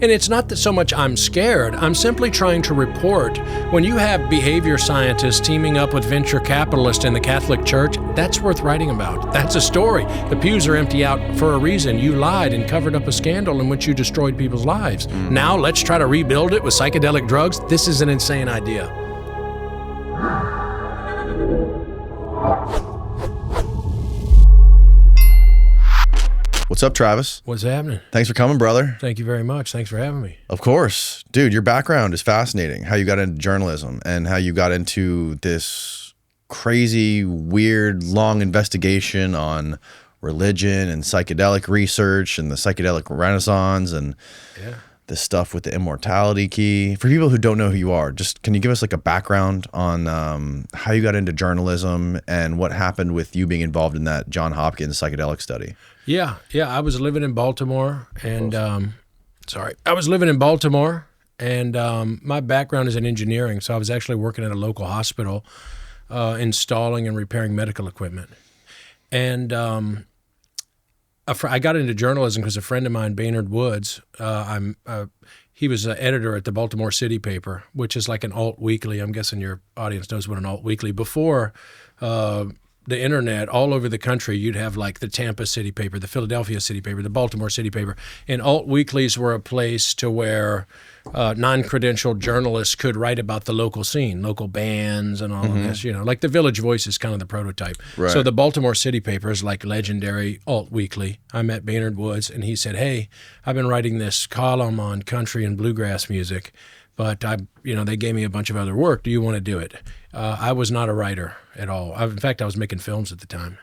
And it's not that so much I'm scared. I'm simply trying to report. When you have behavior scientists teaming up with venture capitalists in the Catholic Church, that's worth writing about. That's a story. The pews are empty out for a reason. You lied and covered up a scandal in which you destroyed people's lives. Now let's try to rebuild it with psychedelic drugs. This is an insane idea. What's up, Travis? What's happening? Thanks for coming, brother. Thank you very much. Thanks for having me. Of course. Dude, your background is fascinating. How you got into journalism and how you got into this crazy, weird, long investigation on religion and psychedelic research and the psychedelic renaissance and this stuff with the Immortality Key. For people who don't know who you are, just can you give us like a background on how you got into journalism and what happened with you being involved in that Johns Hopkins psychedelic study? Yeah. I was living in Baltimore, and I was living in Baltimore, and my background is in engineering, so I was actually working at a local hospital, installing and repairing medical equipment, and I got into journalism because a friend of mine, Baynard Woods, he was an editor at the Baltimore City paper, which is like an alt weekly. I'm guessing your audience knows what an alt weekly. Before the internet, all over the country, you'd have like the Tampa City paper, the Philadelphia City paper, the Baltimore City paper. And alt weeklies were a place to where non-credentialed journalists could write about the local scene, local bands and all of this, like the Village Voice is kind of the prototype. Right. So the Baltimore City paper is like legendary alt weekly. I met Baynard Woods and he said, "Hey, I've been writing this column on country and bluegrass music, but they gave me a bunch of other work. Do you want to do it?" I was not a writer at all. In fact, I was making films at the time.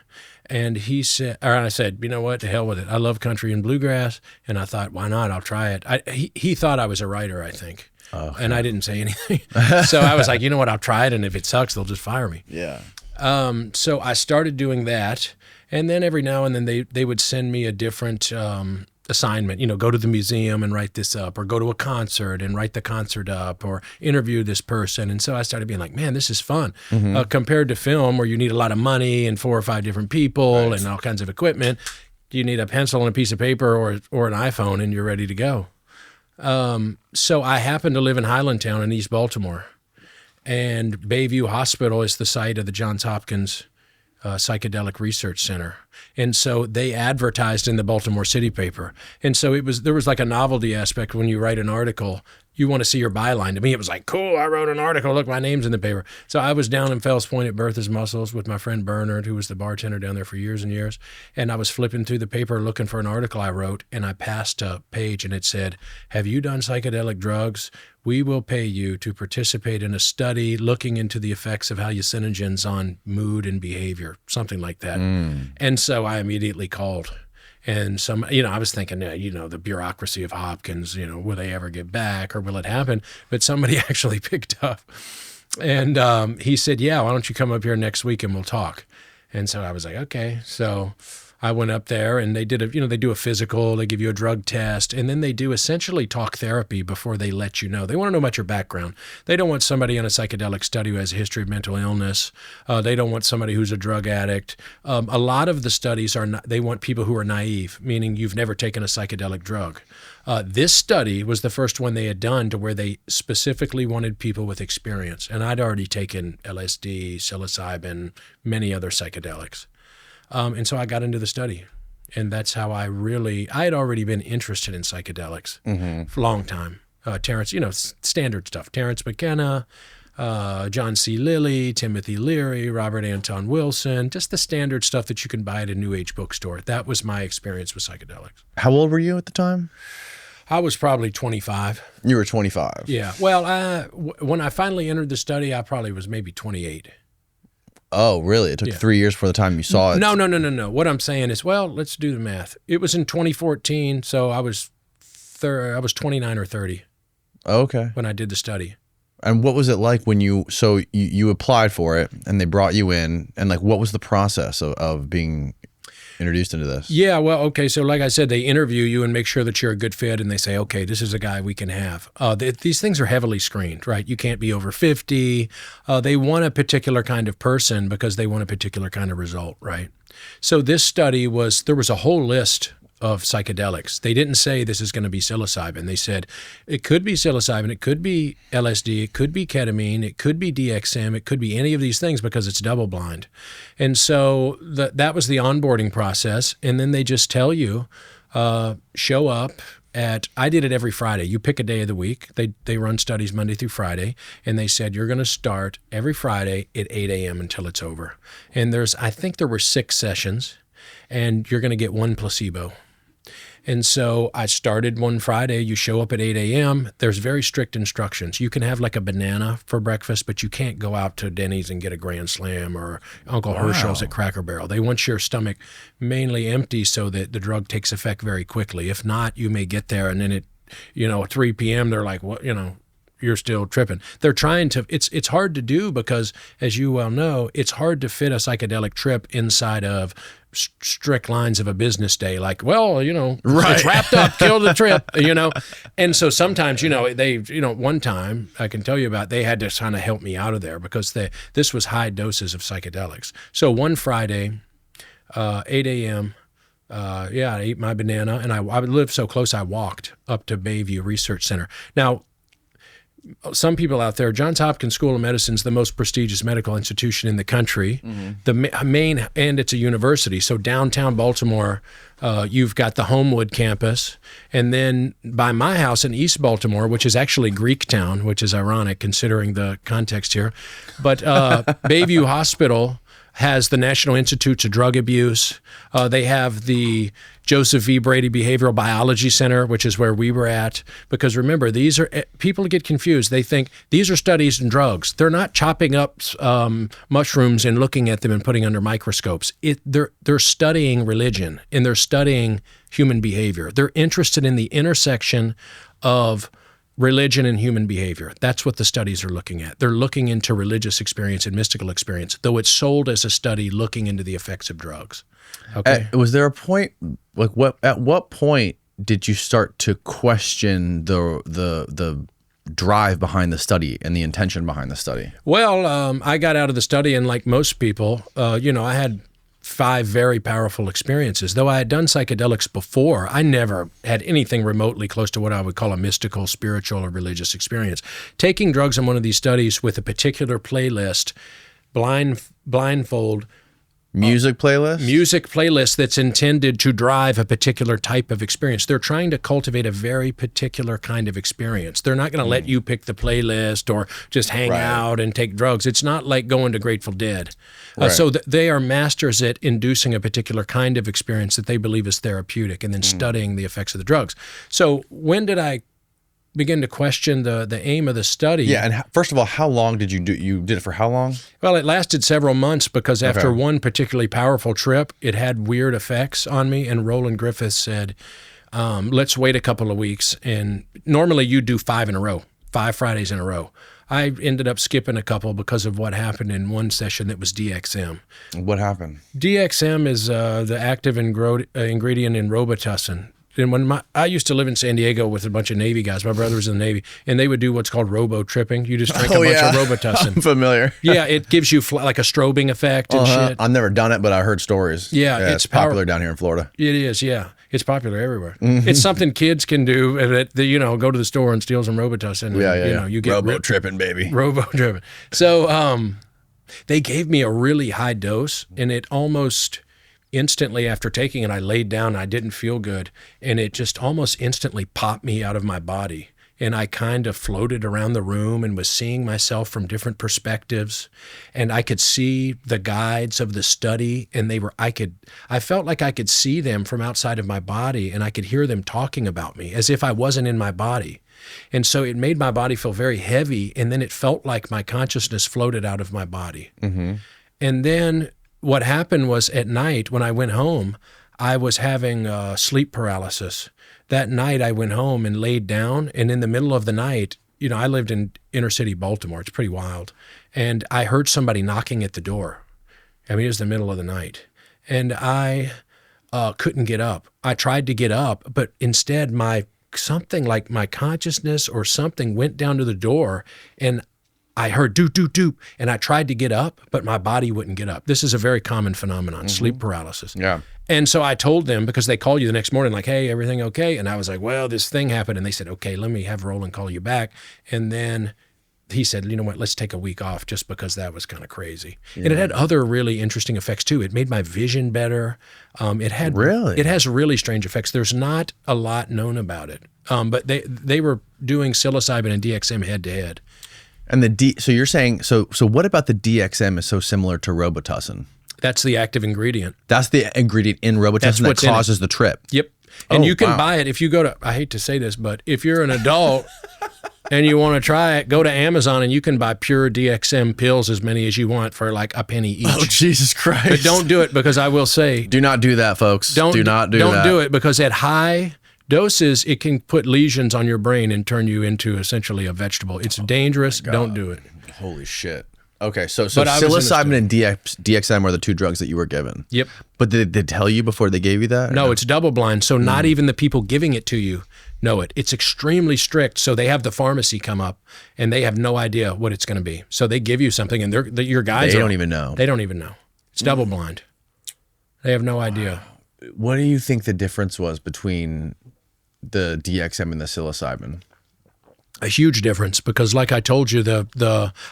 And I said, "You know what, to hell with it. I love country and bluegrass." And I thought, why not? I'll try it. He thought I was a writer, I think. And I didn't say anything. So I was like, you know what, I'll try it. And if it sucks, they'll just fire me. Yeah. So I started doing that. And then every now and then they would send me a different assignment, go to the museum and write this up, or go to a concert and write the concert up, or interview this person. And so I started being like, man, this is fun. Compared to film, where you need a lot of money and 4 or 5 different people and all kinds of equipment, you need a pencil and a piece of paper or an iPhone and you're ready to go. So I happen to live in Highlandtown in East Baltimore, and Bayview Hospital is the site of the Johns Hopkins Psychedelic Research Center. And so they advertised in the Baltimore City paper. And so there was like a novelty aspect when you write an article. You want to see your byline. To me, it was like, cool, I wrote an article. Look, my name's in the paper. So I was down in Fells Point at Bertha's Mussels with my friend Bernard, who was the bartender down there for years and years. And I was flipping through the paper looking for an article I wrote, and I passed a page and it said, "Have you done psychedelic drugs? We will pay you to participate in a study looking into the effects of hallucinogens on mood and behavior," something like that. And so I immediately called. And I was thinking, the bureaucracy of Hopkins, will they ever get back or will it happen? But somebody actually picked up. And he said, "Yeah, why don't you come up here next week and we'll talk?" And so I was like, okay. So I went up there and they did they do a physical, they give you a drug test, and then they do essentially talk therapy before they let you know. They want to know about your background. They don't want somebody on a psychedelic study who has a history of mental illness. They don't want somebody who's a drug addict. A lot of the studies they want people who are naive, meaning you've never taken a psychedelic drug. This study was the first one they had done to where they specifically wanted people with experience. And I'd already taken LSD, psilocybin, many other psychedelics. And so I got into the study, and that's how I had already been interested in psychedelics for a long time. Terrence, standard stuff. Terrence McKenna, John C. Lilly, Timothy Leary, Robert Anton Wilson, just the standard stuff that you can buy at a New Age bookstore. That was my experience with psychedelics. How old were you at the time? I was probably 25. You were 25. Yeah. Well, when I finally entered the study, I probably was maybe 28. Oh, really? It took 3 years before the time you saw it? No. What I'm saying is, let's do the math. It was in 2014, so I was 29 or 30. Okay. When I did the study. And what was it like when you applied for it and they brought you in, and like what was the process of being introduced into this? Yeah, well, okay, so like I said, they interview you and make sure that you're a good fit, and they say, okay, this is a guy we can have. These things are heavily screened, right? You can't be over 50. They want a particular kind of person because they want a particular kind of result, right? So this study there was a whole list of psychedelics. They didn't say this is going to be psilocybin. They said it could be psilocybin, it could be LSD, it could be ketamine, it could be DXM, it could be any of these things because it's double blind. And so that was the onboarding process. And then they just tell you, show up I did it every Friday. You pick a day of the week. They run studies Monday through Friday, and they said you're going to start every Friday at 8 a.m. until it's over. And I think there were 6 sessions, and you're going to get 1 placebo. And so I started one Friday. You show up at 8 a.m. There's very strict instructions. You can have like a banana for breakfast, but you can't go out to Denny's and get a Grand Slam or Uncle Herschel's at Cracker Barrel. They want your stomach mainly empty so that the drug takes effect very quickly. If not, you may get there and then at 3 p.m. they're like, what, you're still tripping. They're trying to, it's hard to do because, as you well know, it's hard to fit a psychedelic trip inside of strict lines of a business day. Like, well, it's wrapped up, kill the trip, And so sometimes, one time I can tell you about, they had to kind of help me out of there because this was high doses of psychedelics. So one Friday, 8 a.m., I ate my banana, and I lived so close I walked up to Bayview Research Center. Now, some people out there, Johns Hopkins School of Medicine is the most prestigious medical institution in the country. Mm-hmm. The main, and it's a university. So downtown Baltimore, you've got the Homewood campus. And then by my house in East Baltimore, which is actually Greektown, which is ironic considering the context here. But Bayview Hospital has the National Institutes of Drug Abuse. They have the Joseph V. Brady Behavioral Biology Center, which is where we were at. Because remember, people get confused. They think these are studies in drugs. They're not chopping up mushrooms and looking at them and putting under microscopes. They're studying religion, and they're studying human behavior. They're interested in the intersection of religion and human behavior. That's what the studies are looking at. They're looking into religious experience and mystical experience, though it's sold as a study looking into the effects of drugs. Okay. Was there a point, at what point did you start to question the drive behind the study and the intention behind the study? Well, I got out of the study, and like most people, I had 5 very powerful experiences. Though I had done psychedelics before, I never had anything remotely close to what I would call a mystical, spiritual, or religious experience. Taking drugs in one of these studies with a particular playlist, blindfold, Music playlist that's intended to drive a particular type of experience. They're trying to cultivate a very particular kind of experience. They're not going to let you pick the playlist or just hang out and take drugs. It's not like going to Grateful Dead. So they are masters at inducing a particular kind of experience that they believe is therapeutic and then studying the effects of the drugs. So when did I begin to question the aim of the study? Yeah, and first of all, how long did you do? You did it for how long? Well, it lasted several months because after one particularly powerful trip, it had weird effects on me. And Roland Griffiths said, let's wait a couple of weeks. And normally you do 5 in a row, 5 Fridays in a row. I ended up skipping a couple because of what happened in one session that was DXM. What happened? DXM is the active ingredient in Robitussin. And when I used to live in San Diego with a bunch of Navy guys, my brother was in the Navy, and they would do what's called Robo-tripping. You just drink a bunch of Robitussin. I'm familiar. Yeah, it gives you like a strobing effect and shit. I've never done it, but I heard stories. Yeah, it's popular down here in Florida. It is, yeah. It's popular everywhere. Mm-hmm. It's something kids can do that, go to the store and steal some Robitussin. And, you get Robo-tripping, baby. Robo-tripping. So they gave me a really high dose, and it almost instantly after taking it, I laid down, I didn't feel good, and it just almost instantly popped me out of my body. And I kind of floated around the room and was seeing myself from different perspectives. And I could see the guides of the study, and I felt like I could see them from outside of my body, and I could hear them talking about me as if I wasn't in my body. And so it made my body feel very heavy, and then it felt like my consciousness floated out of my body. Mm-hmm. And then what happened was at night when I went home, I was having sleep paralysis. That night I went home and laid down, and in the middle of the night, I lived in inner city Baltimore. It's pretty wild. And I heard somebody knocking at the door. I mean, it was the middle of the night. And I couldn't get up. I tried to get up, but instead something like my consciousness or something went down to the door, and I heard doop, doop, doop, and I tried to get up, but my body wouldn't get up. This is a very common phenomenon, sleep paralysis. Yeah. And so I told them, because they call you the next morning like, hey, everything okay? And I was like, well, this thing happened. And they said, okay, let me have Roland call you back. And then he said, you know what, let's take a week off, just because that was kind of crazy. Yeah. And it had other really interesting effects too. It made my vision better. It has really strange effects. There's not a lot known about it. But they were doing psilocybin and DXM head to head. And so you're saying, so what about the DXM is so similar to Robitussin? That's the active ingredient. That's the ingredient in Robitussin that causes the trip. Yep. And you can buy it if you go to, I hate to say this, but if you're an adult and you want to try it, go to Amazon and you can buy pure DXM pills, as many as you want, for like a penny each. Oh, Jesus Christ. But don't do it, because I will say. Do not do that, folks. Do not do that. Don't do it, because at high doses, it can put lesions on your brain and turn you into essentially a vegetable. It's dangerous. Don't do it. Holy shit. Okay, so psilocybin and DXM are the two drugs that you were given. Yep. But did they tell you before they gave you that? No, it's double blind, so not even the people giving it to you know it. It's extremely strict, so they have the pharmacy come up, and they have no idea what it's going to be. So they give you something, and your guys don't even know. They don't even know. It's double blind. They have no idea. What do you think the difference was between the DXM and the psilocybin? A huge difference, because like I told you,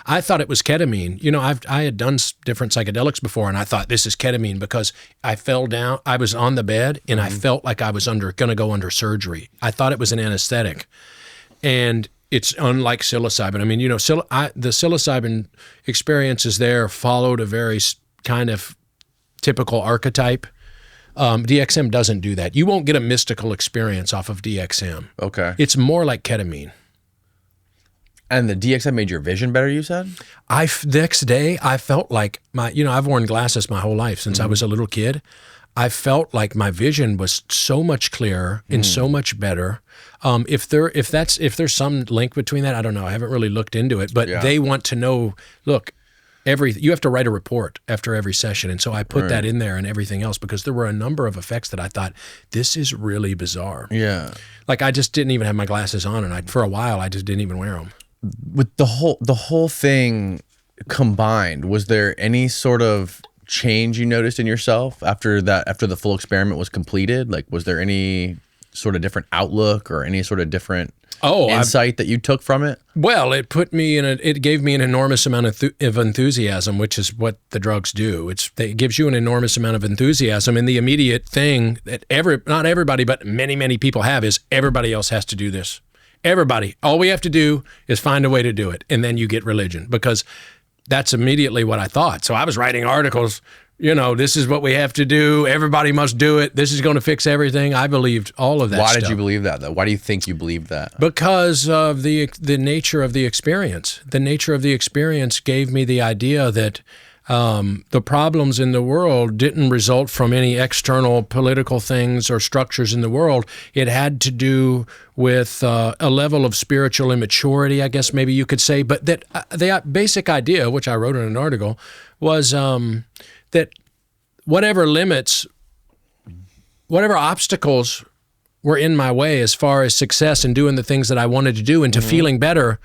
I thought it was ketamine. You know, I had done different psychedelics before, and I thought this is ketamine, because I fell down. I was on the bed, and I felt like I was going to go under surgery. I thought it was an anesthetic, and it's unlike psilocybin. I mean, you know, the psilocybin experiences there followed a very kind of typical archetype. DXM doesn't do that. You won't get a mystical experience off of DXM. Okay. It's more like ketamine. And the DXM made your vision better, you said? The next day, I felt like I've worn glasses my whole life since I was a little kid. I felt like my vision was so much clearer and so much better. If there's some link between that, I don't know. I haven't really looked into it, but they want to know, look, you have to write a report after every session. And so I put that in there and everything else, because there were a number of effects that I thought, this is really bizarre. Yeah. Like I just didn't even have my glasses on, and for a while, I just didn't even wear them. With the whole thing combined, was there any sort of change you noticed in yourself after the full experiment was completed? Like, was there any sort of different outlook or any sort of different insight that you took from it? Well, it gave me an enormous amount of enthusiasm, which is what the drugs do. It gives you an enormous amount of enthusiasm, and the immediate thing that not everybody, but many, many people have is everybody else has to do this. Everybody. All we have to do is find a way to do it, and then you get religion, because that's immediately what I thought. So I was writing articles, this is what we have to do. Everybody must do it. This is going to fix everything. I believed all of that stuff. Why did you believe that, though? Why do you think you believed that? Because of the nature of the experience. The nature of the experience gave me the idea that the problems in the world didn't result from any external political things or structures in the world. It had to do with a level of spiritual immaturity, I guess maybe you could say. But that the basic idea, which I wrote in an article, was that whatever obstacles were in my way as far as success and doing the things that I wanted to do and to feeling better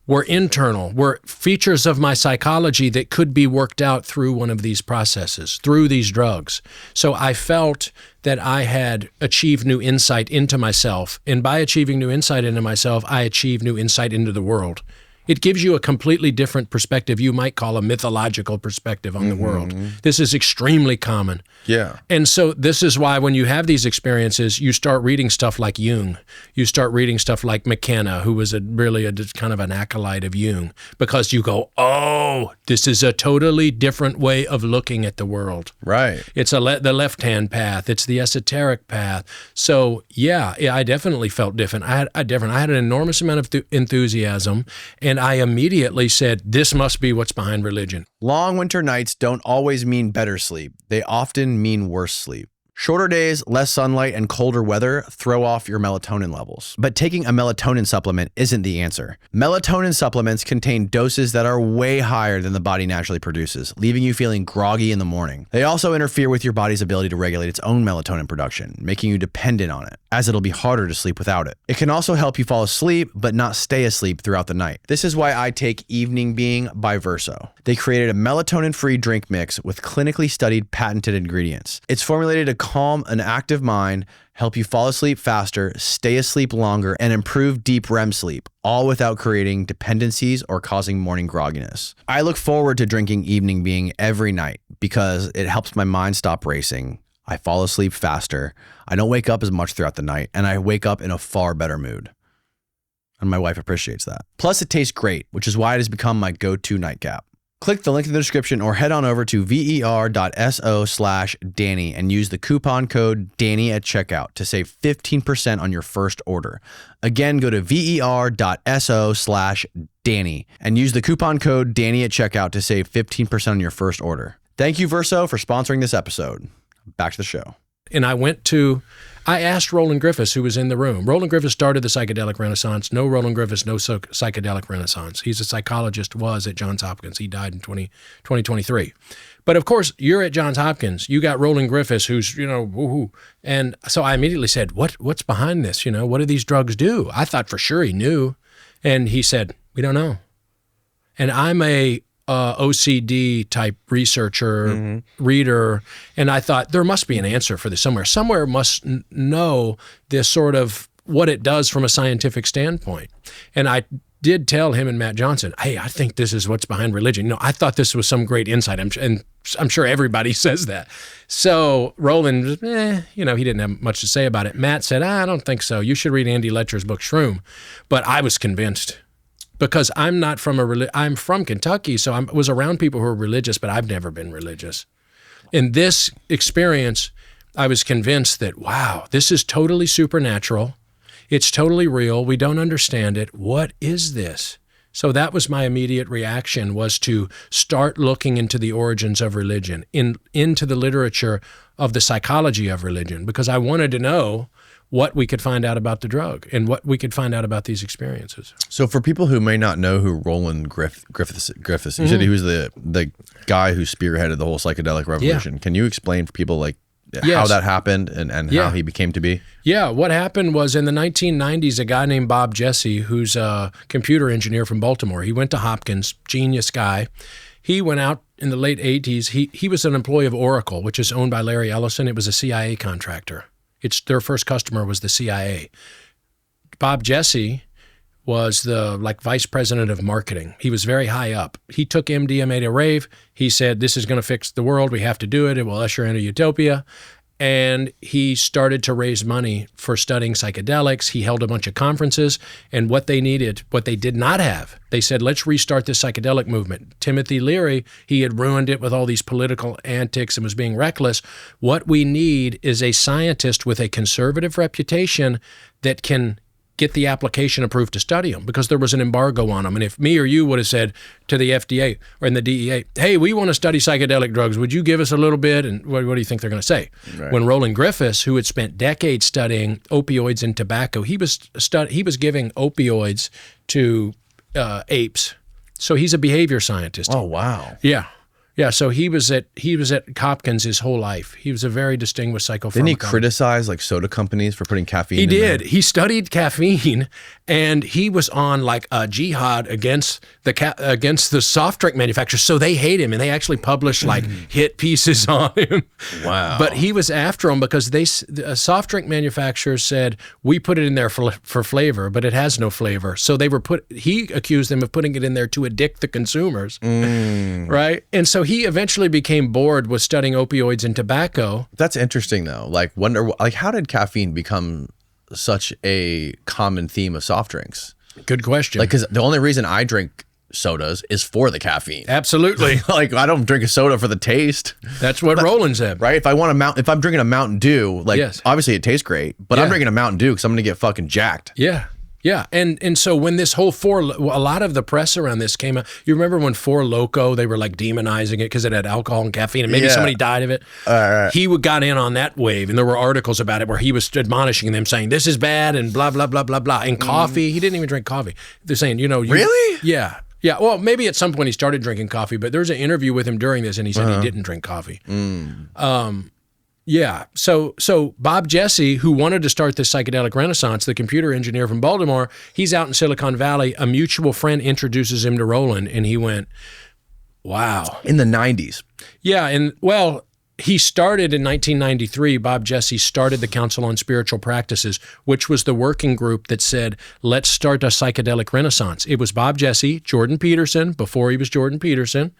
were internal, were features of my psychology that could be worked out through one of these processes, through these drugs. So I felt that I had achieved new insight into myself. And by achieving new insight into myself, I achieved new insight into the world. It gives you a completely different perspective. You might call a mythological perspective on the world. This is extremely common. Yeah. And so this is why when you have these experiences, you start reading stuff like Jung. You start reading stuff like McKenna, who was really a kind of an acolyte of Jung, because you go, oh, this is a totally different way of looking at the world. Right. It's the left-hand path. It's the esoteric path. So yeah, I definitely felt different. I had an enormous amount of enthusiasm, and I immediately said, this must be what's behind religion. Long winter nights don't always mean better sleep. They often mean worse sleep. Shorter days, less sunlight, and colder weather throw off your melatonin levels. But taking a melatonin supplement isn't the answer. Melatonin supplements contain doses that are way higher than the body naturally produces, leaving you feeling groggy in the morning. They also interfere with your body's ability to regulate its own melatonin production, making you dependent on it, as it'll be harder to sleep without it. It can also help you fall asleep, but not stay asleep throughout the night. This is why I take Evening Being by Verso. They created a melatonin-free drink mix with clinically studied patented ingredients. It's formulated to calm an active mind, help you fall asleep faster, stay asleep longer, and improve deep REM sleep, all without creating dependencies or causing morning grogginess. I look forward to drinking Evening Being every night because it helps my mind stop racing. I fall asleep faster. I don't wake up as much throughout the night, and I wake up in a far better mood. And my wife appreciates that. Plus, it tastes great, which is why it has become my go-to nightcap. Click the link in the description or head on over to ver.so/Danny and use the coupon code Danny at checkout to save 15% on your first order. Again, go to ver.so/Danny and use the coupon code Danny at checkout to save 15% on your first order. Thank you, Verso, for sponsoring this episode. Back to the show. And I asked Roland Griffiths, who was in the room. Roland Griffiths started the psychedelic renaissance. No Roland Griffiths, no psychedelic renaissance. He's a psychologist, was at Johns Hopkins. He died in 2023. But of course, you're at Johns Hopkins. You got Roland Griffiths, who's, woohoo. And so I immediately said, what's behind this? What do these drugs do? I thought for sure he knew. And he said, we don't know. And I'm a OCD type researcher, reader, and I thought there must be an answer for this somewhere. Somewhere must know this sort of what it does from a scientific standpoint. And I did tell him and Matt Johnson, hey, I think this is what's behind religion. I thought this was some great insight, and I'm sure everybody says that. So Roland, he didn't have much to say about it. Matt said, I don't think so. You should read Andy Letcher's book, Shroom. But I was convinced. Because I'm not from I'm from Kentucky, so I was around people who are religious, but I've never been religious. In this experience, I was convinced that, wow, this is totally supernatural. It's totally real. We don't understand it. What is this? So that was my immediate reaction, was to start looking into the origins of religion, into the literature of the psychology of religion, because I wanted to know what we could find out about the drug and what we could find out about these experiences. So for people who may not know who Roland Griffiths, you said he was the guy who spearheaded the whole psychedelic revolution. Yeah. Can you explain for people how that happened and how he became to be? Yeah, what happened was in the 1990s, a guy named Bob Jesse, who's a computer engineer from Baltimore, he went to Hopkins, genius guy. He went out in the late 80s. He was an employee of Oracle, which is owned by Larry Ellison. It was a CIA contractor. Their first customer was the CIA. Bob Jesse was the vice president of marketing. He was very high up. He took MDMA to rave. He said, this is going to fix the world. We have to do it. It will usher in a utopia. And he started to raise money for studying psychedelics. He held a bunch of conferences, and what they did not have, they said, let's restart this psychedelic movement. Timothy Leary, he had ruined it with all these political antics and was being reckless. What we need is a scientist with a conservative reputation that can get the application approved to study them, because there was an embargo on them. And if me or you would have said to the FDA or in the DEA, hey, we want to study psychedelic drugs, would you give us a little bit? And what do you think they're going to say? Right. When Roland Griffiths, who had spent decades studying opioids and tobacco, he was giving opioids to apes. So he's a behavior scientist. Oh, wow. Yeah. Yeah, so he was at Hopkins his whole life. He was a very distinguished psychopharmacologist. Didn't he criticize soda companies for putting caffeine in there? He did. There? He studied caffeine, and he was on a jihad against the soft drink manufacturers. So they hate him, and they actually published hit pieces on him. Wow. But he was after them because the soft drink manufacturers said, we put it in there for flavor, but it has no flavor. So he accused them of putting it in there to addict the consumers, right? And so he eventually became bored with studying opioids and tobacco. That's interesting, though. How did caffeine become such a common theme of soft drinks? Good question. Because the only reason I drink sodas is for the caffeine. Absolutely. I don't drink a soda for the taste. That's what Roland said. Right? If I'm drinking a Mountain Dew, yes. Obviously it tastes great, but I'm drinking a Mountain Dew because I'm going to get fucking jacked. Yeah. Yeah, and so when this whole a lot of the press around this came out, you remember when Four Loko, they were like demonizing it because it had alcohol and caffeine, and maybe somebody died of it. He got in on that wave, and there were articles about it where he was admonishing them, saying this is bad and blah blah blah blah blah. And coffee, he didn't even drink coffee. They're saying, really? Yeah. Yeah, well, maybe at some point he started drinking coffee, but there's an interview with him during this, and he said he didn't drink coffee. Yeah. So Bob Jesse, who wanted to start this psychedelic renaissance, the computer engineer from Baltimore, he's out in Silicon Valley. A mutual friend introduces him to Roland, and he went, wow. In the 90s. Yeah. And well, he started in 1993. Bob Jesse started the Council on Spiritual Practices, which was the working group that said, let's start a psychedelic renaissance. It was Bob Jesse, Jordan Peterson, before he was Jordan Peterson,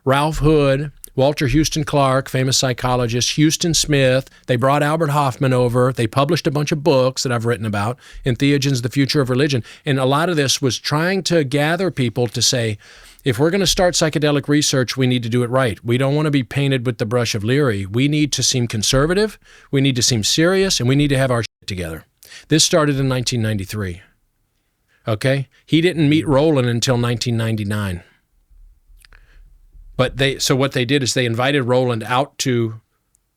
Ralph Hood, Walter Houston Clark, famous psychologist, Houston Smith. They brought Albert Hoffman over. They published a bunch of books that I've written about, Entheogens, The Future of Religion. And a lot of this was trying to gather people to say, if we're going to start psychedelic research, we need to do it right. We don't want to be painted with the brush of Leary. We need to seem conservative, we need to seem serious, and we need to have our shit together. This started in 1993. Okay? He didn't meet Roland until 1999. But so what they did is they invited Roland out to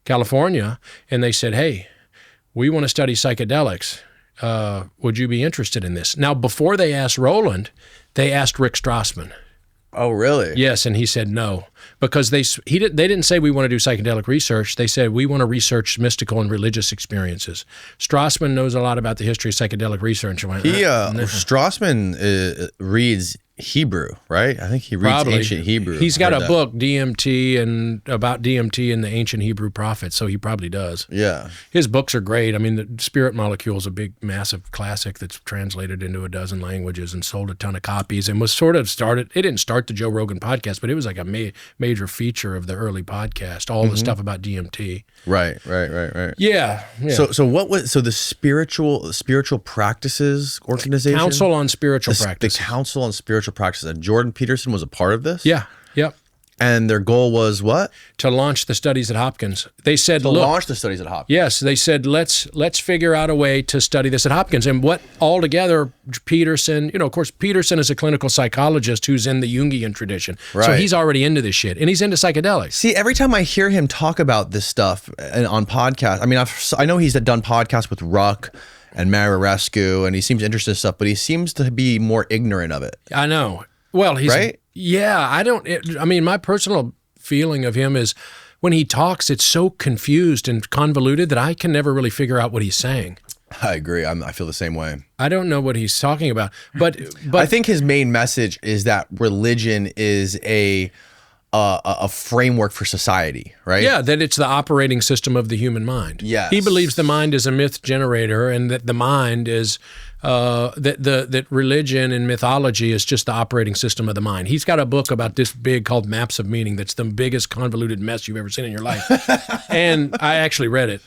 California, and they said, hey, we want to study psychedelics. Would you be interested in this? Now, before they asked Roland, they asked Rick Strassman. Oh, really? Yes, and he said no, because they didn't say we want to do psychedelic research. They said we want to research mystical and religious experiences. Strassman knows a lot about the history of psychedelic research. Strassman reads Hebrew, right? I think he reads ancient Hebrew. He's got a book, DMT, and about DMT and the ancient Hebrew prophets, so he probably does. Yeah. His books are great. I mean, The Spirit Molecule is a big, massive classic that's translated into a dozen languages and sold a ton of copies and was sort of started, it didn't start the Joe Rogan podcast, but it was like a major feature of the early podcast, all the stuff about DMT. Right. Yeah. So the spiritual practices organization? Council on Spiritual Practices. The Council on Spiritual Practices. And Jordan Peterson was a part of this? Yeah. Yep. And their goal was what? To launch the studies at Hopkins. They said, launch the studies at Hopkins. Yes, they said, let's figure out a way to study this at Hopkins. And what altogether, Peterson, of course, Peterson is a clinical psychologist who's in the Jungian tradition. Right. So he's already into this shit, and he's into psychedelics. See, every time I hear him talk about this stuff on podcasts, I mean, I know he's done podcasts with Ruck and Mararescu, and he seems interested in stuff, but he seems to be more ignorant of it. I know. Well, he's right. Yeah, I mean, my personal feeling of him is when he talks, it's so confused and convoluted that I can never really figure out what he's saying. I agree. I feel the same way. I don't know what he's talking about, but I think his main message is that religion is a framework for society, right? Yeah, that it's the operating system of the human mind. Yes. He believes the mind is a myth generator, and that the mind is that religion and mythology is just the operating system of the mind. He's got a book about this big called Maps of Meaning that's the biggest convoluted mess you've ever seen in your life. And I actually read it.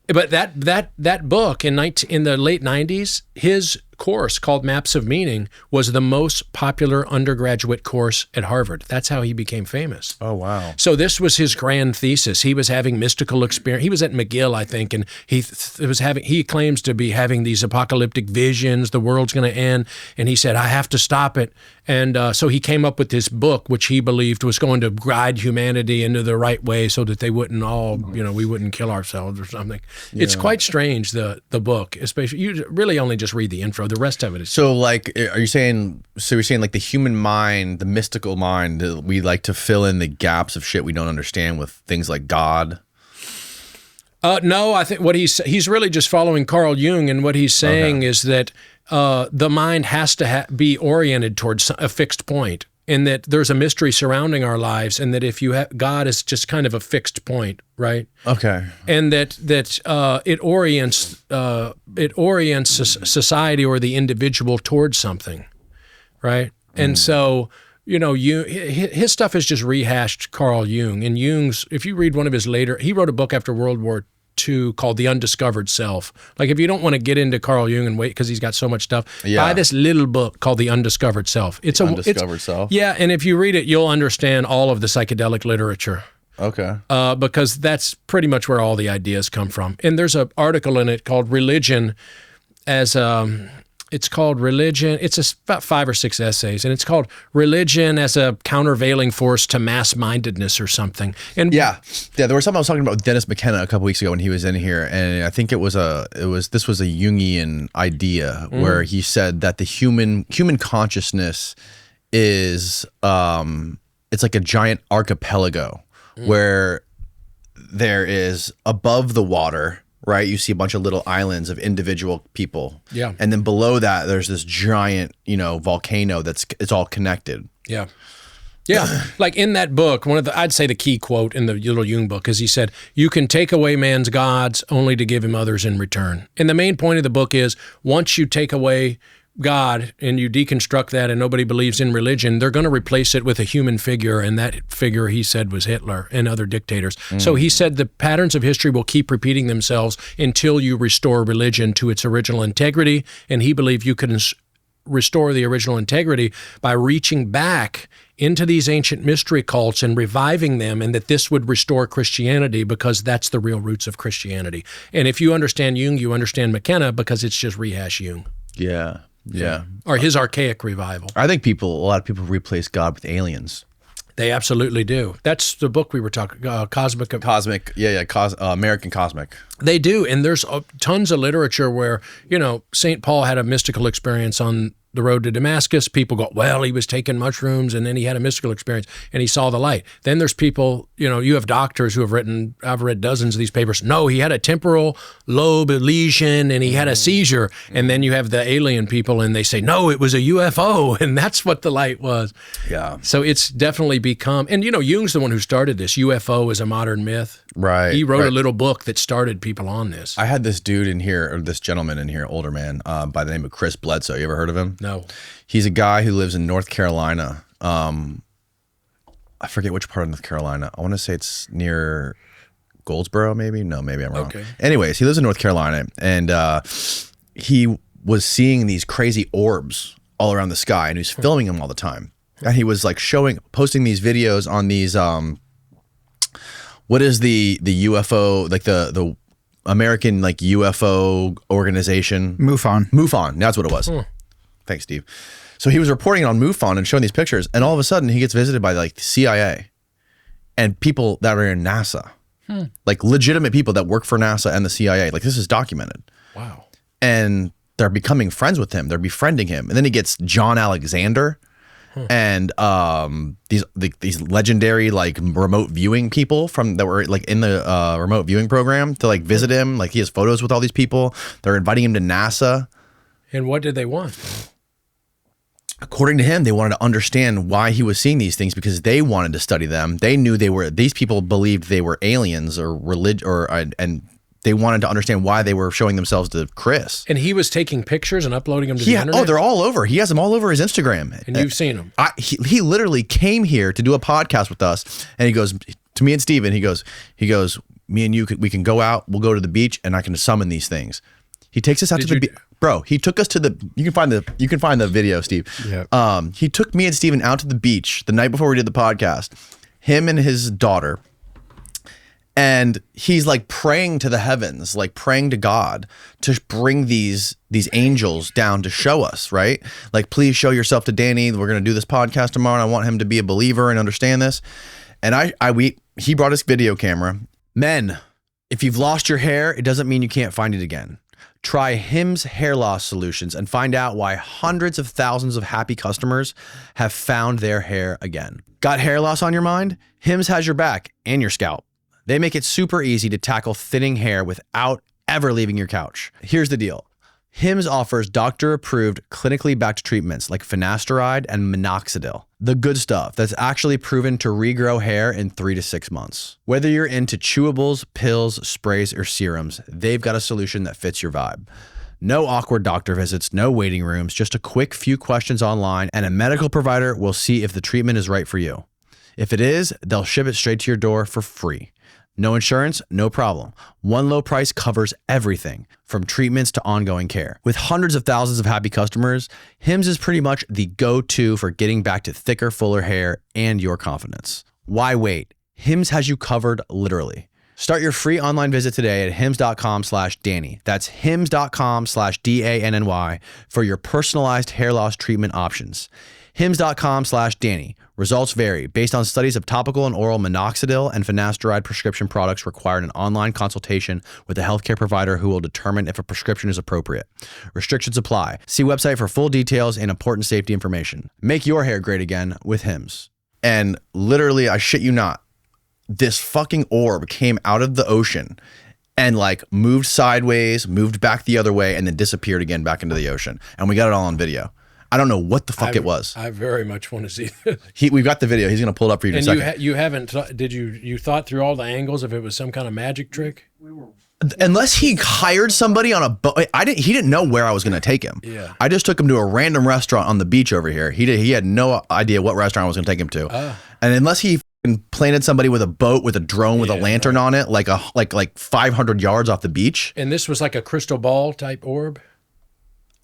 But that book in the late 90s, his course called Maps of Meaning was the most popular undergraduate course at Harvard. That's how he became famous. Oh, wow. So this was his grand thesis. He was having mystical experience. He was at McGill, I think, and he claims to be having these apocalyptic visions, the world's going to end, and he said, I have to stop it. And so he came up with this book, which he believed was going to guide humanity into the right way so that they wouldn't all, we wouldn't kill ourselves or something. Yeah. It's quite strange, the book, especially. You really only just read the intro. The rest of it is... So, you're saying like the human mind, the mystical mind, we like to fill in the gaps of shit we don't understand with things like God? No, I think what he's really just following Carl Jung, and what he's saying is that the mind has to be oriented towards a fixed point, and that there's a mystery surrounding our lives, and that if you have God is just kind of a fixed point, right? Okay. And that it orients society or the individual towards something, right? And so his stuff is just rehashed Carl Jung. And Jung's, if you read one of his later, he wrote a book after World War II called The Undiscovered Self. Like, if you don't want to get into Carl Jung and wait because he's got so much stuff, buy this little book called The Undiscovered Self. It's Undiscovered Self? Yeah, and if you read it, you'll understand all of the psychedelic literature. Okay. Because that's pretty much where all the ideas come from. And there's an article in it called Religion as It's called Religion. It's about 5 or 6 essays, and it's called Religion as a Countervailing Force to Mass-Mindedness or something. And yeah, there was something I was talking about with Dennis McKenna a couple weeks ago when he was in here, and I think this was a Jungian idea where he said that the human consciousness is it's like a giant archipelago where there is above the water, right? You see a bunch of little islands of individual people. Yeah. And then below that, there's this giant, volcano it's all connected. Yeah. Yeah. Like in that book, I'd say the key quote in the little Jung book is he said, "You can take away man's gods only to give him others in return." And the main point of the book is once you take away God and you deconstruct that and nobody believes in religion, they're going to replace it with a human figure, and that figure, he said, was Hitler and other dictators. So he said the patterns of history will keep repeating themselves until you restore religion to its original integrity, and he believed you can restore the original integrity by reaching back into these ancient mystery cults and reviving them, and that this would restore Christianity because that's the real roots of Christianity. And if you understand Jung, you understand McKenna because it's just rehash Jung. Yeah. Yeah. Or his archaic revival. I think a lot of people replace God with aliens. They absolutely do. That's the book we were talking, American Cosmic. They do, and there's tons of literature where, St. Paul had a mystical experience on the road to Damascus. People go, well, he was taking mushrooms and then he had a mystical experience and he saw the light. Then there's people, you have doctors who have written, I've read dozens of these papers. No, he had a temporal lobe lesion and he had a seizure. And then you have the alien people and they say, no, it was a UFO. And that's what the light was. Yeah. So it's definitely become, and Jung's the one who started this. UFO is a modern myth. Right. He wrote a little book that started people on this. I had this dude in here, or this gentleman in here, older man, by the name of Chris Bledsoe. You ever heard of him? No. He's a guy who lives in North Carolina. I forget which part of North Carolina. I want to say it's near Goldsboro, maybe? No, maybe I'm wrong. Okay. Anyways, he lives in North Carolina, and he was seeing these crazy orbs all around the sky, and he was filming them all the time. And he was like posting these videos on these, what is the UFO, like the American like UFO organization? MUFON, that's what it was. Thanks, Steve. So he was reporting it on MUFON and showing these pictures, and all of a sudden he gets visited by like the CIA and people that are in NASA, like legitimate people that work for NASA and the CIA. Like this is documented. Wow. And they're becoming friends with him. They're befriending him. And then he gets John Alexander and these legendary like remote viewing people that were like in the remote viewing program to like visit him. Like he has photos with all these people. They're inviting him to NASA. And what did they want? According to him, they wanted to understand why he was seeing these things because they wanted to study them. They knew these people believed they were aliens or and they wanted to understand why they were showing themselves to Chris. And he was taking pictures and uploading them to the internet? Oh, they're all over. He has them all over his Instagram. And you've seen them? He literally came here to do a podcast with us, and he goes to me and Steven, he goes, me and you, we can go out, we'll go to the beach, and I can summon these things. He takes us out to the beach. Bro, he took us to you can find the video, Steve. Yeah. He took me and Steven out to the beach the night before we did the podcast, him and his daughter. And he's like praying to the heavens, like praying to God to bring these angels down to show us, right? Like, please show yourself to Danny. We're going to do this podcast tomorrow, and I want him to be a believer and understand this. And he brought his video camera. Men, if you've lost your hair, it doesn't mean you can't find it again. Try Hims Hair Loss Solutions and find out why hundreds of thousands of happy customers have found their hair again. Got hair loss on your mind? Hims has your back and your scalp. They make it super easy to tackle thinning hair without ever leaving your couch. Here's the deal. Hims offers doctor-approved, clinically backed treatments like finasteride and minoxidil. The good stuff that's actually proven to regrow hair in 3 to 6 months. Whether you're into chewables, pills, sprays, or serums, they've got a solution that fits your vibe. No awkward doctor visits, no waiting rooms, just a quick few questions online, and a medical provider will see if the treatment is right for you. If it is, they'll ship it straight to your door for free. No insurance, no problem. One low price covers everything, from treatments to ongoing care. With hundreds of thousands of happy customers, Hims is pretty much the go-to for getting back to thicker, fuller hair and your confidence. Why wait? Hims has you covered literally. Start your free online visit today at hims.com/Danny. That's hims.com/DANNY for your personalized hair loss treatment options. hims.com/Danny. Results vary based on studies of topical and oral minoxidil and finasteride prescription products require an online consultation with a healthcare provider who will determine if a prescription is appropriate. Restrictions apply. See website for full details and important safety information. Make your hair great again with Hims. And literally, I shit you not, this fucking orb came out of the ocean and like moved sideways, moved back the other way, and then disappeared again back into the ocean. And we got it all on video. I don't know what the fuck it was. I very much want to see this. We've got the video. He's going to pull it up for you in a second. And you haven't, you thought through all the angles if it was some kind of magic trick? Unless he hired somebody on a boat. He didn't know where I was going to take him. Yeah. I just took him to a random restaurant on the beach over here. He had no idea what restaurant I was going to take him to. And unless he planted somebody with a boat with a drone with a lantern on it, like 500 yards off the beach. And this was like a crystal ball type orb?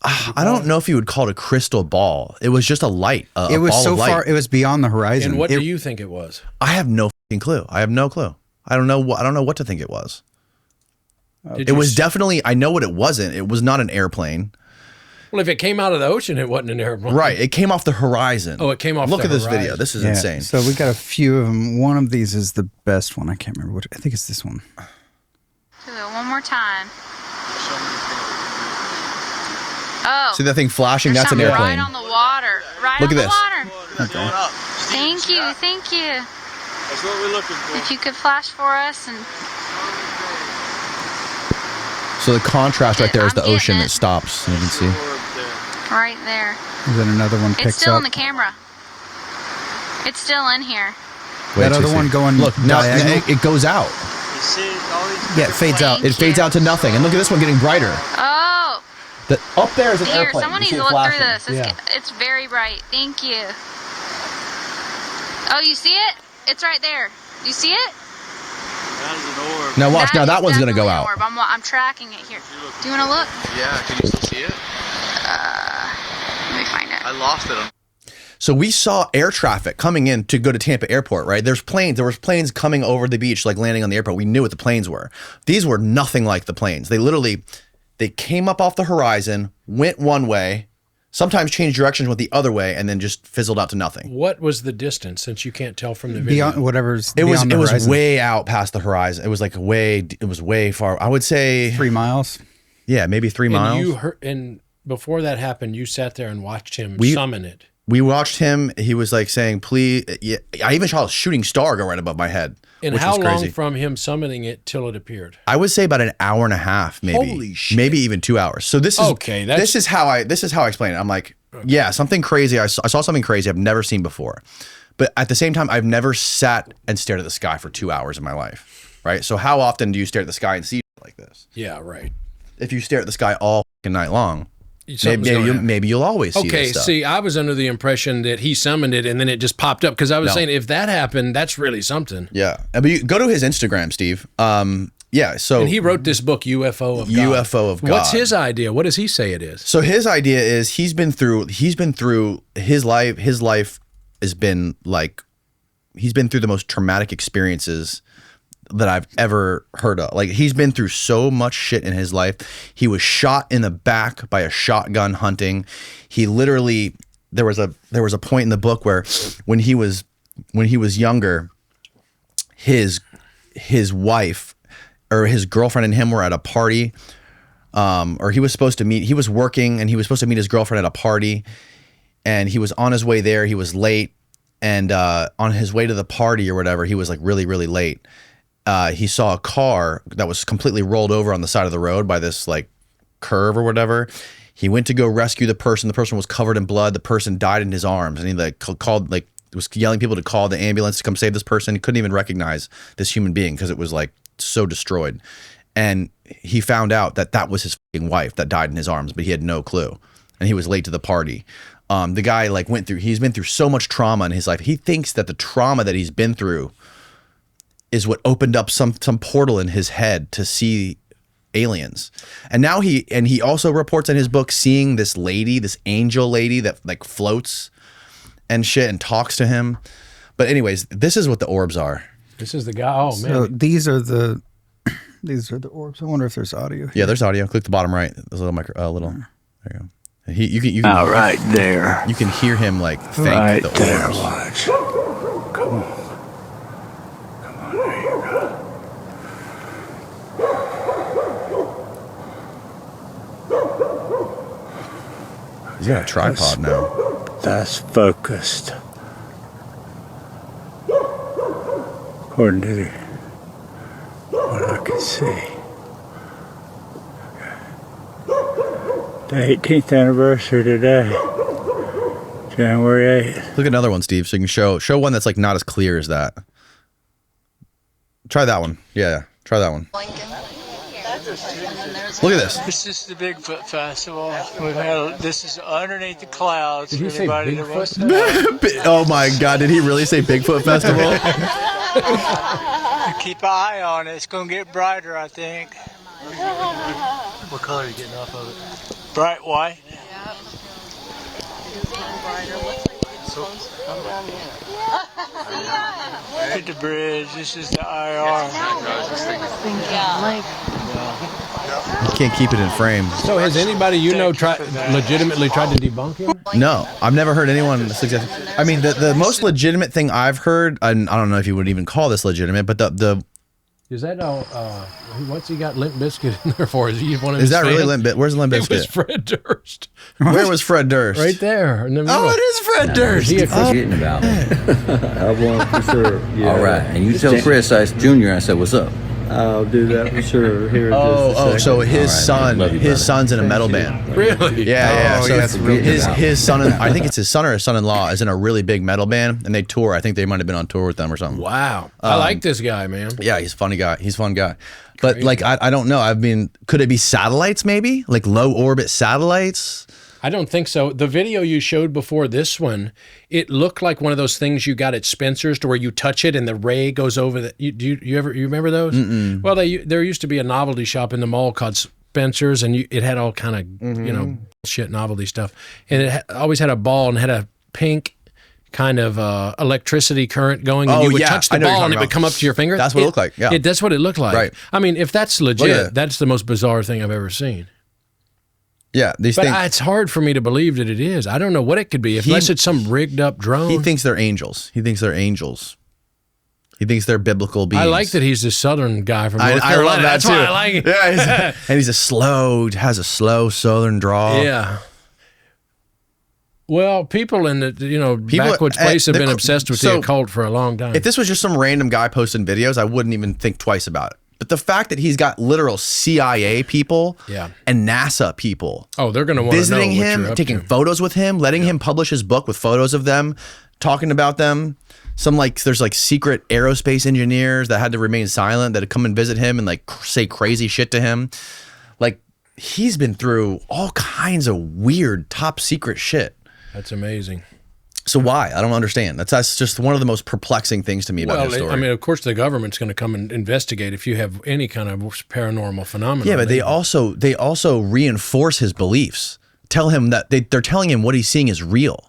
I don't know if you would call it a crystal ball. It was just a light. It was so far. It was beyond the horizon. And what do you think it was? I have no fucking clue. I have no clue. I don't know what to think it was. It was definitely. I know what it wasn't. It was not an airplane. Well, if it came out of the ocean, it wasn't an airplane. Right. It came off the horizon. Oh, it came off. Look the at this horizon. video. This is insane. So we got a few of them. One of these is the best one. I can't remember which. I think it's this one. Do it one more time. Oh. See that thing flashing? That's an Right airplane. on the water. Right Look on at the this. water. Okay. Thank you. Thank you. That's what we're looking for. If you could flash for us and So the contrast right there is the I'm getting ocean it. that stops. You can see. right there. And then another one picks It's still up. in the camera. It's still in here. That other one going Look, now diagonal. it goes out. You see all these Yeah, it fades out. It fades out to nothing. And look at this one getting brighter. Oh, Up there is an here, airplane. someone You needs see to it look through flashing. this. It's very bright. Thank you. Oh, you see it? It's right there. You see it? That is an orb. Now watch. Now is that one's gonna go definitely an out. orb. I'm tracking it here. Do you want to look? Yeah, can you still see it? Let me find it. I lost it. So we saw air traffic coming in to go to Tampa Airport, right? There was planes coming over the beach, like landing on the airport. We knew what the planes were. These were nothing like the planes. They came up off the horizon, went one way, sometimes changed directions, went the other way, and then just fizzled out to nothing. What was the distance, since you can't tell from the video? Beyond whatever's It was beyond the horizon. way out past the horizon. It was way far. I would say 3 miles. yeah, maybe 3 And miles. you heard, and before that happened, you sat there and watched him summon it. We watched him. He was like saying, please. Yeah, I even saw a shooting star go right above my head. And which how was crazy. long from him summoning it till it appeared? I would say about an hour and a half, maybe. Holy shit. Maybe even 2 hours. So this is Okay, this is how I explain it. I'm like, yeah, something crazy. I saw something crazy I've never seen before. But at the same time, I've never sat and stared at the sky for 2 hours in my life. Right? So how often do you stare at the sky and see shit like this? Yeah, right. If you stare at the sky all fucking night long, Something's gonna happen. maybe you'll always see Okay, this stuff. see, I was under the impression that he summoned it and then it just popped up, because I was No. saying if that happened, that's really something. Yeah. But you go to his Instagram, Steve. Yeah, so And he wrote this book, UFO of God. UFO of God. What's his idea? What does he say it is? So his idea is he's been through his life. His life has been like, he's been through the most traumatic experiences that I've ever heard of. Like, he's been through so much shit in his life. He was shot in the back by a shotgun hunting. He literally, there was a point in the book where when he was younger, his wife or his girlfriend and him were at a party. Or he was working and he was supposed to meet his girlfriend at a party, and he was on his way there. He was late, and on his way to the party or whatever, he was like really, really late. He saw a car that was completely rolled over on the side of the road by this like curve or whatever. He went to go rescue the person. The person was covered in blood. The person died in his arms, and he like called, like, was yelling people to call the ambulance to come save this person. He couldn't even recognize this human being because it was like so destroyed. And he found out that that was his fucking wife that died in his arms, but he had no clue. And he was late to the party. The guy like he's been through so much trauma in his life. He thinks that the trauma that he's been through is what opened up some portal in his head to see aliens. And now he also reports in his book seeing this lady, this angel lady that like floats and shit and talks to him. But anyways, this is what the orbs are. This is the guy. Oh, So man. these are the orbs. I wonder if there's audio here. Yeah, there's audio. Click the bottom right. There's a little There you go. And you can right there. You can hear him like thank Right the there, orbs. watch. Come on. Come on, there you go. He's got a tripod now. That's focused. According to what I can see. The 18th anniversary today. January 8th. Look at another one, Steve, so you can show one that's like not as clear as that. Try that one. Yeah, try that one. Look at this. This is the Bigfoot Festival. This is underneath the clouds. Did he say Anybody that wants to Oh my God, did he really say Bigfoot Festival? keep an eye on it. It's going to get brighter, I think. What color are you getting off of it? Bright white. Hit the bridge. This is the IR. You can't keep it in frame. So has anybody legitimately tried to debunk him? No, I've never heard anyone suggest. I mean, the most legitimate thing I've heard, and I don't know if you would even call this legitimate, but the Is that what's he got Limp Bizkit in there for? Is he one of is his that really fans? Limp Bizkit? Where's Limp It was Bizkit? Fred Durst. Where was Fred Durst? Right there. In the middle. Oh, it is Fred Durst. He Forgetting about it. I want for sure. Yeah. All right. And you tell Chris I Jr. I said, what's up? I'll do that for sure. Here in just a Oh, second. so his All right, son, love you, his brother. son's in a metal band. Really? Yeah. Oh, So yeah, that's real his son, I think it's his son or his son-in-law, is in a really big metal band, and they tour. I think they might have been on tour with them or something. Wow. I like this guy, man. Yeah, he's a funny guy. He's a fun guy. But like, I don't know. I mean, could it be satellites? Maybe like low orbit satellites. I don't think so. The video you showed before this one, it looked like one of those things you got at Spencer's, to where you touch it and the ray goes over the. You remember those? Mm-mm. Well, there used to be a novelty shop in the mall called Spencer's, and it had all kind of shit novelty stuff, and it always had a ball and had a pink kind of electricity current going, and Oh, you would yeah. touch I the know what ball you're and it talking would come up to your finger. That's what it looked like, yeah. That's what it looked like. Right. I mean, if that's Look at legit, it. that's the most bizarre thing I've ever seen. Yeah, these But things. it's hard for me to believe that it is. I don't know what it could be, unless it's some rigged up drone. He thinks they're angels. He thinks they're angels. He thinks they're biblical beings. I like that he's the southern guy from North I Carolina. love that That's too. why I like it. Yeah, and has a slow southern drawl. Yeah. Well, people in the backwoods place have been obsessed with the occult for a long time. If this was just some random guy posting videos, I wouldn't even think twice about it. But the fact that he's got literal CIA people and NASA people they're going to want to know visiting what him, you're up taking to. photos with him, letting him publish his book with photos of them, talking about them. There's like secret aerospace engineers that had to remain silent that had come and visit him and like say crazy shit to him. Like, he's been through all kinds of weird top secret shit. That's amazing. So why? I don't understand. That's just one of the most perplexing things to me about his story. I mean, of course, the government's going to come and investigate if you have any kind of paranormal phenomenon. Yeah, but they also reinforce his beliefs. Tell him that they're telling him what he's seeing is real.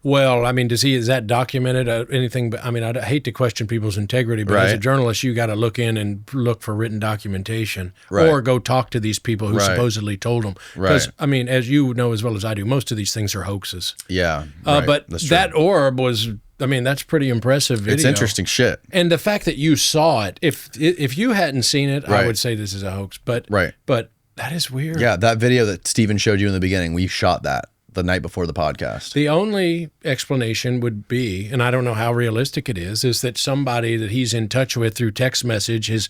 Well, I mean, is that documented? Anything? But I mean, I hate to question people's integrity, but as a journalist, you got to look in and look for written documentation, or go talk to these people who supposedly told them. Because I mean, as you know as well as I do, most of these things are hoaxes. Yeah, but that orb was. I mean, that's pretty impressive video. It's interesting shit. And the fact that you saw it, if you hadn't seen it, I would say this is a hoax. But that is weird. Yeah, that video that Steven showed you in the beginning, we shot that the night before the podcast. The only explanation would be, and I don't know how realistic it is that somebody that he's in touch with through text message has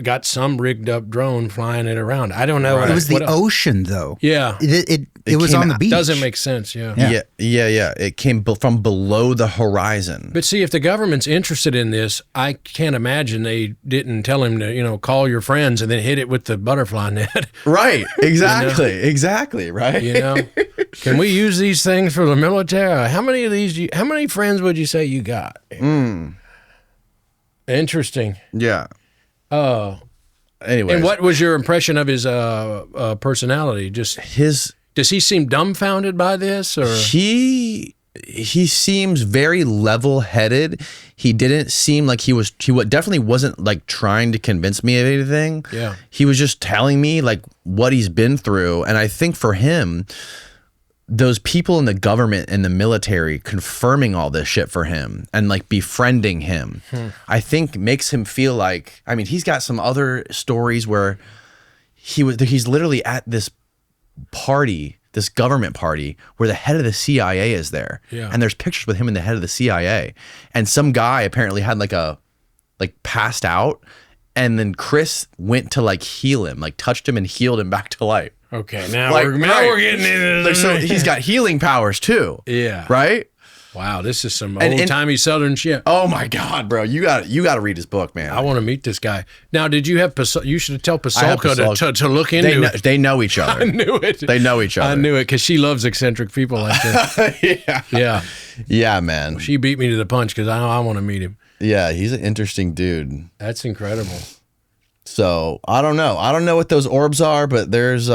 got some rigged up drone flying it around. I don't know. It was the ocean, though. Yeah. It was on the beach. Doesn't make sense, yeah. Yeah. It came from below the horizon. But see, if the government's interested in this, I can't imagine they didn't tell him to, call your friends and then hit it with the butterfly net. Right. Exactly. Exactly. Right. Can we use these things for the military? How many friends would you say you got? Interesting. Yeah. Anyway. And what was your impression of his personality? Does he seem dumbfounded by this, or he he seems very level-headed. He didn't seem like he definitely wasn't like trying to convince me of anything. Yeah. He was just telling me like what he's been through. And I think for him, those people in the government and the military confirming all this shit for him and like befriending him, I think makes him feel like, I mean, he's got some other stories where he's literally at this party, this government party where the head of the CIA is there. Yeah. And there's pictures with him and the head of the CIA. And some guy apparently had like passed out, and then Chris went to like heal him, like touched him and healed him back to life. Okay, now Like, we're right. getting into Like, so he's got healing powers too. Yeah. Right? Wow, this is some And- old-timey Southern shit. Oh my God, bro. You got to read his book, man. I want to meet this guy. Now, did you have you should tell I have Pasulka to look into it. They know each other. I knew it. They know each other. I knew it because she loves eccentric people like that. Yeah. Yeah. Yeah, man. She beat me to the punch because I want to meet him. Yeah, he's an interesting dude. That's incredible. So I don't know. I don't know what those orbs are, but there's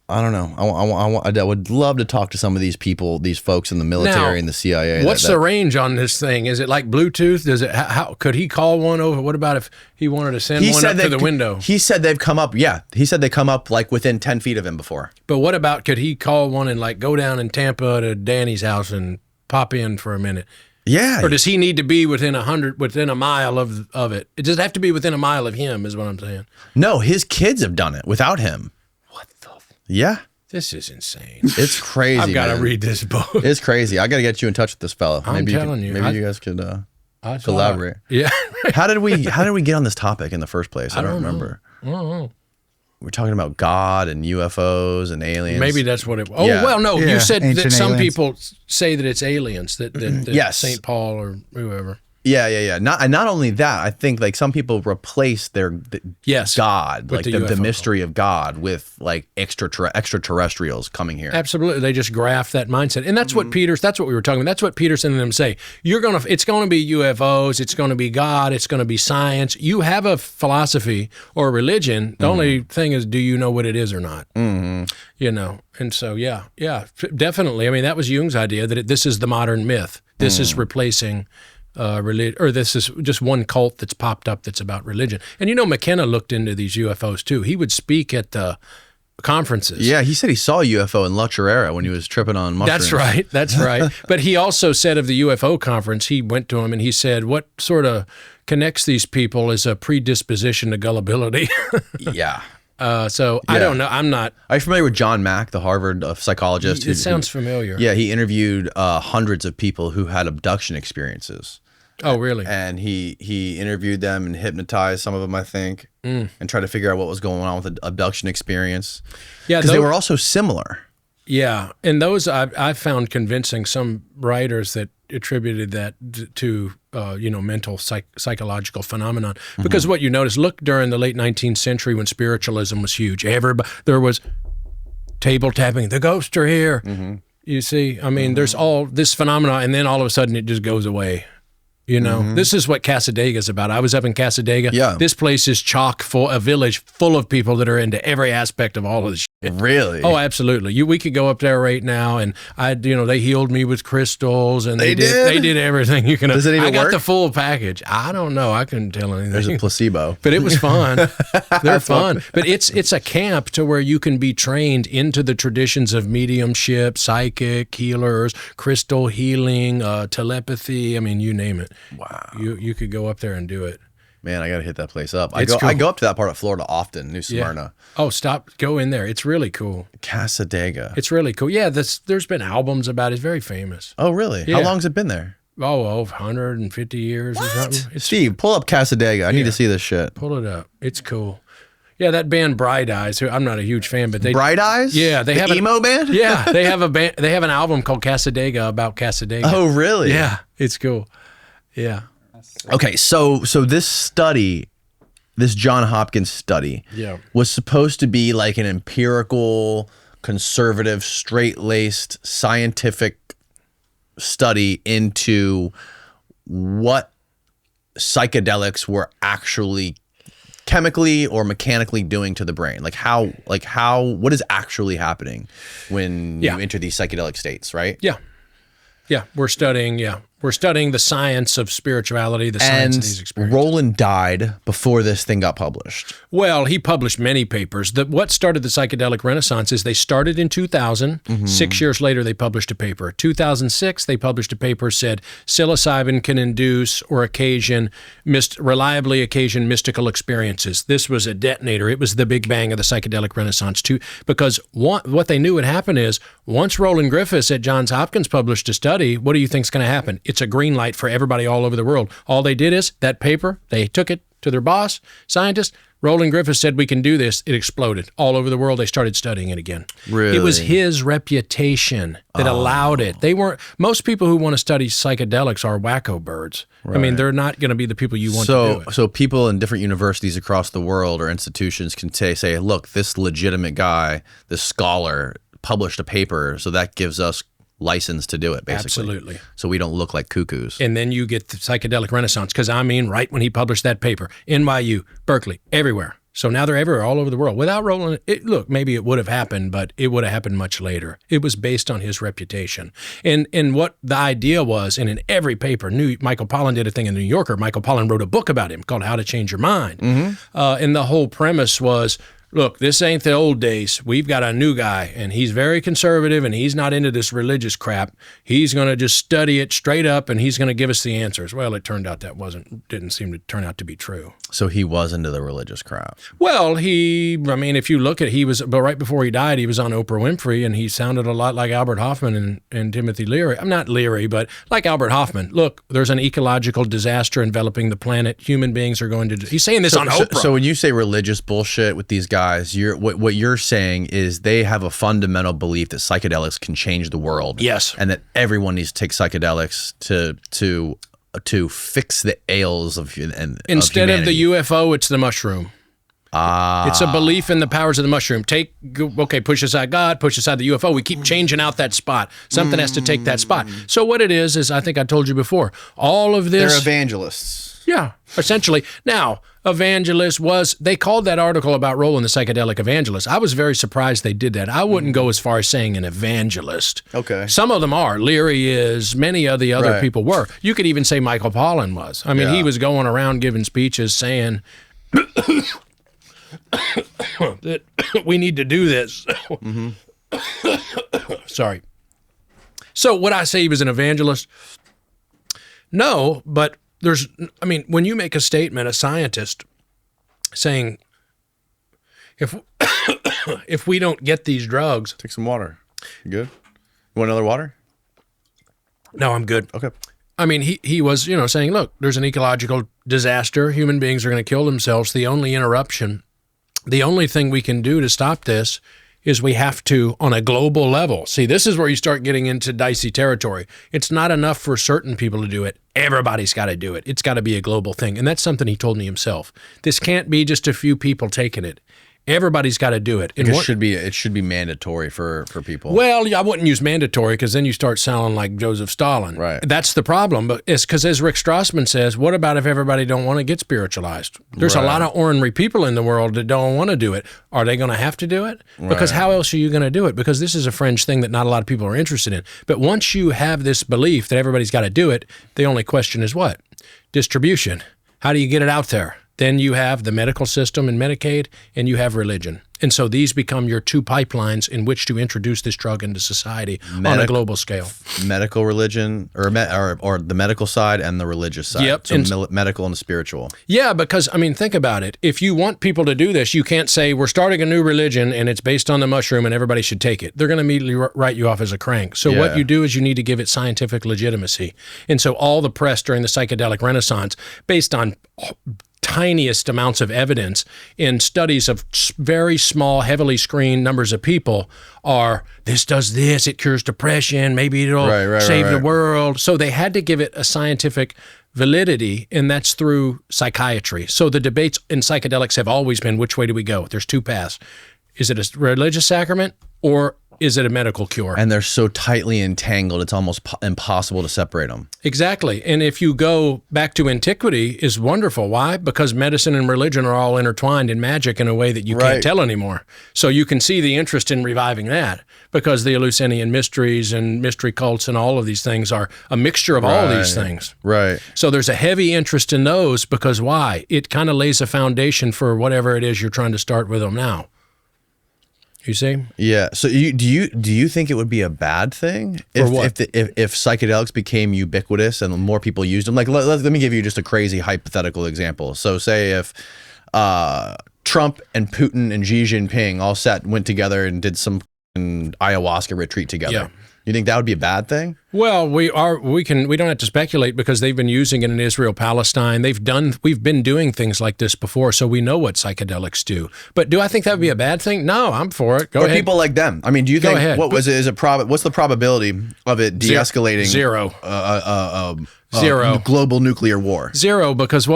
I don't know. I would love to talk to some of these people, these folks in the military Now, and the CIA. What's the range on this thing? Is it like Bluetooth? Does it? How could he call one over? What about if he wanted to send one up to the window? He said they've come up. Yeah, he said they come up like within 10 feet of him before. But what about could he call one and like go down in Tampa to Danny's house and pop in for a minute? Yeah. Or does he need to be within a mile of it? It does have to be within a mile of him, is what I'm saying. No, his kids have done it without him. What the? Yeah. This is insane. It's crazy. I've got to man. read this book. It's crazy. I got to get you in touch with this fellow. I'm telling you. Maybe you guys could collaborate. Yeah. How did we get on this topic in the first place? I don't know. remember. I don't know. We're talking about God and UFOs and aliens. Maybe that's what it. Oh Yeah. well, no. Yeah, You said that ancient some aliens. people say that it's aliens. That Yes. St. Paul or whoever. Yeah. Not only that, I think like some people replace Yes. God, With like the the UFO. mystery of God, with like extraterrestrials coming here. Absolutely, they just graft that mindset, and that's what That's what we were talking about. That's what Peterson and them say. It's going to be UFOs. It's going to be God. It's going to be science. You have a philosophy or a religion. The only thing is, do you know what it is or not? You know, and so yeah, definitely. I mean, that was Jung's idea that this is the modern myth. This is replacing. Religion, or this is just one cult that's popped up that's about religion. And you know, McKenna looked into these UFOs too. He would speak at the conferences. Yeah, he said he saw a UFO in La Chorrera when he was tripping on mushrooms. That's right. But he also said of the UFO conference, he went to him and he said, what sort of connects these people is a predisposition to gullibility. Yeah. So I don't know. I'm not. Are you familiar with John Mack, the Harvard psychologist? It sounds familiar. Yeah, he interviewed hundreds of people who had abduction experiences. Oh, really? And he interviewed them and hypnotized some of them, I think, and tried to figure out what was going on with the abduction experience. Yeah, because they were also similar. Yeah, and those I found convincing. Some writers that attributed that to mental psychological phenomenon. Because what you notice, look during the late 19th century when spiritualism was huge. There was table tapping. The ghosts are here. You see, I mean, there's all this phenomena, and then all of a sudden it just goes away. You know, this is what Casadega is about. I was up in Casadega. Yeah. This place is chock full, a village full of people that are into every aspect of all of this shit. Really? Oh, absolutely. We could go up there right now, and they healed me with crystals, and they did everything you can. Does it even I got work? the full package. I don't know. I couldn't tell anything. There's a placebo. But it was fun. They're fun. But it's a camp to where you can be trained into the traditions of mediumship, psychic, healers, crystal healing, telepathy. I mean, you name it. Wow. You could go up there and do it. Man, I got to hit that place up. It's cool. I go up to that part of Florida often, New Smyrna. Oh, go in there. It's really cool. Casadega. It's really cool. Yeah, there's been albums about it. It's very famous. Oh, really? Yeah. How long's it been there? 150 years or something. Steve, pull up Casadega. I need to see this shit. Pull it up. It's cool. Yeah, that band Bright Eyes, who I'm not a huge fan, but they Bright Eyes? Yeah, they have emo band? Yeah, they have an album called Casadega about Casadega. Oh, really? Yeah, it's cool. Yeah. Okay, so this study, this Johns Hopkins study, was supposed to be like an empirical, conservative, straight-laced, scientific study into what psychedelics were actually chemically or mechanically doing to the brain. What is actually happening when you enter these psychedelic states, right? Yeah. Yeah, we're studying the science of spirituality, the science of these And experiences. Roland died before this thing got published. Well, he published many papers. What started the psychedelic renaissance is they started in 2000. 6 years later, they published a paper. 2006, they published a paper said psilocybin can induce or reliably occasion mystical experiences. This was a detonator. It was the big bang of the psychedelic renaissance too, because what they knew would happen is once Roland Griffiths at Johns Hopkins published a study, what do you think is going to happen? It's a green light for everybody all over the world. All they did is that paper, they took it to their boss, scientist. Roland Griffiths said, we can do this. It exploded. All over the world, they started studying it again. Really? It was his reputation that allowed it. Most people who want to study psychedelics are wacko birds. I mean, they're not going to be the people you want to do it. So people in different universities across the world or institutions can say, look, this legitimate guy, this scholar published a paper, so that gives us license to do it, basically. Absolutely. So we don't look like cuckoos. And then you get the psychedelic renaissance, because I mean, right when he published that paper, NYU, Berkeley, everywhere. So now they're everywhere, all over the world. Without Roland, look, maybe it would have happened, but it would have happened much later. It was based on his reputation. And what the idea was, and in every paper, Michael Pollan did a thing in the New Yorker. Michael Pollan wrote a book about him called How to Change Your Mind. And the whole premise was, look, this ain't the old days. We've got a new guy, and he's very conservative, and he's not into this religious crap. He's going to just study it straight up, and he's going to give us the answers. Well, it turned out didn't seem to turn out to be true. So he was into the religious crap. Well, if you look at, but right before he died, he was on Oprah Winfrey, and he sounded a lot like Albert Hoffman and Timothy Leary. I'm not Leary, but like Albert Hoffman. Look, there's an ecological disaster enveloping the planet. Human beings are going to, he's saying this on Oprah. So when you say religious bullshit with these guys, what you're saying is they have a fundamental belief that psychedelics can change the world. Yes. And that everyone needs to take psychedelics to fix the ails of humanity. Instead of the UFO, it's the mushroom. It's a belief in the powers of the mushroom. Push aside God, push aside the UFO. We keep changing out that spot. Something has to take that spot. So what it is I think I told you before, all of this. They're evangelists. Yeah, essentially. Now, they called that article about Roland the psychedelic evangelist. I was very surprised they did that. I wouldn't go as far as saying an evangelist. Okay. Some of them are. Leary is. Many of the other people were. You could even say Michael Pollan was. I mean, he was going around giving speeches saying that we need to do this. Sorry. So would I say he was an evangelist? No, but when you make a statement, a scientist saying, if we don't get these drugs. Take some water. You good? You want another water? No, I'm good. Okay. I mean, he was, saying, look, there's an ecological disaster. Human beings are going to kill themselves. The only thing we can do to stop this is we have to, on a global level. See, this is where you start getting into dicey territory. It's not enough for certain people to do it. Everybody's got to do it. It's got to be a global thing. And that's something he told me himself. This can't be just a few people taking it. Everybody's got to do it. And it should be mandatory for people. Well, I wouldn't use mandatory, because then you start sounding like Joseph Stalin. Right. That's the problem. But it's because, as Rick Strassman says, what about if everybody don't want to get spiritualized? There's a lot of ornery people in the world that don't want to do it. Are they going to have to do it? Because how else are you going to do it? Because this is a fringe thing that not a lot of people are interested in. But once you have this belief that everybody's got to do it, the only question is what? Distribution. How do you get it out there? Then you have the medical system and Medicaid, and you have religion. And so these become your two pipelines in which to introduce this drug into society on a global scale. Medical religion, or the medical side and the religious side. Yep. So medical and spiritual. Yeah, because, think about it. If you want people to do this, you can't say, we're starting a new religion and it's based on the mushroom and everybody should take it. They're going to immediately write you off as a crank. So what you do is you need to give it scientific legitimacy. And so all the press during the psychedelic renaissance, based on tiniest amounts of evidence in studies of very small, heavily screened numbers of people, this does this, it cures depression, maybe it'll save the world. So they had to give it a scientific validity, and that's through psychiatry. So the debates in psychedelics have always been, which way do we go? There's two paths. Is it a religious sacrament or is it a medical cure? And they're so tightly entangled, it's almost impossible to separate them. Exactly. And if you go back to antiquity, is wonderful. Why? Because medicine and religion are all intertwined in magic in a way that you can't tell anymore. So you can see the interest in reviving that, because the Eleusinian mysteries and mystery cults and all of these things are a mixture of all these things. Right. So there's a heavy interest in those, because why? It kind of lays a foundation for whatever it is you're trying to start with them now. You see? Yeah. So do you think it would be a bad thing if psychedelics became ubiquitous and more people used them? Like, let me give you just a crazy hypothetical example. So say if Trump and Putin and Xi Jinping all went together and did some ayahuasca retreat together. Yeah. You think that would be a bad thing? Well, we don't have to speculate, because they've been using it in Israel, Palestine. We've been doing things like this before, so we know what psychedelics do. But do I think that would be a bad thing? No, I'm for it. Go ahead. People like them. I mean, do you think what's the probability of it de-escalating? Zero. Zero. Global nuclear war. Zero, because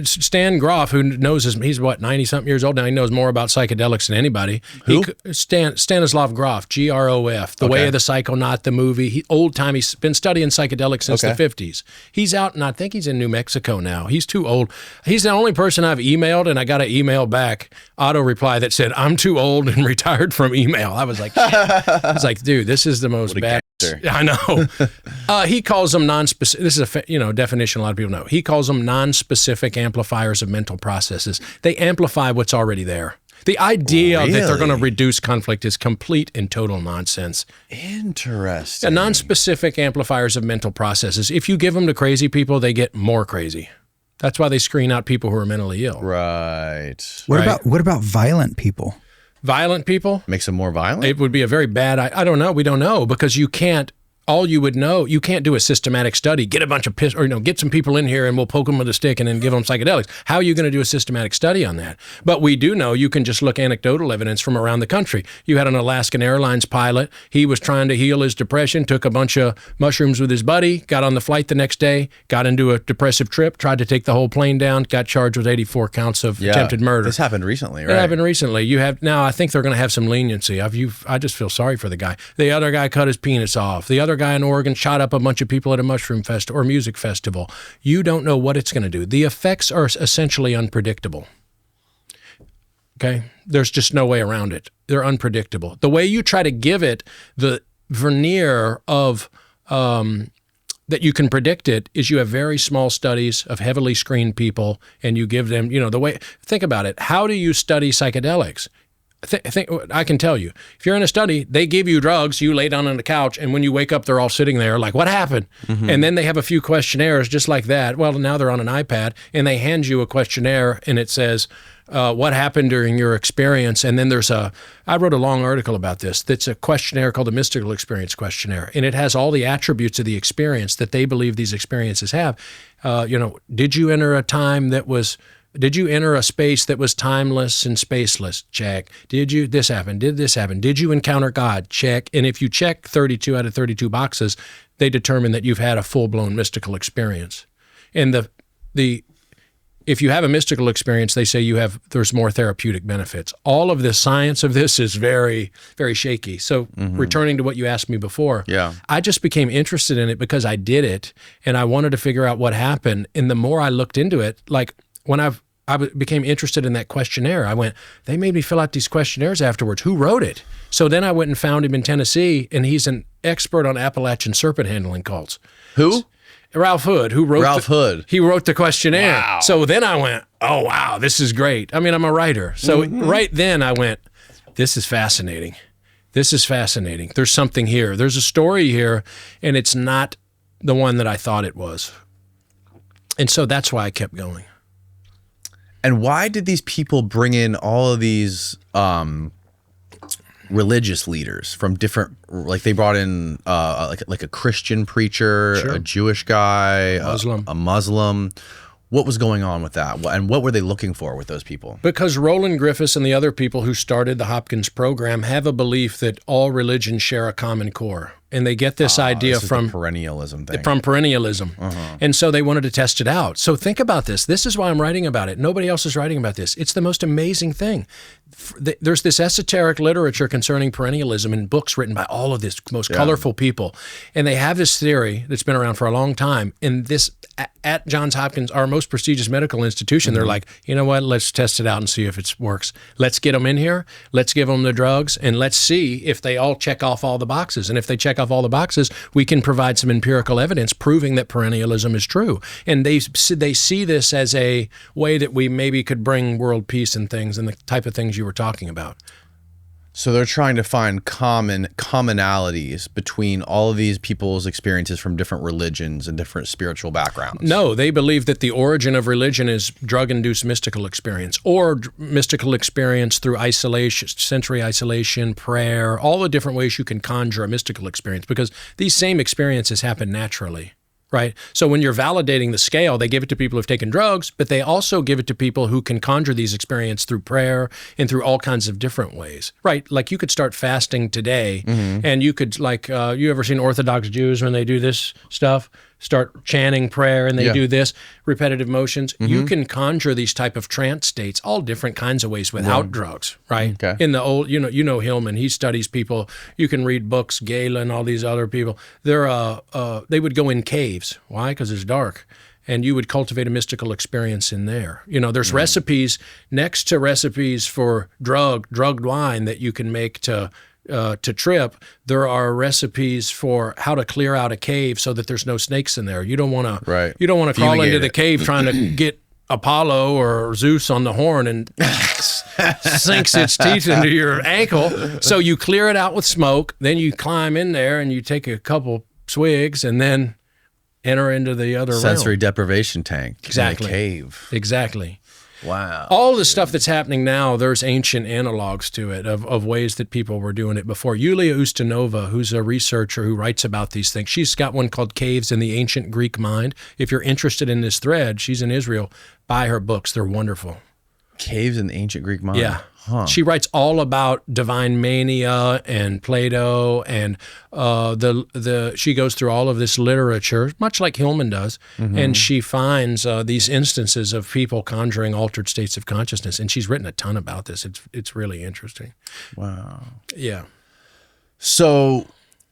Stan Groff, who knows he's what, 90-something years old now, he knows more about psychedelics than anybody. Who? Stanislav Grof, Grof, The Way of the Psychonaut, the movie. Old-time, he's been studying psychedelics since the 50s. He's out, and I think he's in New Mexico now. He's too old. He's the only person I've emailed, and I got an email back, auto reply that said, "I'm too old and retired from email." I was like, shit. I was like, dude, this is the most bad. I know. He calls them non-specific. This is a definition a lot of people know. He calls them non-specific amplifiers of mental processes. They amplify what's already there. The idea that they're going to reduce conflict is complete and total nonsense. Interesting. Yeah, non-specific amplifiers of mental processes. If you give them to crazy people, they get more crazy. That's why they screen out people who are mentally ill. Right. What about violent people? Violent people? Makes them more violent? It would be a very bad, I don't know. We don't know, because you can't, all you would know, you can't do a systematic study, get a bunch of get some people in here and we'll poke them with a stick and then give them psychedelics. How are you going to do a systematic study on that? But we do know you can just look anecdotal evidence from around the country. You had an Alaskan Airlines pilot. He was trying to heal his depression, took a bunch of mushrooms with his buddy, got on the flight the next day, got into a depressive trip, tried to take the whole plane down, got charged with 84 counts of attempted murder. This happened recently, right? It happened recently. Now I think they're going to have some leniency. I just feel sorry for the guy. The other guy cut his penis off. The other guy in Oregon shot up a bunch of people at a mushroom fest or music festival. You don't know what it's going to do. The effects are essentially unpredictable. Okay? There's just no way around it. They're unpredictable. The way you try to give it the veneer of that you can predict it is you have very small studies of heavily screened people, and you give them, think about it. How do you study psychedelics? I can tell you, if you're in a study, they give you drugs, you lay down on the couch, and when you wake up, they're all sitting there like, what happened? Mm-hmm. And then they have a few questionnaires just like that. Well, now they're on an iPad, and they hand you a questionnaire, and it says, what happened during your experience? And then I wrote a long article about this. That's a questionnaire called the Mystical Experience Questionnaire, and it has all the attributes of the experience that they believe these experiences have. Did you enter a time that was... Did you enter a space that was timeless and spaceless? Check. This happen? Did this happen? Did you encounter God? Check. And if you check 32 out of 32 boxes, they determine that you've had a full-blown mystical experience. And if you have a mystical experience, they say there's more therapeutic benefits. All of the science of this is very, very shaky. So returning to what you asked me before, I just became interested in it because I did it, and I wanted to figure out what happened. And the more I looked into it, like when I became interested in that questionnaire, they made me fill out these questionnaires afterwards. Who wrote it? So then I went and found him in Tennessee, and he's an expert on Appalachian serpent handling cults. Who? Ralph Hood, he wrote the questionnaire. Wow. So then I went, oh, wow, this is great. I mean, I'm a writer. So right then I went, this is fascinating. This is fascinating. There's something here. There's a story here, and it's not the one that I thought it was. And so that's why I kept going. And why did these people bring in all of these religious leaders from different, like they brought in like a Christian preacher, a Jewish guy, a Muslim. What was going on with that? And what were they looking for with those people? Because Roland Griffiths and the other people who started the Hopkins program have a belief that all religions share a common core. and they get this idea This is from the perennialism thing. From perennialism. And so they wanted to test it out. So think about this. This is why I'm writing about it. Nobody else is writing about this. It's the most amazing thing. There's this esoteric literature concerning perennialism in books written by all of this most colorful people. And they have this theory that's been around for a long time. And this, at Johns Hopkins, our most prestigious medical institution, they're like, you know what, let's test it out and see if it works. Let's get them in here. Let's give them the drugs and let's see if they all check off all the boxes. And if they check off all the boxes, we can provide some empirical evidence proving that perennialism is true. And they see this as a way that we maybe could bring world peace and things and the type of things you were talking about. So they're trying to find commonalities between all of these people's experiences from different religions and different spiritual backgrounds. No, they believe that the origin of religion is drug-induced mystical experience or mystical experience through isolation, sensory isolation, prayer, all the different ways you can conjure a mystical experience because these same experiences happen naturally. Right. So when you're validating the scale, they give it to people who've taken drugs, but they also give it to people who can conjure these experiences through prayer and through all kinds of different ways. Right. Like you could start fasting today and you could you ever seen Orthodox Jews when they do this stuff? Start chanting prayer and they do this, repetitive motions. You can conjure these type of trance states, all different kinds of ways without drugs, right? Okay. In the old, you know Hillman, he studies people. You can read books, Galen, all these other people. They would go in caves. Why? Because it's dark. And you would cultivate a mystical experience in there. You know, there's recipes next to recipes for drugged wine that you can make to trip. There are recipes for how to clear out a cave so that there's no snakes in there. You don't want to. You don't want to crawl into the cave trying to get Apollo or Zeus on the horn and sinks its teeth into your ankle. So you clear it out with smoke. Then you climb in there and you take a couple swigs and then enter into the other sensory realm. deprivation tank. Exactly. In a cave. Exactly. Wow. All the stuff that's happening now, there's ancient analogs to it of ways that people were doing it before. Yulia Ustinova, who's a researcher who writes about these things, she's got one called Caves in the Ancient Greek Mind. If you're interested in this thread, she's in Israel. Buy her books. They're wonderful. Caves in the Ancient Greek Mind. Yeah. Huh. She writes all about divine mania and Plato, and she goes through all of this literature, much like Hillman does, and she finds these instances of people conjuring altered states of consciousness, and she's written a ton about this. It's really interesting. Wow. Yeah. So,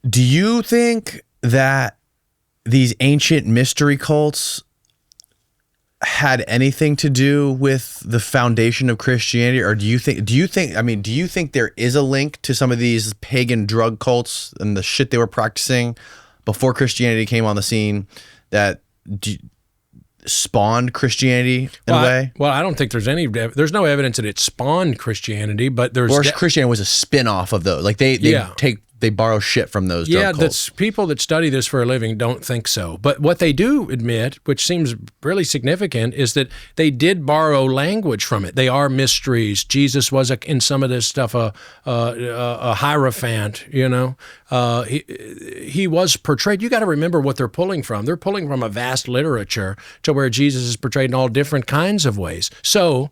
do you think that these ancient mystery cults had anything to do with the foundation of Christianity, or do you think there is a link to some of these pagan drug cults and the shit they were practicing before Christianity came on the scene that spawned Christianity in a way? I don't think there's no evidence that it spawned Christianity, but there's or Christianity was a spin-off of those. Like they borrow shit from those drug cults. That's people that study this for a living don't think so. But what they do admit, which seems really significant, is that they did borrow language from it. They are mysteries. Jesus was in some of this stuff a hierophant. You know, he was portrayed. You got to remember what they're pulling from. They're pulling from a vast literature to where Jesus is portrayed in all different kinds of ways. So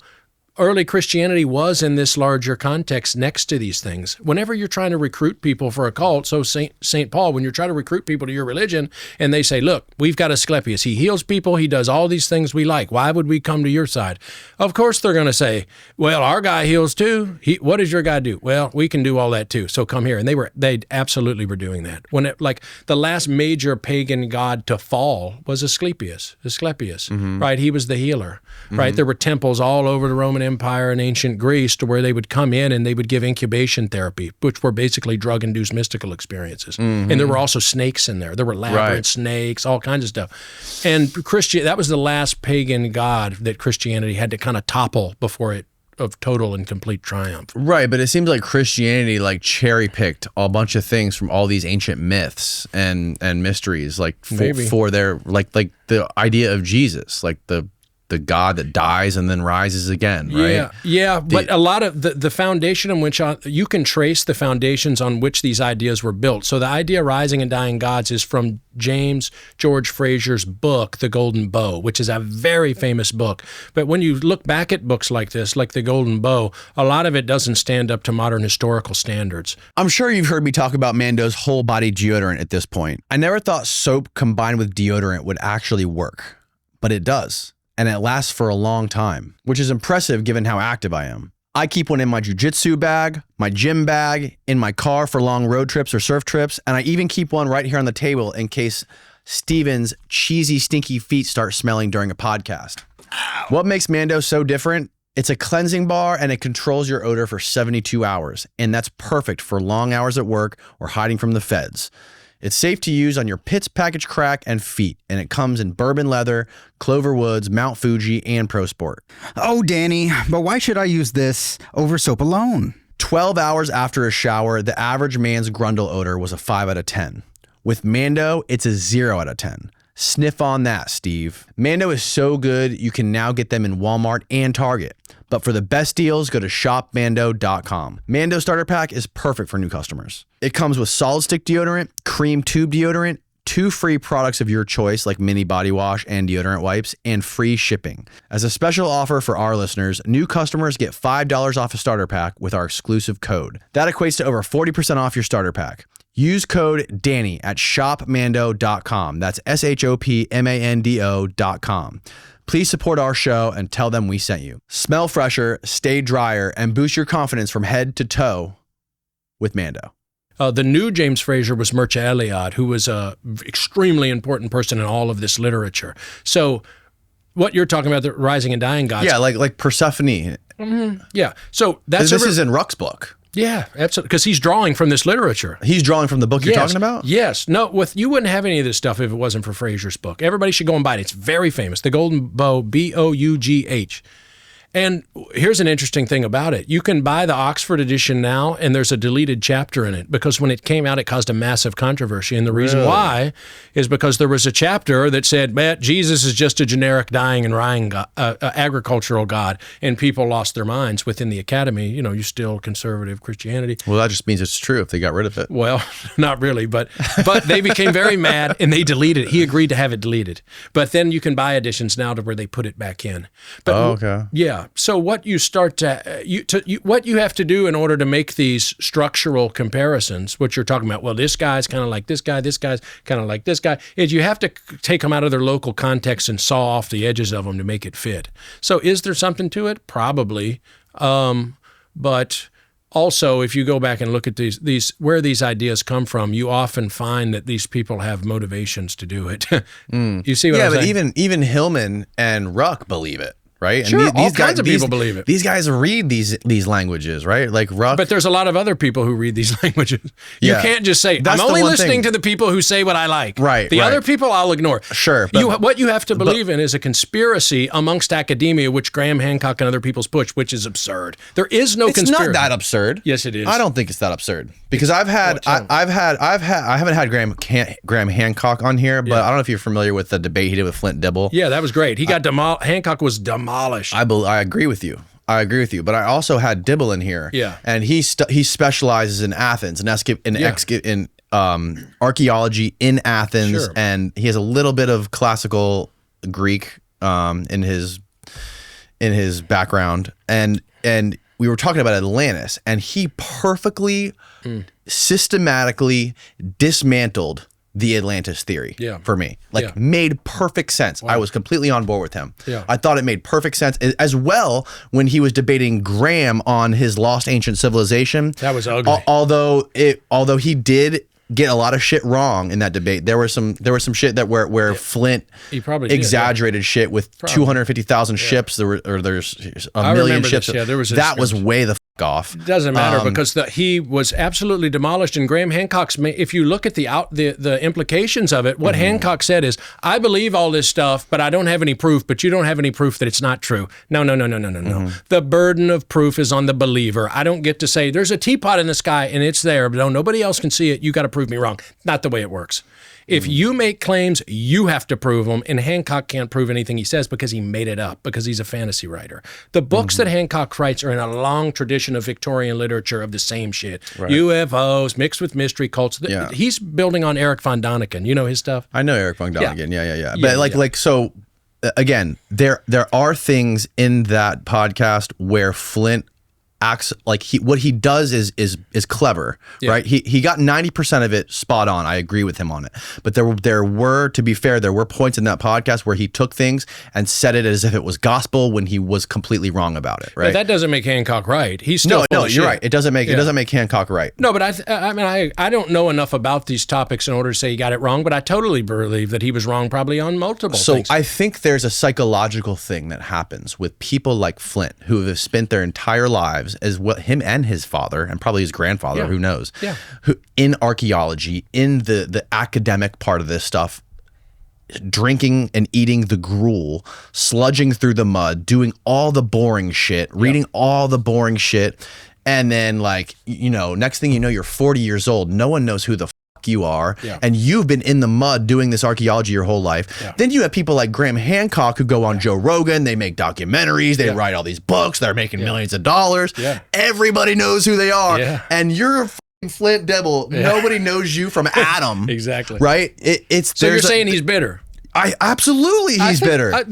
early Christianity was in this larger context next to these things. Whenever you're trying to recruit people for a cult, so St. Paul, when you're trying to recruit people to your religion and they say, look, we've got Asclepius. He heals people. He does all these things we like. Why would we come to your side? Of course they're going to say, well, our guy heals too. What does your guy do? Well, we can do all that too. So come here. And they absolutely were doing that. Like the last major pagan god to fall was Asclepius, right? He was the healer, right? There were temples all over the Roman Empire and ancient Greece to where they would come in and they would give incubation therapy, which were basically drug-induced mystical experiences. And there were also snakes in there. There were labyrinth snakes, all kinds of stuff. And that was the last pagan god that Christianity had to kind of topple before it of total and complete triumph. Right, but it seems like Christianity cherry-picked a bunch of things from all these ancient myths and mysteries, for their like the idea of Jesus, like the the god that dies and then rises again, right? Yeah. But a lot of the foundation in which you can trace the foundations on which these ideas were built. So the idea of rising and dying gods is from James George Frazer's book, The Golden Bow, which is a very famous book. But when you look back at books like this, like The Golden Bow, a lot of it doesn't stand up to modern historical standards. I'm sure you've heard me talk about Mando's whole body deodorant at this point. I never thought soap combined with deodorant would actually work, but it does. And it lasts for a long time, which is impressive given how active I am. I keep one in my jiu-jitsu bag, my gym bag, in my car for long road trips or surf trips, and I even keep one right here on the table in case Steven's cheesy, stinky feet start smelling during a podcast. What makes Mando so different? It's a cleansing bar and it controls your odor for 72 hours, and that's perfect for long hours at work or hiding from the feds. It's safe to use on your pits, package crack, and feet, and it comes in bourbon leather, Clover Woods, Mount Fuji, and Pro Sport. Oh, Danny, but why should I use this over soap alone? 12 hours after a shower, the average man's grundle odor was a 5 out of 10. With Mando, it's a 0 out of 10. Sniff on that, Steve. Mando is so good, you can now get them in Walmart and Target. But for the best deals, go to shopmando.com. Mando Starter Pack is perfect for new customers. It comes with solid stick deodorant, cream tube deodorant, 2 free products of your choice like mini body wash and deodorant wipes, and free shipping. As a special offer for our listeners, new customers get $5 off a starter pack with our exclusive code. That equates to over 40% off your starter pack. Use code DANNY at shopmando.com. That's shopmando.com. Please support our show and tell them we sent you. Smell fresher, stay drier, and boost your confidence from head to toe with Mando. The new James Frazer was Mircea Eliade, who was an extremely important person in all of this literature. So what you're talking about, the rising and dying gods. Yeah, like Persephone. Mm-hmm. Yeah. So that's this is in Ruck's book. Yeah, absolutely. Because he's drawing from this literature. He's drawing from the book you're talking about? Yes. No, you wouldn't have any of this stuff if it wasn't for Frazer's book. Everybody should go and buy it. It's very famous. The Golden Bow, Bough. And here's an interesting thing about it. You can buy the Oxford edition now, and there's a deleted chapter in it because when it came out, it caused a massive controversy. And the reason why is because there was a chapter that said, man, Jesus is just a generic dying and rhying agricultural god, and people lost their minds within the academy. You know, you still conservative Christianity. Well, that just means it's true if they got rid of it. Well, not really, but they became very mad, and they deleted it. He agreed to have it deleted. But then you can buy editions now to where they put it back in. But, okay. Yeah. So what you start what you have to do in order to make these structural comparisons, what you're talking about, well, this guy's kind of like this guy's kind of like this guy, is you have to take them out of their local context and saw off the edges of them to make it fit. So is there something to it? Probably. But also, if you go back and look at these where these ideas come from, you often find that these people have motivations to do it. You see what I'm saying? Yeah, but even Hillman and Ruck believe it. Right? Sure, and all kinds of people believe it. These guys read these languages, right? Like Ruck. But there's a lot of other people who read these languages. You can't just say, I'm only listening to the people who say what I like. Right. The other people I'll ignore. Sure. What you have to believe in is a conspiracy amongst academia, which Graham Hancock and other people's push, which is absurd. There is no conspiracy. It's not that absurd. Yes, it is. I don't think it's that absurd because I haven't had Graham Hancock on here, but I don't know if you're familiar with the debate he did with Flint Dibble. Yeah, that was great. He got Hancock was demolished. I agree with you. But I also had Dibble in here. Yeah. And he specializes in Athens and in archaeology in Athens, Sure. and he has a little bit of classical Greek in his background, and we were talking about Atlantis, and he perfectly systematically dismantled the Atlantis theory for me. Made perfect sense. Wow. I was completely on board with him. Yeah. I thought it made perfect sense as well when he was debating Graham on his Lost Ancient Civilization. That was ugly. Although he did get a lot of shit wrong in that debate. There was some shit that where Flint he probably exaggerated shit with 250,000 ships. There's a million ships. There was that was way the off. It doesn't matter because he was absolutely demolished. And Graham Hancock's, if you look at the implications of it, what Hancock said is, I believe all this stuff, but I don't have any proof, but you don't have any proof that it's not true. No. The burden of proof is on the believer. I don't get to say, there's a teapot in the sky and it's there, but nobody else can see it. You got to prove me wrong. Not the way it works. If you make claims, you have to prove them, and Hancock can't prove anything he says because he made it up, because he's a fantasy writer. The books that Hancock writes are in a long tradition of Victorian literature of the same shit. Right. UFOs mixed with mystery cults. Yeah. He's building on Eric von Däniken. You know his stuff? I know Eric von Däniken. Yeah. But so again, there are things in that podcast where Flint acts like what he does is clever, right? He got 90% of it spot on. I agree with him on it. But there were, to be fair, there were points in that podcast where he took things and said it as if it was gospel when he was completely wrong about it, right? But that doesn't make Hancock right. He's still no, you're right. It doesn't make Hancock right. No, but I don't know enough about these topics in order to say he got it wrong, but I totally believe that he was wrong probably on multiple things. So I think there's a psychological thing that happens with people like Flint who have spent their entire lives, as well, him and his father and probably his grandfather, who knows, who in archaeology, in the academic part of this stuff, drinking and eating the gruel, sludging through the mud, doing all the boring shit, reading all the boring shit, and then next thing you know, you're 40 years old, no one knows who the you are, and you've been in the mud doing this archaeology your whole life. Then you have people like Graham Hancock who go on Joe Rogan, they make documentaries, they write all these books, they're making millions of dollars. Everybody knows who they are, and you're a fucking Flint Dibble. Nobody knows you from Adam. Exactly. Right? So you're saying he's bitter? He's bitter.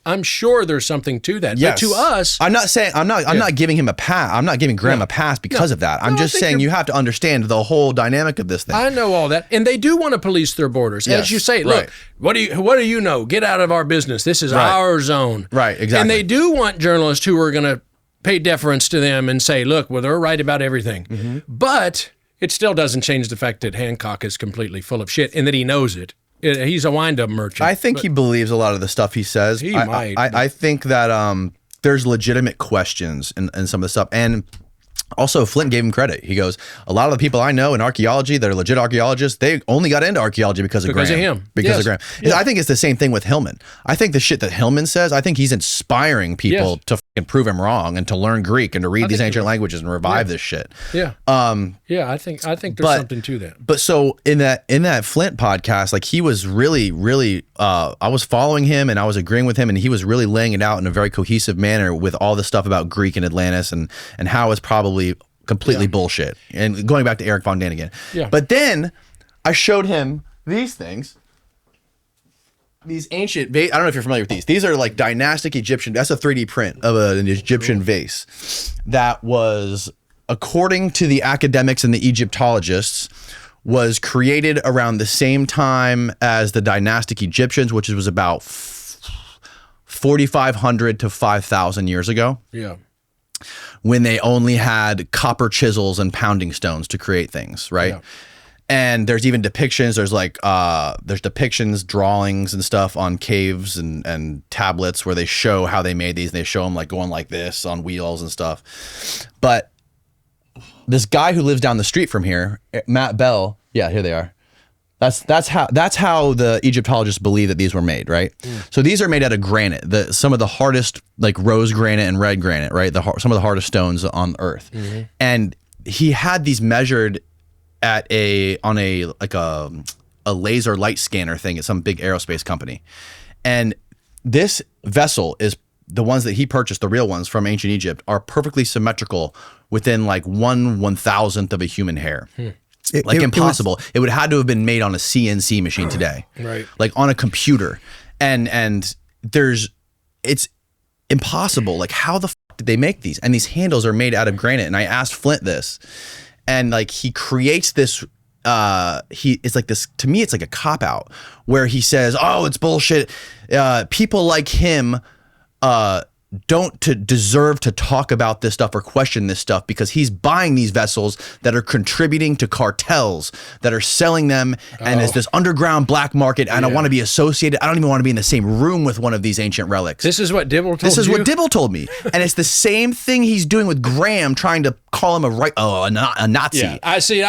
I'm sure there's something to that. Yes. But to us, I'm not giving him a pass. I'm not giving Graham a pass because of that. I'm just saying you have to understand the whole dynamic of this thing. I know all that, and they do want to police their borders. As you say, look, what do you know? Get out of our business. This is our zone. Right, exactly. And they do want journalists who are going to pay deference to them and say, look, well, they're right about everything. But it still doesn't change the fact that Hancock is completely full of shit and that he knows it. He's a wind-up merchant. I think he believes a lot of the stuff he says. He might. I think that there's legitimate questions in some of the stuff. And also, Flint gave him credit. He goes, a lot of the people I know in archaeology that are legit archaeologists, they only got into archaeology because of Graham. Because of Graham. I think it's the same thing with Hillman. I think the shit that Hillman says, I think he's inspiring people to fucking prove him wrong and to learn Greek and to read these ancient languages and revive this shit. I think there's something to that. But so in that Flint podcast, like he was really, really, I was following him and I was agreeing with him, and he was really laying it out in a very cohesive manner with all the stuff about Greek and Atlantis and how it's probably completely bullshit. And going back to Eric von Däniken. But then I showed him these things. These ancient I don't know if you're familiar with these. These are like dynastic Egyptian. That's a 3D print of an Egyptian vase that was, according to the academics and the Egyptologists, was created around the same time as the dynastic Egyptians, which was about 4,500 to 5,000 years ago. When they only had copper chisels and pounding stones to create things, right? And there's even depictions. There's depictions, drawings and stuff on caves and tablets where they show how they made these. And they show them like going like this on wheels and stuff. But this guy who lives down the street from here, Matt Bell, here they are. That's how the Egyptologists believe that these were made, right? So these are made out of granite, some of the hardest, like rose granite and red granite, right? Some of the hardest stones on Earth. And he had these measured at a laser light scanner thing at some big aerospace company. And this vessel is the ones that he purchased, the real ones from ancient Egypt, are perfectly symmetrical within like 1/1000th of a human hair. Impossible. It would have had to have been made on a CNC machine today, right? Like on a computer, and it's impossible. Like how the fuck did they make these? And these handles are made out of granite. And I asked Flint this, and like he creates this. It's like this, to me, it's like a cop out where he says, "Oh, it's bullshit. People like him." Don't deserve to talk about this stuff or question this stuff because he's buying these vessels that are contributing to cartels that are selling them, and it's this underground black market. I don't want to be associated. I don't even want to be in the same room with one of these ancient relics. This is what Dibble told you? This is what Dibble told me. And it's the same thing he's doing with Graham, trying to call him a Nazi. Yeah. I see.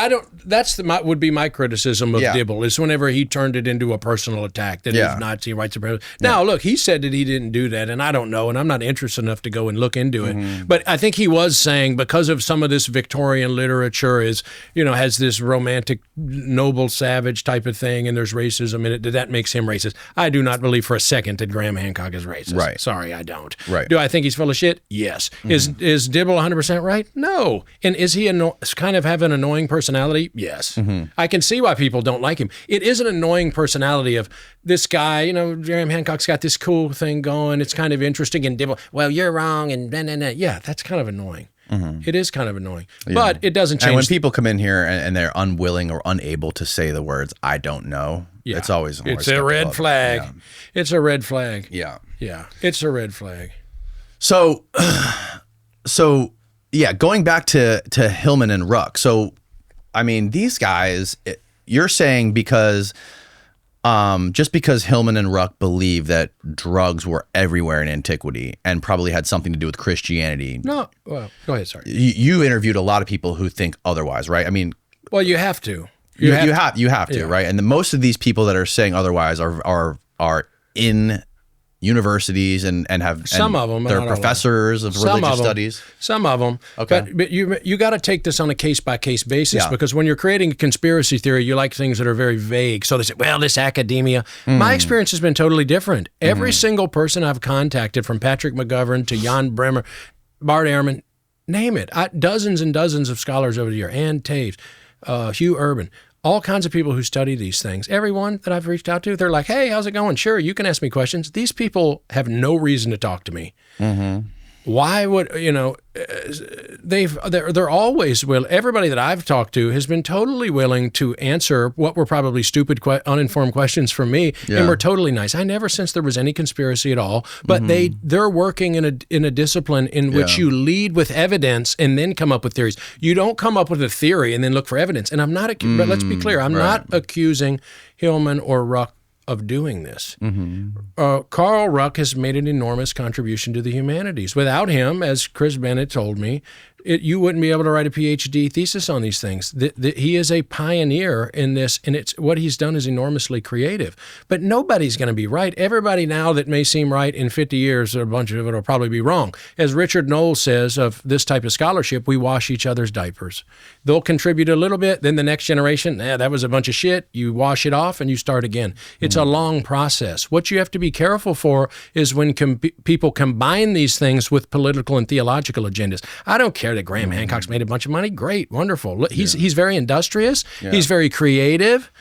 Would be my criticism of Dibble, is whenever he turned it into a personal attack that he's Nazi white supremacy. Now, look, he said that he didn't do that, and I don't know, and I'm not interested interested enough to go and look into it. But I think he was saying because of some of this Victorian literature is, has this romantic, noble, savage type of thing, and there's racism in it, that makes him racist. I do not believe for a second that Graham Hancock is racist. Right. Sorry, I don't. Right. Do I think he's full of shit? Yes. Is Dibble 100% right? No. And is he kind of have an annoying personality? Yes. I can see why people don't like him. It is an annoying personality of this guy, Graham Hancock's got this cool thing going. It's kind of interesting. And Dibble, well, you're wrong. And yeah, that's kind of annoying. It is kind of annoying, but it doesn't change. And when people come in here and they're unwilling or unable to say the words, I don't know, it's always it's a red flag. Yeah. It's a red flag. Yeah. Yeah. It's a red flag. So yeah, going back to Hillman and Ruck. So, I mean, these guys, you're saying because just because Hillman and Ruck believe that drugs were everywhere in antiquity and probably had something to do with Christianity. No, well, go ahead. Sorry. You interviewed a lot of people who think otherwise, right? I mean, well, you have to. You have to, right? And most of these people that are saying otherwise are in universities and have some of them they're professors of religious studies. Some of them, okay. But you got to take this on a case by case basis because when you're creating a conspiracy theory, you like things that are very vague. So they say, well, this academia. My experience has been totally different. Every single person I've contacted, from Patrick McGovern to Jan Bremer, Bart Ehrman, name it, dozens and dozens of scholars over the year, Ann Taves, Hugh Urban. All kinds of people who study these things. Everyone that I've reached out to, they're like, hey, how's it going? Sure, you can ask me questions. These people have no reason to talk to me. Why would, they're always everybody that I've talked to has been totally willing to answer what were probably stupid, uninformed questions from me, and were totally nice. I never sensed there was any conspiracy at all, but they're working in a discipline in which you lead with evidence and then come up with theories. You don't come up with a theory and then look for evidence. And I'm not, but let's be clear, I'm not accusing Hillman or Ruck of doing this. Carl Ruck has made an enormous contribution to the humanities. Without him, as Chris Bennett told me, you wouldn't be able to write a PhD thesis on these things. He is a pioneer in this, and what he's done is enormously creative. But nobody's going to be right. Everybody now that may seem right in 50 years, a bunch of it will probably be wrong. As Richard Knowles says of this type of scholarship, we wash each other's diapers. They'll contribute a little bit, then the next generation, that was a bunch of shit. You wash it off and you start again. It's a long process. What you have to be careful for is when people combine these things with political and theological agendas. I don't care that Graham Hancock's made a bunch of money. Great, wonderful. He's very industrious. He's very creative.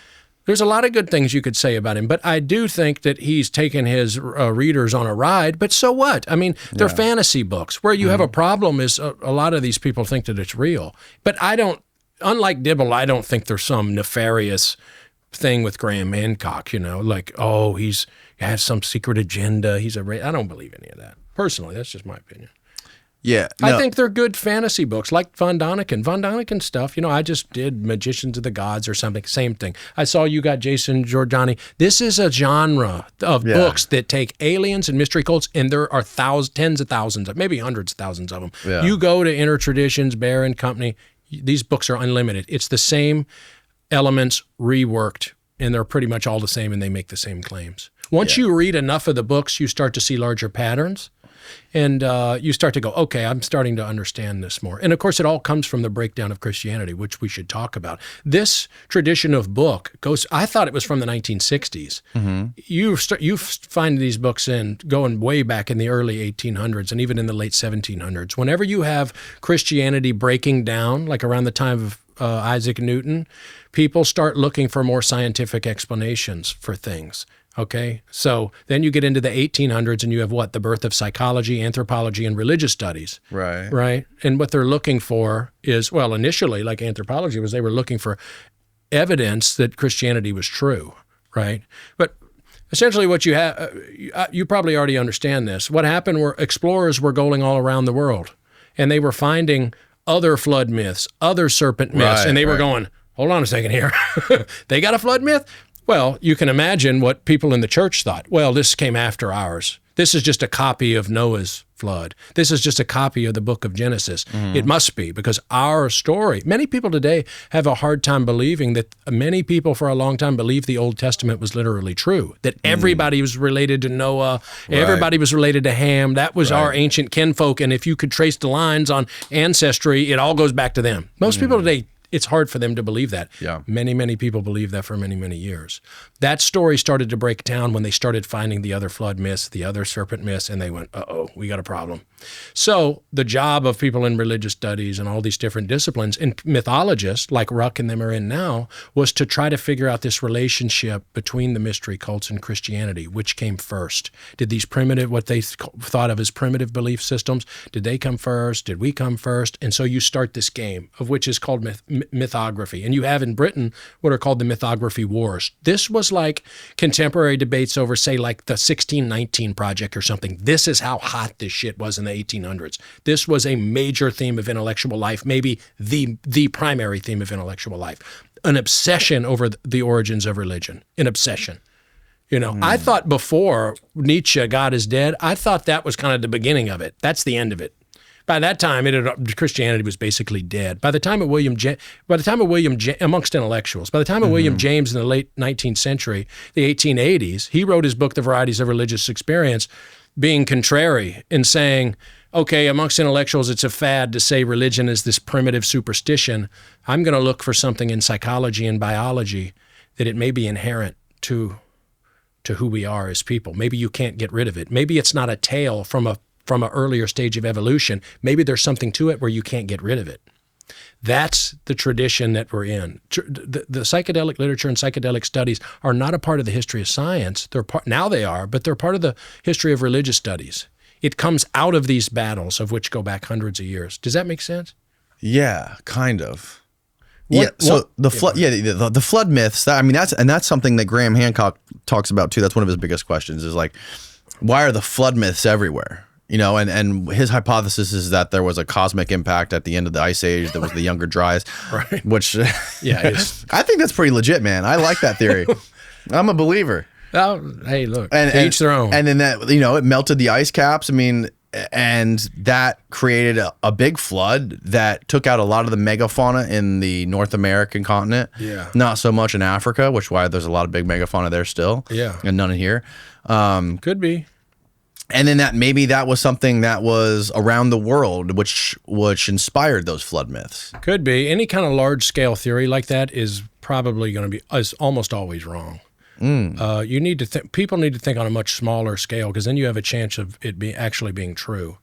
There's a lot of good things you could say about him, but I do think that he's taken his readers on a ride. But so what? I mean, they're fantasy books. Where you have a problem is a lot of these people think that it's real. But I don't, unlike Dibble, I don't think there's some nefarious thing with Graham Hancock, like, oh, he has some secret agenda. I don't believe any of that. Personally, that's just my opinion. Yeah, I think they're good fantasy books, like Von Daniken. Von Daniken stuff, I just did Magicians of the Gods or something, same thing. I saw you got Jason Giordani. This is a genre of books that take aliens and mystery cults, and there are tens of thousands, maybe hundreds of thousands of them. Yeah. You go to Inner Traditions, Bear and Company, these books are unlimited. It's the same elements reworked, and they're pretty much all the same, and they make the same claims. Once you read enough of the books, you start to see larger patterns. And you start to go, okay, I'm starting to understand this more. And of course, it all comes from the breakdown of Christianity, which we should talk about. This tradition of book I thought it was from the 1960s. You find these books going way back in the early 1800s and even in the late 1700s. Whenever you have Christianity breaking down, like around the time of Isaac Newton, people start looking for more scientific explanations for things. Okay, so then you get into the 1800s and you have the birth of psychology, anthropology, and religious studies. Right. And what they're looking for is, initially, like anthropology they were looking for evidence that Christianity was true, right? But essentially what you have, you probably already understand this. What happened were explorers were going all around the world, and they were finding other flood myths, other serpent myths, and they were going, hold on a second here. They got a flood myth? Well, you can imagine what people in the church thought. Well, this came after ours. This is just a copy of Noah's flood. This is just a copy of the book of Genesis. It must be, because our story, many people today have a hard time believing that many people for a long time believed the Old Testament was literally true, that everybody was related to Noah, everybody was related to Ham. That was our ancient kinfolk. And if you could trace the lines on ancestry, it all goes back to them. Most people today, it's hard for them to believe that. Yeah. Many, many people believe that for many, many years. That story started to break down when they started finding the other flood myths, the other serpent myths, and they went, uh-oh, we got a problem. So the job of people in religious studies and all these different disciplines, and mythologists like Ruck and them are in now, was to try to figure out this relationship between the mystery cults and Christianity. Which came first? Did these primitive, what they thought of as primitive belief systems, did they come first? Did we come first? And so you start this game, of which is called mythography. And you have in Britain what are called the mythography wars. This was like contemporary debates over, say, like the 1619 Project or something. This is how hot this shit was in the 1800s. This was a major theme of intellectual life, maybe the primary theme of intellectual life. An obsession over the origins of religion. An obsession. You know, I thought before Nietzsche, God is dead, I thought that was kind of the beginning of it. That's the end of it. By that time, Christianity was basically dead. By the time of William amongst intellectuals, by the time of William James in the late 19th century, the 1880s, he wrote his book, The Varieties of Religious Experience, being contrary and saying, okay, amongst intellectuals, it's a fad to say religion is this primitive superstition. I'm going to look for something in psychology and biology that it may be inherent to who we are as people. Maybe you can't get rid of it. Maybe it's not a tale from an earlier stage of evolution. Maybe there's something to it where you can't get rid of it. That's the tradition that we're in. The psychedelic literature and psychedelic studies are not a part of the history of science. Now they are, but they're part of the history of religious studies. It comes out of these battles, of which go back hundreds of years. Does that make sense? Yeah, kind of. The flood myths. That's something that Graham Hancock talks about too. That's one of his biggest questions. Is like, why are the flood myths everywhere? You know, and his hypothesis is that there was a cosmic impact at the end of the Ice Age. There was the Younger Dryas, right? Which, it's I think that's pretty legit, man. I like that theory. I'm a believer. Oh, hey, look, each their own. And then that, you know, it melted the ice caps. I mean, and that created a big flood that took out a lot of the megafauna in the North American continent. Yeah. Not so much in Africa, which is why there's a lot of big megafauna there still. Yeah. And none in here. Could be. And then that was something that was around the world, which inspired those flood myths. Could be. Any kind of large scale theory like that is probably going to be almost always wrong. You need to people need to think on a much smaller scale, because then you have a chance of it actually being true.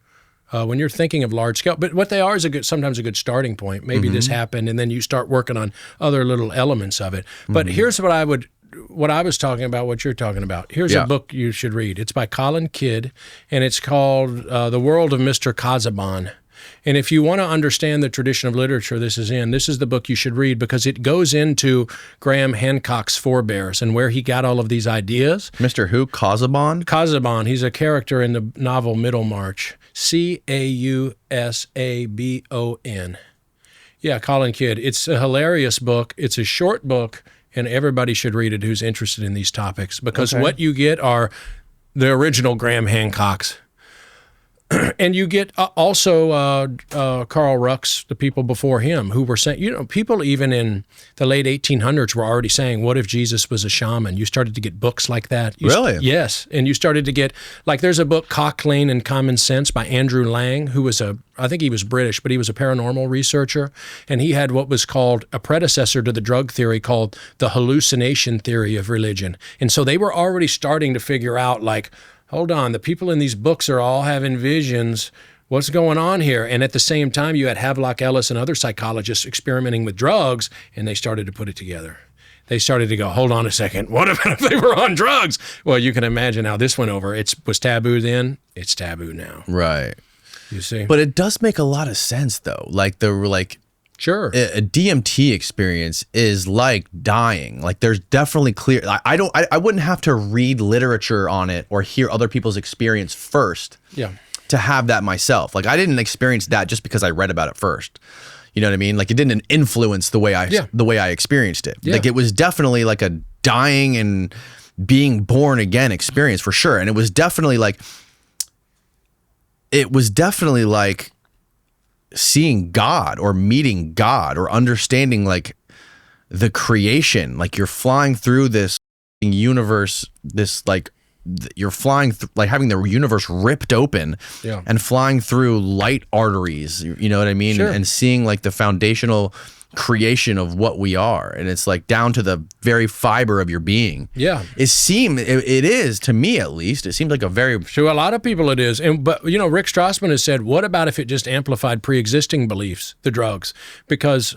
When you're thinking of large scale, but what they are is sometimes a good starting point. Maybe this happened, and then you start working on other little elements of it. But here's what I was talking about, what you're talking about. Here's a book you should read. It's by Colin Kidd, and it's called The World of Mr. Casaubon. And if you want to understand the tradition of literature this is the book you should read, because it goes into Graham Hancock's forebears and where he got all of these ideas. Mr. who? Casaubon? Casaubon. He's a character in the novel Middlemarch. Causabon. Yeah, Colin Kidd. It's a hilarious book. It's a short book, and everybody should read it who's interested in these topics, because what you get are the original Graham Hancocks. And you get also Carl Ruck's, the people before him, who were saying, you know, people even in the late 1800s were already saying, what if Jesus was a shaman? You started to get books like that. Really? Yes. And you started to get, like, there's a book, Cock Lane and Common Sense by Andrew Lang, who was I think he was British, but he was a paranormal researcher. And he had what was called a predecessor to the drug theory called the hallucination theory of religion. And so they were already starting to figure out, like, hold on, the people in these books are all having visions. What's going on here? And at the same time, you had Havelock Ellis and other psychologists experimenting with drugs, and they started to put it together. They started to go, hold on a second, what if they were on drugs? Well, you can imagine how this went over. It was taboo then, it's taboo now. Right. You see? But it does make a lot of sense, though. Sure. A DMT experience is like dying. Like, there's definitely clear. I wouldn't have to read literature on it or hear other people's experience first. Yeah. To have that myself. Like, I didn't experience that just because I read about it first. You know what I mean? Like, it didn't influence the way I experienced it. Yeah. Like, it was definitely like a dying and being born again experience for sure. And it was definitely like it was definitely like seeing God or meeting God or understanding like the creation. Like you're flying through this universe, this like you're flying like having the universe ripped open and flying through light arteries, you know what I mean? Sure. And seeing like the foundational creation of what we are, and it's like down to the very fiber of your being. It is, to me at least, it seems like a very, to a lot of people it is. But you know, Rick Strassman has said, what about if it just amplified pre-existing beliefs, the drugs? Because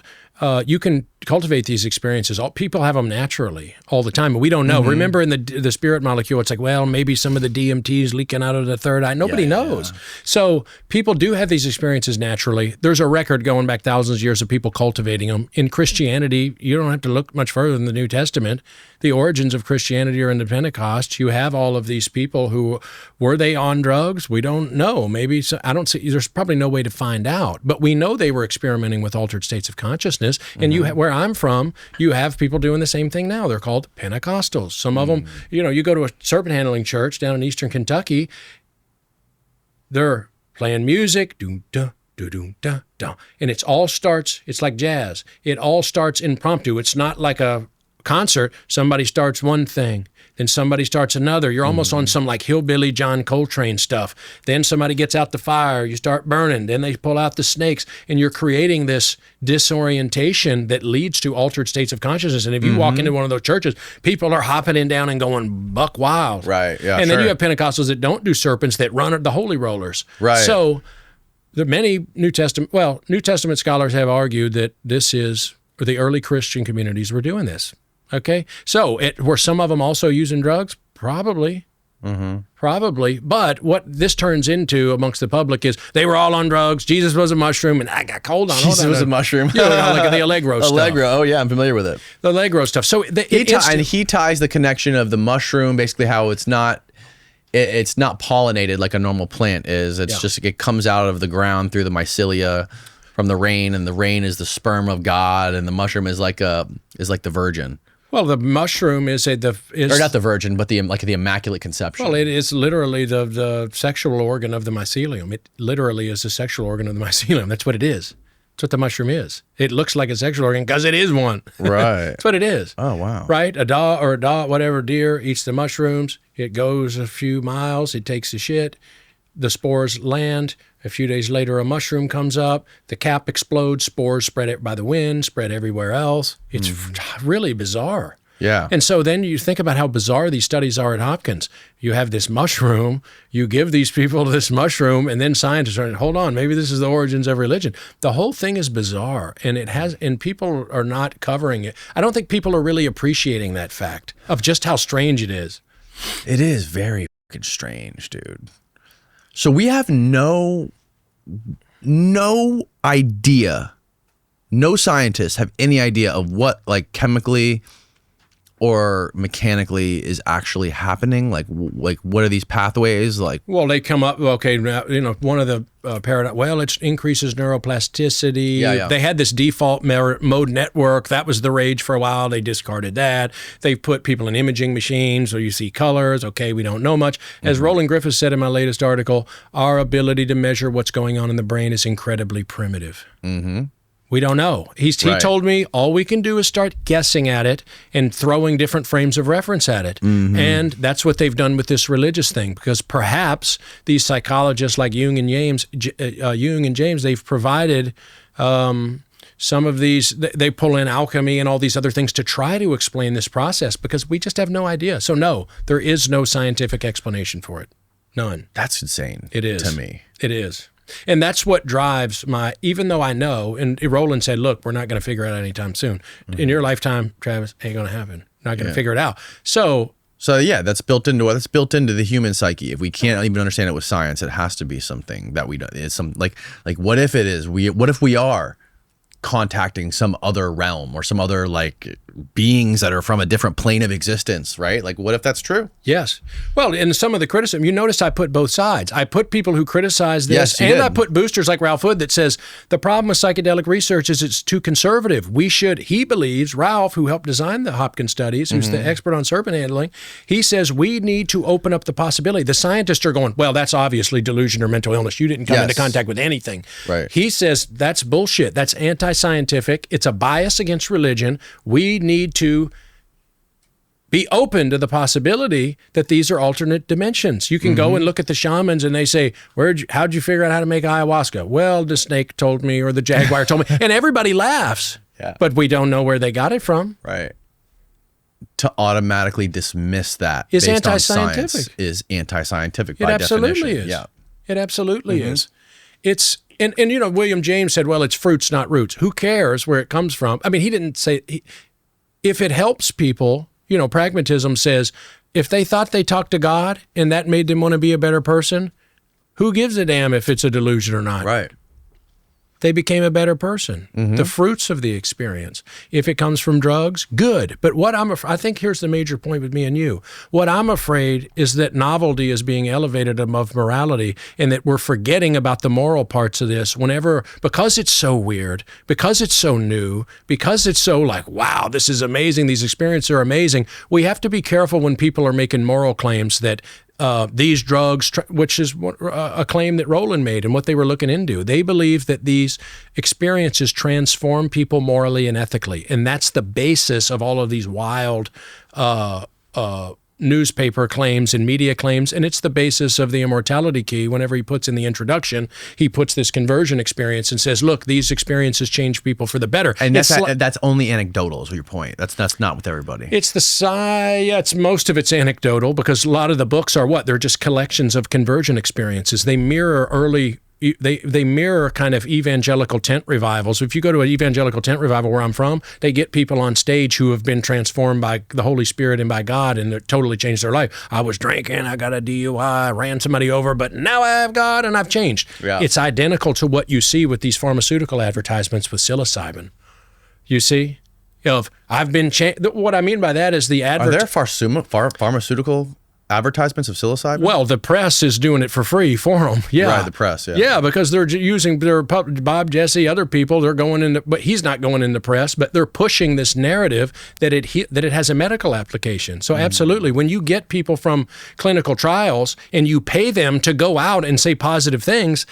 you can cultivate these experiences. People have them naturally all the time, and we don't know. Remember in the spirit molecule, it's like, well, maybe some of the DMT is leaking out of the third eye. Nobody knows. So people do have these experiences naturally. There's a record going back thousands of years of people cultivating them. In Christianity, you don't have to look much further than the New Testament. The origins of Christianity are in the Pentecost. You have all of these people who, were they on drugs? We don't know. Maybe, so, I don't see, there's probably no way to find out. But we know they were experimenting with altered states of consciousness. And where I'm from, you have people doing the same thing now. They're called Pentecostals. Some of them, you know, you go to a serpent handling church down in eastern Kentucky, they're playing music, do-da, do-do-da-da. And it's like jazz. It all starts impromptu. It's not like a concert. Somebody starts one thing, then somebody starts another. You're almost on some like hillbilly John Coltrane stuff. Then somebody gets out the fire, you start burning, then they pull out the snakes, and you're creating this disorientation that leads to altered states of consciousness. And if you walk into one of those churches, people are hopping and down and going buck wild. Right, yeah, and then you have Pentecostals that don't do serpents, that run the holy rollers. Right. So there are many New Testament scholars have argued that this is, or the early Christian communities were doing this. Okay, so were some of them also using drugs? Probably. Probably. But what this turns into amongst the public is they were all on drugs. Jesus was a mushroom, and I got cold on. Jesus was a mushroom. Yeah, like the Allegro stuff. Allegro. Oh yeah, I'm familiar with it. The Allegro stuff. So he ties the connection of the mushroom, basically how it's not pollinated like a normal plant is. It's just it comes out of the ground through the mycelia from the rain, and the rain is the sperm of God, and the mushroom is like the virgin. Well, the mushroom is or not the virgin, but the Immaculate Conception. Well, it is literally the sexual organ of the mycelium. It literally is the sexual organ of the mycelium. That's what it is. That's what the mushroom is. It looks like a sexual organ because it is one. Right. That's what it is. Oh, wow. Right? A deer eats the mushrooms. It goes a few miles. It takes the shit. The spores land. A few days later, a mushroom comes up. The cap explodes. Spores spread it by the wind, spread everywhere else. It's really bizarre. Yeah. And so then you think about how bizarre these studies are at Hopkins. You have this mushroom, you give these people this mushroom, and then scientists are, hold on, maybe this is the origins of religion. The whole thing is bizarre, and people are not covering it. I don't think people are really appreciating that fact of just how strange it is. It is very fucking strange, dude. So we have no idea, no scientists have any idea of what like chemically or mechanically is actually happening. Like what are these pathways like? Well, they come up, okay, now, you know, one of the paradigm, well, it increases neuroplasticity. Yeah. They had this default mode network. That was the rage for a while. They discarded that. They put people in imaging machines so you see colors. Okay, we don't know much. As Roland Griffiths said in my latest article, our ability to measure what's going on in the brain is incredibly primitive. We don't know. He told me all we can do is start guessing at it and throwing different frames of reference at it. And that's what they've done with this religious thing, because perhaps these psychologists like Jung and James, they've provided some of these, they pull in alchemy and all these other things to try to explain this process, because we just have no idea. So no, there is no scientific explanation for it. None. That's insane. It is. To me. It is. And that's what drives even though I know, and Roland said, look, we're not going to figure it out anytime soon. In your lifetime, Travis, ain't going to happen. Not going to figure it out. So yeah, that's built into the human psyche. If we can't even understand it with science, it has to be something that we don't. It's some like what if it is? What if we are contacting some other realm or some other like beings that are from a different plane of existence, right? Like, what if that's true? Yes. Well, in some of the criticism, you notice I put both sides. I put people who criticize this, Yes, you and did. I put boosters like Ralph Hood that says the problem with psychedelic research is it's too conservative. He believes, Ralph, who helped design the Hopkins studies, who's the expert on serpent handling, he says we need to open up the possibility. The scientists are going, well, that's obviously delusion or mental illness. You didn't come into contact with anything. Right. He says that's bullshit. That's anti-scientific. It's a bias against religion. We need to be open to the possibility that these are alternate dimensions. You can go and look at the shamans and they say, how'd you figure out how to make ayahuasca? Well, the snake told me, or the jaguar told me, and everybody laughs, but we don't know where they got it from. Right. To automatically dismiss that Is based on anti-scientific. science is anti-scientific It by absolutely definition. is. Yeah. It absolutely is. It's, and you know, William James said, well, it's fruits, not roots. Who cares where it comes from? I mean, he didn't say, if it helps people, you know, pragmatism says, if they thought they talked to God and that made them want to be a better person, who gives a damn if it's a delusion or not? Right. They became a better person. The fruits of the experience. If it comes from drugs, good. But what I think here's the major point with me and you. What I'm afraid is that novelty is being elevated above morality, and that we're forgetting about the moral parts of this because it's so weird, because it's so new, because it's so like, wow, this is amazing. These experiences are amazing. We have to be careful when people are making moral claims that these drugs, which is a claim that Roland made and what they were looking into. They believe that these experiences transform people morally and ethically. And that's the basis of all of these wild newspaper claims and media claims. And it's the basis of the Immortality Key. Whenever he puts in the introduction, he puts this conversion experience and says, look, these experiences change people for the better. And that's only anecdotal is your point. That's not with everybody. It's most of it's anecdotal, because a lot of the books are they're just collections of conversion experiences. They mirror they mirror kind of evangelical tent revivals. If you go to an evangelical tent revival where I'm from, they get people on stage who have been transformed by the Holy Spirit and by God, and it totally changed their life. I was drinking, I got a DUI, I ran somebody over, but now I have God and I've changed. Yeah. It's identical to what you see with these pharmaceutical advertisements with psilocybin. You see? I've been what I mean by that is the Are there pharmaceutical advertisements of psilocybin? Well, the press is doing it for free for them. Yeah. Right, the press, yeah. Yeah, because they're using Bob, Jesse, other people, they're going in, but he's not going in the press, but they're pushing this narrative that it has a medical application. So absolutely, when you get people from clinical trials and you pay them to go out and say positive things,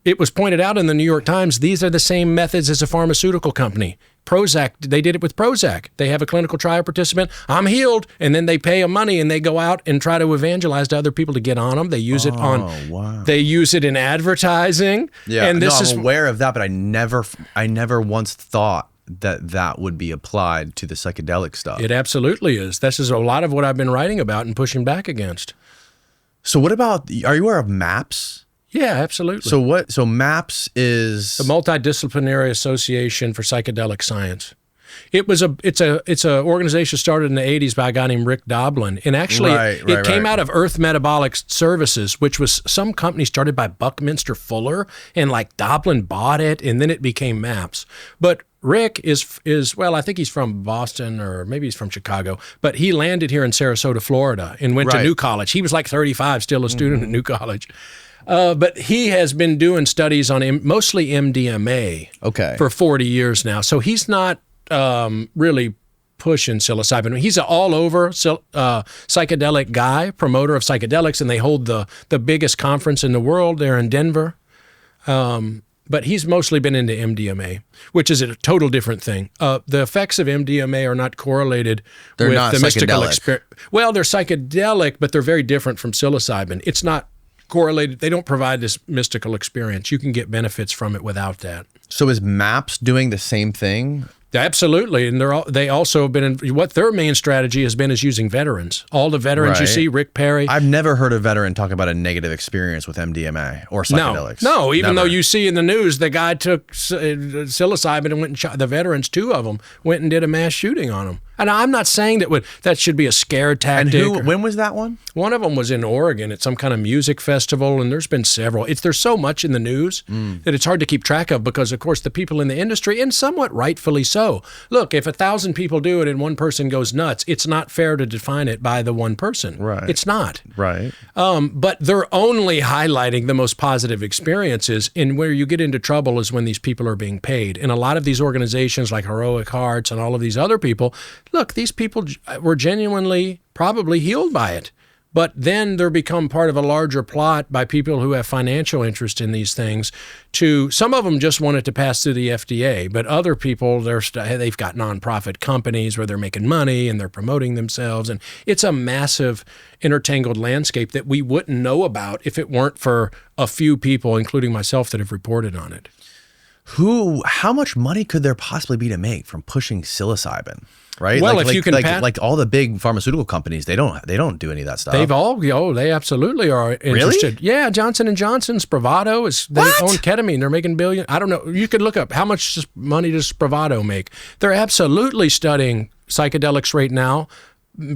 it was pointed out in the New York Times, these are the same methods as a pharmaceutical company. Prozac, they did it with Prozac. They have a clinical trial participant, I'm healed, and then they pay them money and they go out and try to evangelize to other people to get on them. They use it they use it in advertising. Yeah, and I'm aware of that, but I never once thought that would be applied to the psychedelic stuff. It absolutely is. This is a lot of what I've been writing about and pushing back against. So what about, are you aware of MAPS? Yeah, absolutely. So MAPS is the Multidisciplinary Association for Psychedelic Science. It's a organization started in the 80s by a guy named Rick Doblin. And actually it came out of Earth Metabolic Services, which was some company started by Buckminster Fuller, and like Doblin bought it, and then it became MAPS. But Rick is well, I think he's from Boston, or maybe he's from Chicago, but he landed here in Sarasota, Florida, and went to New College. He was like 35, still a student at New College. But he has been doing studies on mostly MDMA for 40 years now. So he's not really pushing psilocybin. He's an all-over psychedelic guy, promoter of psychedelics, and they hold the biggest conference in the world there in Denver. But he's mostly been into MDMA, which is a total different thing. The effects of MDMA are not correlated with the mystical experience. Well, they're psychedelic, but they're very different from psilocybin. It's not correlated. They don't provide this mystical experience. You can get benefits from it without that. So is MAPS doing the same thing? Absolutely, and they also have been what their main strategy has been is using veterans. All the veterans you see, Rick Perry. I've never heard a veteran talk about a negative experience with MDMA or psychedelics. No, even though you see in the news the guy took psilocybin and went and shot the veterans. 2 of them went and did a mass shooting on them. And I'm not saying that should be a scare tactic. And when was that one? One of them was in Oregon at some kind of music festival, and there's been several. There's so much in the news that it's hard to keep track of because, of course, the people in the industry, and somewhat rightfully so. Look, if 1,000 people do it and one person goes nuts, it's not fair to define it by the one person. Right. It's not. Right. But they're only highlighting the most positive experiences, and where you get into trouble is when these people are being paid. And a lot of these organizations like Heroic Hearts and all of these other people, look, these people were genuinely probably healed by it. But then they're become part of a larger plot by people who have financial interest in these things. Some of them just want it to pass through the FDA, but other people, they've got nonprofit companies where they're making money and they're promoting themselves. And it's a massive intertangled landscape that we wouldn't know about if it weren't for a few people, including myself, that have reported on it. How much money could there possibly be to make from pushing psilocybin? Right. Well, if you can like all the big pharmaceutical companies, they don't do any of that stuff. They absolutely are interested. Really? Yeah, Johnson & Johnson's Spravato they own ketamine. They're making billions. I don't know. You could look up how much money does Spravato make. They're absolutely studying psychedelics right now.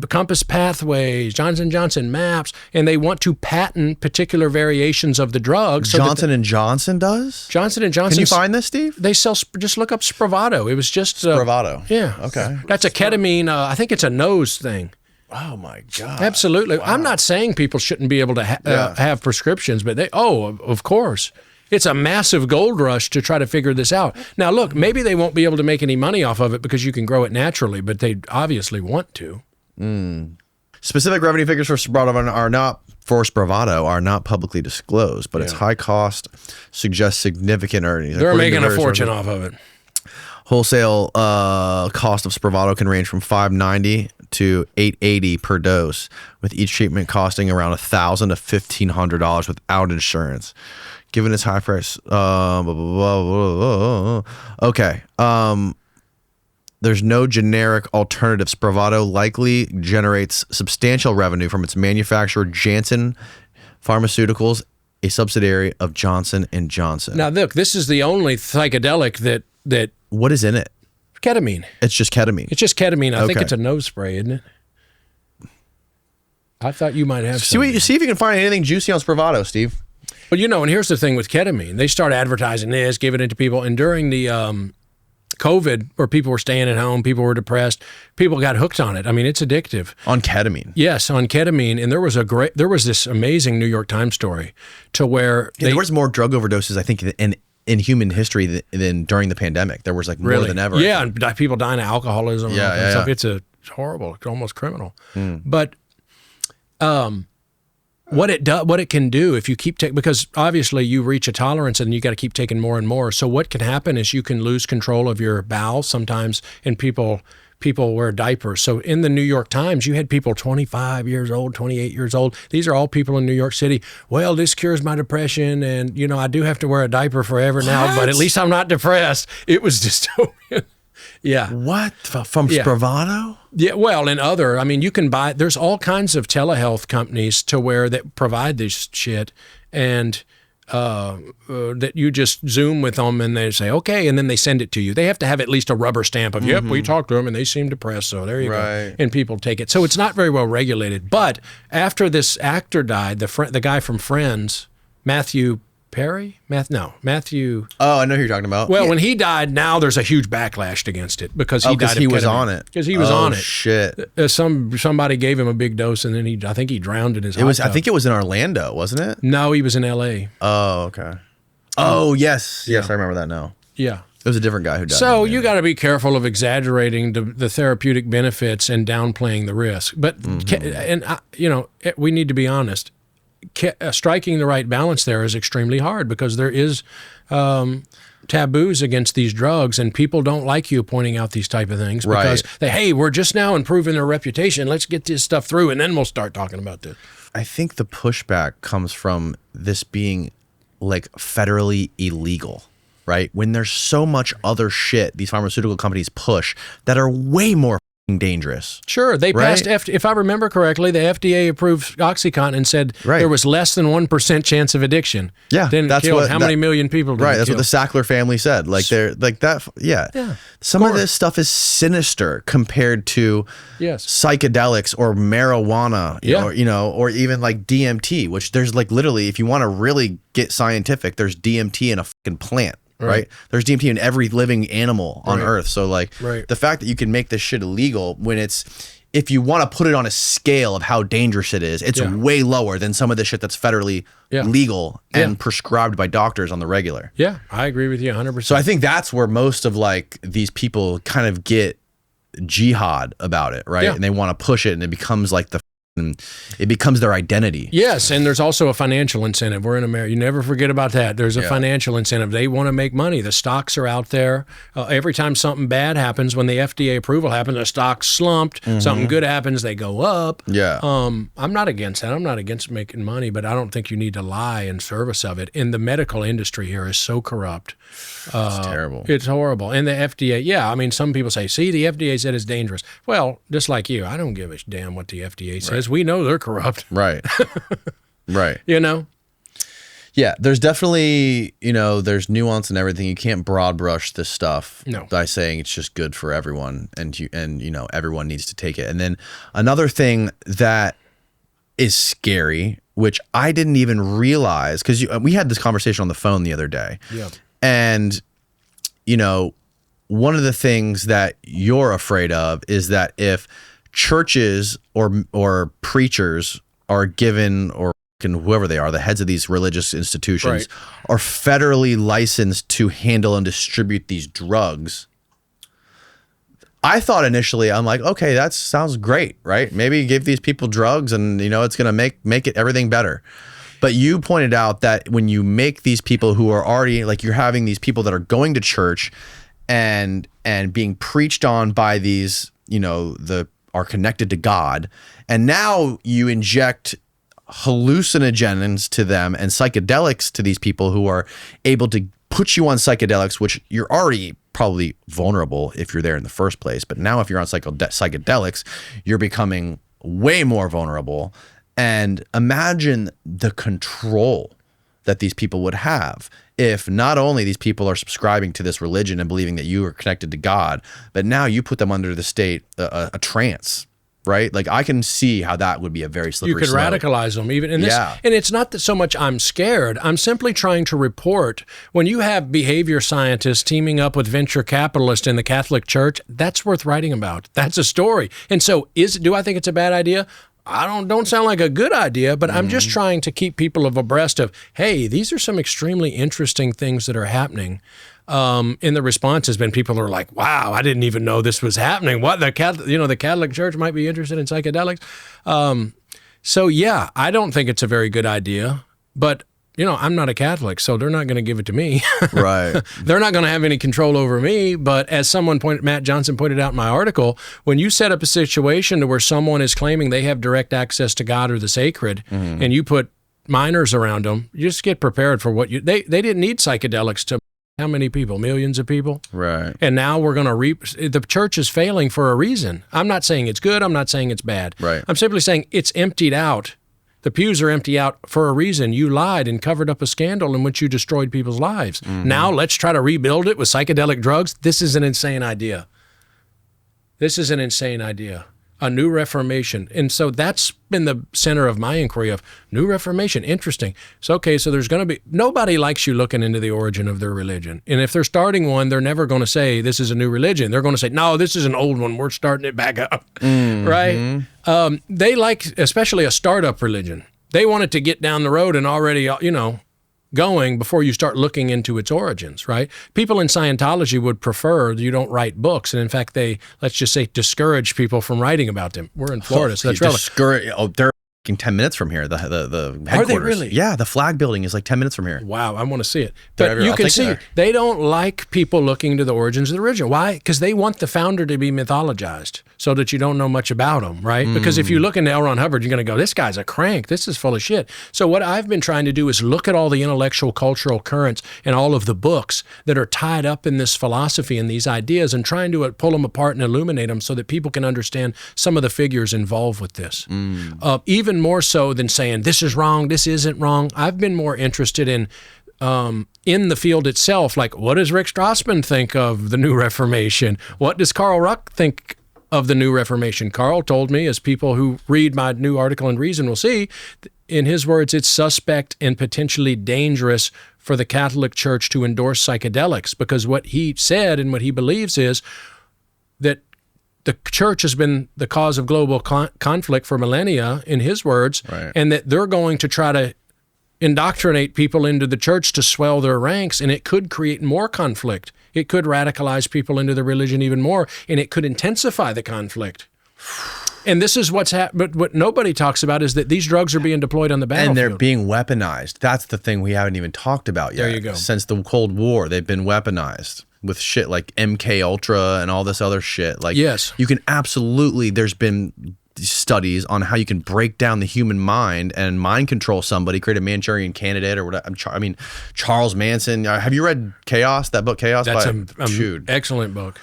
Compass Pathways, Johnson & Johnson Maps, and they want to patent particular variations of the drug. Johnson & Johnson does? Johnson & Johnson. Can you find this, Steve? They sell, just look up Spravato. It was just... Spravato. Yeah. Okay. That's a ketamine, I think it's a nose thing. Oh my God. Absolutely. Wow. I'm not saying people shouldn't be able to have prescriptions, but of course. It's a massive gold rush to try to figure this out. Now, look, maybe they won't be able to make any money off of it because you can grow it naturally, but they obviously want to. Specific revenue figures for Spravato are not publicly disclosed, but its high cost suggests significant earnings. They're making a fortune off of it. Wholesale cost of Spravato can range from $590 to $880 per dose, with each treatment costing around $1,000 to $1,500 without insurance. Given its high price, okay. There's no generic alternative. Spravato likely generates substantial revenue from its manufacturer, Janssen Pharmaceuticals, a subsidiary of Johnson & Johnson. Now, look, this is the only psychedelic that... What is in it? Ketamine. It's just ketamine. It's just ketamine. I think it's a nose spray, isn't it? I thought you might have see if you can find anything juicy on Spravato, Steve. Well, and here's the thing with ketamine. They start advertising this, giving it to people, and during the... COVID, where people were staying at home, people were depressed, people got hooked on it. I mean, it's addictive. On ketamine? Yes, on ketamine. And there was this amazing New York Times story to where there was more drug overdoses, I think, in human history than during the pandemic. There was more than ever. Yeah, and people dying of alcoholism. Yeah, and stuff. It's horrible. It's almost criminal. But what it can do if you keep taking, because obviously you reach a tolerance and you got to keep taking more and more. So what can happen is you can lose control of your bowels sometimes, and people wear diapers. So in the New York Times, you had people 25 years old, 28 years old. These are all people in New York City. Well, this cures my depression, and I do have to wear a diaper forever now, but at least I'm not depressed. It was dystopian. Yeah. What? From Spravato? Yeah, well, you can buy, there's all kinds of telehealth companies that provide this shit, and that you just Zoom with them and they say, okay, and then they send it to you. They have to have at least a rubber stamp of, yep, we talked to them and they seem depressed, so there you go. And people take it. So it's not very well regulated. But after this actor died, the guy from Friends, Matthew Perry? Matthew. Oh, I know who you're talking about. Well, when he died, now there's a huge backlash against it because he died. He was on it. Because he was on it. Shit. Somebody gave him a big dose, and then I think he drowned in his hot tub. I think it was in Orlando, wasn't it? No, he was in L.A. Oh, okay. Oh, yes. Yes, I remember that now. Yeah. It was a different guy who died. So you got to be careful of exaggerating the therapeutic benefits and downplaying the risk. But we need to be honest. Striking the right balance there is extremely hard because there is taboos against these drugs, and people don't like you pointing out these type of things because we're just now improving their reputation. Let's get this stuff through, and then we'll start talking about this. I think the pushback comes from this being federally illegal, right? When there's so much other shit these pharmaceutical companies push that are way more dangerous. Sure, they Right? passed, if I remember correctly, the FDA approved OxyContin and said Right. there was less than 1% chance of addiction. Yeah, Didn't that's kill what how that- many million people did Right, it that's kill? what the Sackler family said. Like they're like that. Yeah, Yeah, Some of this stuff is sinister compared to Yes. psychedelics or marijuana, Yeah. or even like DMT, which there's like literally, if you want to really get scientific, there's DMT in a fucking plant. Right. There's DMT in every living animal on Right. Earth. So like Right. the fact that you can make this shit illegal when if you want to put it on a scale of how dangerous it is, it's Yeah. way lower than some of the shit that's federally Yeah. legal and Yeah. prescribed by doctors on the regular. Yeah, I agree with you 100%. So I think that's where most of like these people kind of get jihad about it, right? Yeah. And they want to push it, and it becomes like it becomes their identity. Yes, and there's also a financial incentive. We're in America. You never forget about that. There's a financial incentive. They want to make money. The stocks are out there. Every time something bad happens, when the FDA approval happens, the stock's slumped. Something good happens, they go up. Yeah. I'm not against that. I'm not against making money, but I don't think you need to lie in service of it. And the medical industry here is so corrupt. It's terrible. It's horrible. And the FDA, yeah, I mean, some people say, see, the FDA said it's dangerous. Well, just like you, I don't give a damn what the FDA says. We know they're corrupt, Right. Right. you know? Yeah, there's definitely, there's nuance and everything. You can't broad brush this stuff by saying it's just good for everyone and everyone needs to take it. And then another thing that is scary, which I didn't even realize, because we had this conversation on the phone the other day. Yeah. And, one of the things that you're afraid of is that if churches or preachers are given, or whoever they are, the heads of these religious institutions, are federally licensed to handle and distribute these drugs. I thought initially, I'm like, okay, that sounds great, right? Maybe give these people drugs and, it's going to make it everything better. But you pointed out that when you make these people who are already, like, you're having these people that are going to church and being preached on by these, are connected to God, and now you inject hallucinogens to them and psychedelics to these people who are able to put you on psychedelics, which you're already probably vulnerable if you're there in the first place. But now if you're on psychedelics, you're becoming way more vulnerable. And imagine the control that these people would have if not only these people are subscribing to this religion and believing that you are connected to God, but now you put them under the state, a trance, right? Like, I can see how that would be a very slippery You could slope. radicalize them even in this. And it's not that so much I'm scared. I'm simply trying to report when you have behavior scientists teaming up with venture capitalists in the Catholic Church, that's worth writing about. That's a story. And so do I think it's a bad idea? I don't sound like a good idea, but I'm just trying to keep people abreast of, hey, these are some extremely interesting things that are happening. And the response has been people are like, wow, I didn't even know this was happening. What the Catholic Church might be interested in psychedelics. So yeah, I don't think it's a very good idea, but I'm not a Catholic, so they're not going to give it to me. Right. They're not going to have any control over me. But as Matt Johnson pointed out in my article, when you set up a situation to where someone is claiming they have direct access to God or the sacred, and you put minors around them, you just get prepared for what they didn't need psychedelics to how many people? Millions of people? Right. And now we're going to the church is failing for a reason. I'm not saying it's good. I'm not saying it's bad. Right. I'm simply saying it's emptied out. The pews are empty out for a reason. You lied and covered up a scandal in which you destroyed people's lives. Now let's try to rebuild it with psychedelic drugs. This is an insane idea. A new Reformation. And so that's been the center of my inquiry of new Reformation. Interesting. So, okay, so there's going to be, nobody likes you looking into the origin of their religion. And if they're starting one, they're never going to say this is a new religion. They're going to say, no, this is an old one. We're starting it back up. Right? They like, especially a startup religion. They want it to get down the road and already, going before you start looking into its origins, right? People in Scientology would prefer you don't write books. And in fact, they, let's just say, discourage people from writing about them. We're in Florida, so that's relevant. They're fucking 10 minutes from here. The headquarters. Are they really? Yeah, the flag building is like 10 minutes from here. Wow, I want to see it. There, But you I'll can take see you there. they don't like people looking to the origins of the original. Why? Because they want the founder to be mythologized so that you don't know much about him, right? Because if you look into L. Ron Hubbard, you're going to go, this guy's a crank. This is full of shit. So what I've been trying to do is look at all the intellectual cultural currents and all of the books that are tied up in this philosophy and these ideas and trying to pull them apart and illuminate them so that people can understand some of the figures involved with this. Even more so than saying, this is wrong, this isn't wrong. I've been more interested in the field itself, like what does Rick Strassman think of the New Reformation? What does Carl Ruck think of the New Reformation? Carl told me, as people who read my new article in Reason will see, in his words, it's suspect and potentially dangerous for the Catholic Church to endorse psychedelics, because what he said and what he believes is that the church has been the cause of global conflict for millennia, in his words, Right. and that they're going to try to indoctrinate people into the church to swell their ranks, and it could create more conflict. It could radicalize people into the religion even more, and it could intensify the conflict. And this is what's happened. But what nobody talks about is that these drugs are being deployed on the battlefield. And they're being weaponized. That's the thing we haven't even talked about yet. There you go. Since the Cold War, they've been weaponized with shit like MKUltra and all this other shit. Like, Yes. you can absolutely, there's been studies on how you can break down the human mind and mind control somebody, create a Manchurian candidate or whatever. I mean, Charles Manson. Have you read Chaos? That book, Chaos? That's by, an excellent book.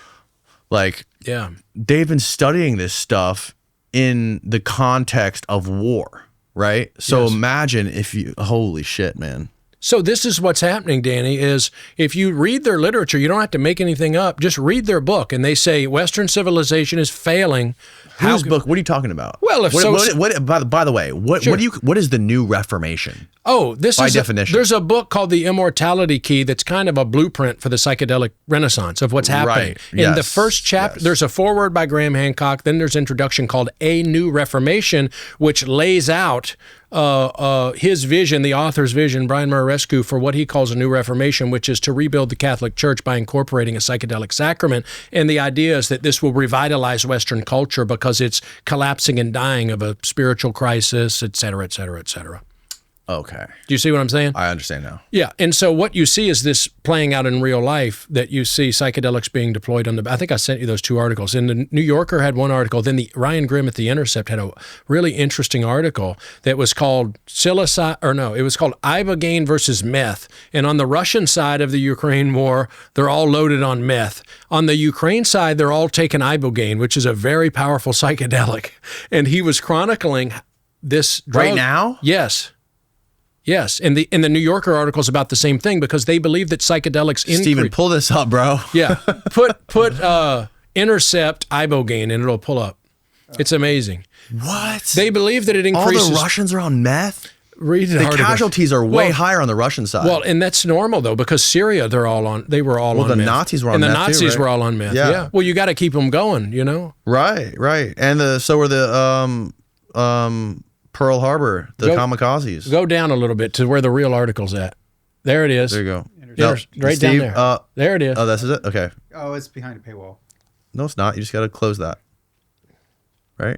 Like, Yeah. they've been studying this stuff in the context of war, right? So Yes. imagine if you, holy shit, man. So this is what's happening, Danny, is if you read their literature, you don't have to make anything up. Just read their book, and they say Western civilization is failing. Whose book? What are you talking about? Well, if by the way, Sure. what is the New Reformation? Oh, this By is definition. There's a book called The Immortality Key that's kind of a blueprint for the psychedelic renaissance of what's happening. Right. In Yes. the first chapter, Yes. there's a foreword by Graham Hancock. Then there's an introduction called A New Reformation, which lays out his vision, the author's vision, Brian Murarescu, for what he calls a new reformation, which is to rebuild the Catholic Church by incorporating a psychedelic sacrament. And the idea is that this will revitalize Western culture because it's collapsing and dying of a spiritual crisis, et cetera, et cetera, et cetera. Okay. Do you see what I'm saying? I understand now. Yeah, and so what you see is this playing out in real life, that you see psychedelics being deployed on the, I think I sent you those two articles. And the New Yorker had one article, then the Ryan Grimm at The Intercept had a really interesting article that was called it was called Ibogaine versus meth. And on the Russian side of the Ukraine war, they're all loaded on meth. On the Ukraine side, they're all taking Ibogaine, which is a very powerful psychedelic. And he was chronicling this drug. Right now? Yes. Yes, and the New Yorker article is about the same thing because they believe that psychedelics Steven, pull this up, bro. Yeah, put Intercept Ibogaine and it'll pull up. It's amazing. What? They believe that it All increases. the Russians are on meth? Read the The article. casualties are way higher on the Russian side. Well, and that's normal though because Syria they were all on the meth. Nazis were on and meth the too, Nazis right? were all on meth. Yeah. Yeah. Well, you got to keep them going, you know. Right. And so were the Pearl Harbor, the kamikazes. Go down a little bit to where the real article's at. There it is. There you go. There's- right down there. There it is. Oh, this is it? Okay. Oh, it's behind a paywall. No, it's not. You just got to close that. Right?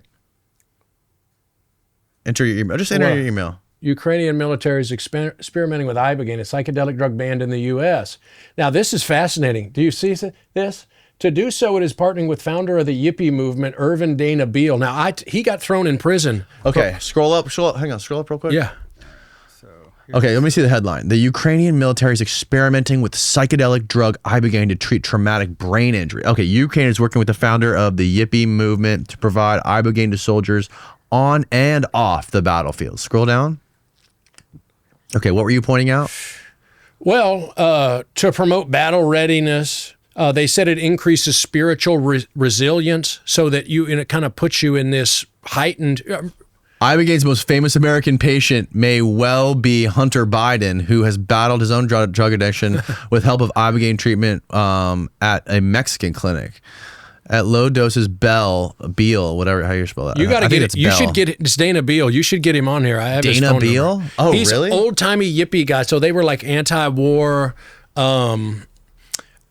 Enter your email. Just enter your email. Ukrainian military is experimenting with Ibogaine, a psychedelic drug banned in the U.S. Now, this is fascinating. Do you see this? To do so, it is partnering with founder of the Yippie movement, Irvin Dana Beale. Now, he got thrown in prison. Okay, scroll up. Hang on, scroll up real quick. Yeah. Okay, let me see the headline. The Ukrainian military is experimenting with psychedelic drug Ibogaine to treat traumatic brain injury. Okay, Ukraine is working with the founder of the Yippie movement to provide Ibogaine to soldiers on and off the battlefield. Scroll down. Okay, what were you pointing out? Well, to promote battle readiness, they said it increases spiritual resilience so that it kind of puts you in this heightened... Ibogaine's most famous American patient may well be Hunter Biden, who has battled his own drug addiction with help of Ibogaine treatment at a Mexican clinic. At low doses, Beale, whatever, how you spell that. You got to I think get it's it. You Bell. should get it. It's Dana Beale. You should get him on here. I have his Dana phone Beale? number. Oh, He's really? He's old-timey Yippie guy. So they were like anti-war,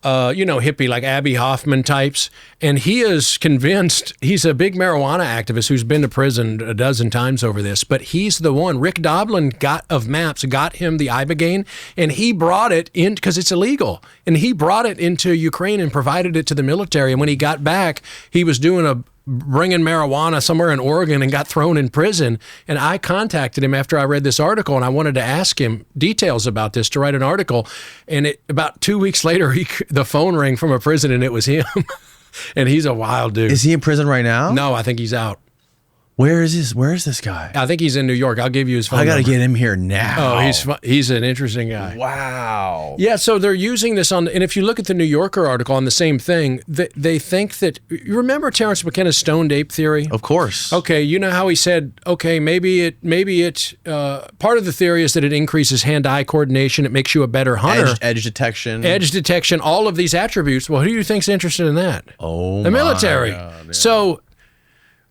hippie like Abby Hoffman types. And he is convinced, he's a big marijuana activist who's been to prison a dozen times over this, but he's the one. Rick Doblin of MAPS got him the Ibogaine, and he brought it in because it's illegal. And he brought it into Ukraine and provided it to the military. And when he got back, he was bringing marijuana somewhere in Oregon and got thrown in prison. And I contacted him after I read this article, and I wanted to ask him details about this to write an article. And about 2 weeks later, the phone rang from a prison, and it was him. And he's a wild dude. Is he in prison right now? No, I think he's out. Where is this guy? I think he's in New York. I'll give you his phone number. I got to get him here now. Oh, he's an interesting guy. Wow. Yeah, so they're using this and if you look at the New Yorker article on the same thing, they think that, you remember Terence McKenna's stoned ape theory? Of course. Okay, you know how he said, okay, maybe it part of the theory is that it increases hand-eye coordination, it makes you a better hunter. Edge detection. Edge detection, all of these attributes. Well, who do you think's interested in that? Oh, the military. God, yeah. So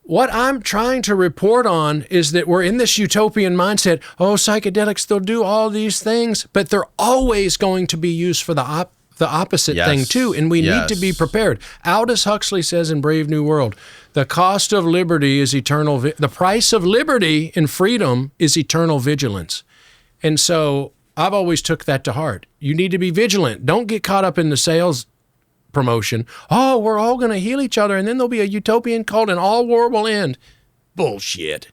what I'm trying to report on is that we're in this utopian mindset. Oh, psychedelics, they'll do all these things, but they're always going to be used for the opposite thing too, and we need to be prepared. Aldous Huxley says in Brave New World, the cost of liberty is eternal. The price of liberty and freedom is eternal vigilance. And so I've always took that to heart. You need to be vigilant. Don't get caught up in the sales promotion. Oh, we're all going to heal each other, and then there'll be a utopian cult, and all war will end. Bullshit.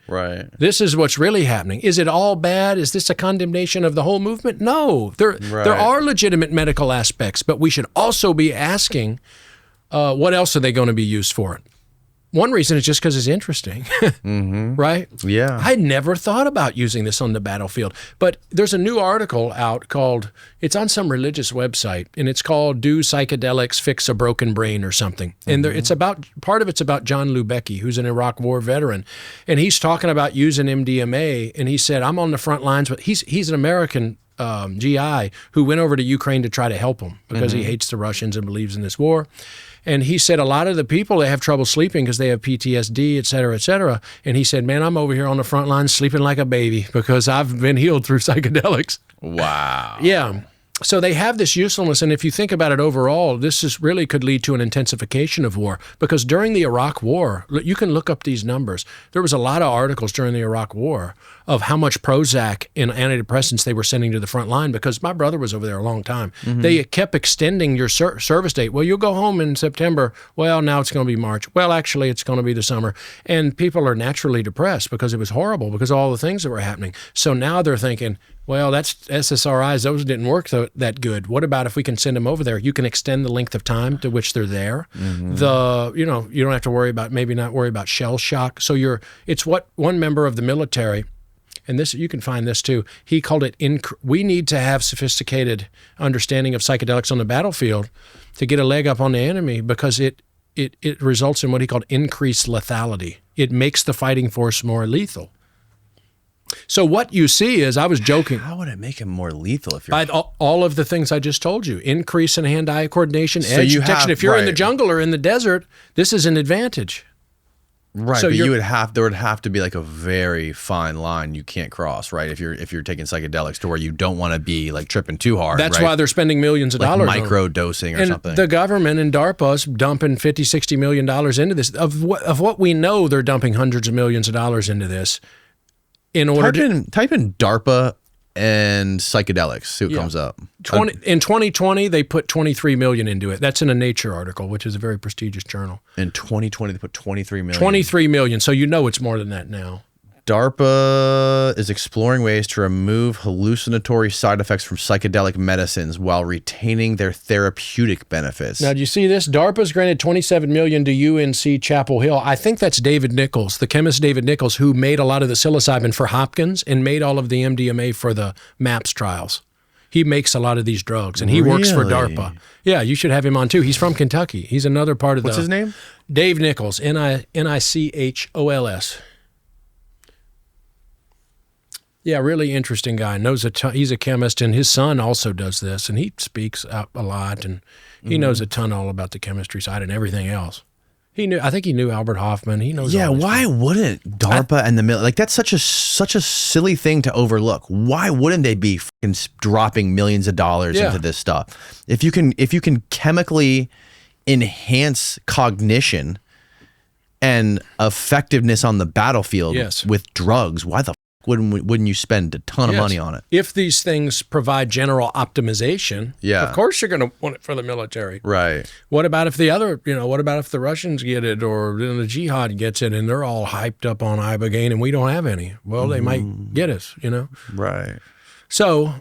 Right. This is what's really happening. Is it all bad? Is this a condemnation of the whole movement? No. There are legitimate medical aspects, but we should also be asking, what else are they going to be used for? One reason is just because it's interesting, right? Yeah. I never thought about using this on the battlefield, but there's a new article out it's on some religious website, and it's called Do Psychedelics Fix a Broken Brain or something. And part of it's about John Lubecki, who's an Iraq War veteran, and he's talking about using MDMA, and he said, I'm on the front lines, but he's an American GI who went over to Ukraine to try to help him because he hates the Russians and believes in this war. And he said a lot of the people, they have trouble sleeping because they have PTSD, et cetera, et cetera. And he said, man, I'm over here on the front line sleeping like a baby because I've been healed through psychedelics. Wow. Yeah. So they have this usefulness. And if you think about it overall, this really could lead to an intensification of war, because during the Iraq War, you can look up these numbers. There was a lot of articles during the Iraq War of how much Prozac and antidepressants they were sending to the front line, because my brother was over there a long time. They kept extending your service date. Well, you'll go home in September. Well, now it's going to be March. Well, actually, it's going to be the summer. And people are naturally depressed because it was horrible, because of all the things that were happening. So now they're thinking, well, that's SSRIs. Those didn't work that good. What about if we can send them over there? You can extend the length of time to which they're there. You don't have to worry about shell shock. So it's what one member of the military, and this, you can find this too, he called it, we need to have sophisticated understanding of psychedelics on the battlefield to get a leg up on the enemy, because it results in what he called increased lethality. It makes the fighting force more lethal. So what you see is, I was joking. How would it make him more lethal if you're... By all of the things I just told you. Increase in hand-eye coordination, edge detection. If you're in the jungle or in the desert, this is an advantage. Right, so but there would have to be like a very fine line you can't cross, right? If you're taking psychedelics, to where you don't want to be like tripping too hard. That's why they're spending millions of dollars. Micro dosing or something. The government and DARPA's dumping $50-60 million into this. Of what we know, they're dumping hundreds of millions of dollars into this. In order type in DARPA and psychedelics, see what comes up. In 2020, they put $23 million into it. That's in a Nature article, which is a very prestigious journal. In 2020, they put $23 million. $23 million. So you know it's more than that now. DARPA is exploring ways to remove hallucinatory side effects from psychedelic medicines while retaining their therapeutic benefits. Now, do you see this? DARPA's granted $27 million to UNC Chapel Hill. I think that's David Nichols, the chemist David Nichols, who made a lot of the psilocybin for Hopkins and made all of the MDMA for the MAPS trials. He makes a lot of these drugs, and he works for DARPA. Yeah, you should have him on, too. He's from Kentucky. He's another part of What's his name? Dave Nichols, Nichols. Yeah, really interesting guy. Knows he's a chemist, and his son also does this, and he speaks out a lot, and he knows a ton all about the chemistry side and everything else. He knew. I think he knew Albert Hoffman. He knows. Yeah, all these why people. wouldn't DARPA and the military, like that's such a silly thing to overlook. Why wouldn't they be fucking dropping millions of dollars into this stuff? If you can chemically enhance cognition and effectiveness on the battlefield with drugs, why the wouldn't you spend a ton of money on it? If these things provide general optimization, of course you're going to want it for the military. Right. What about if what about if the Russians get it or the jihad gets it and they're all hyped up on Ibogaine and we don't have any? Well, they might get us, Right. So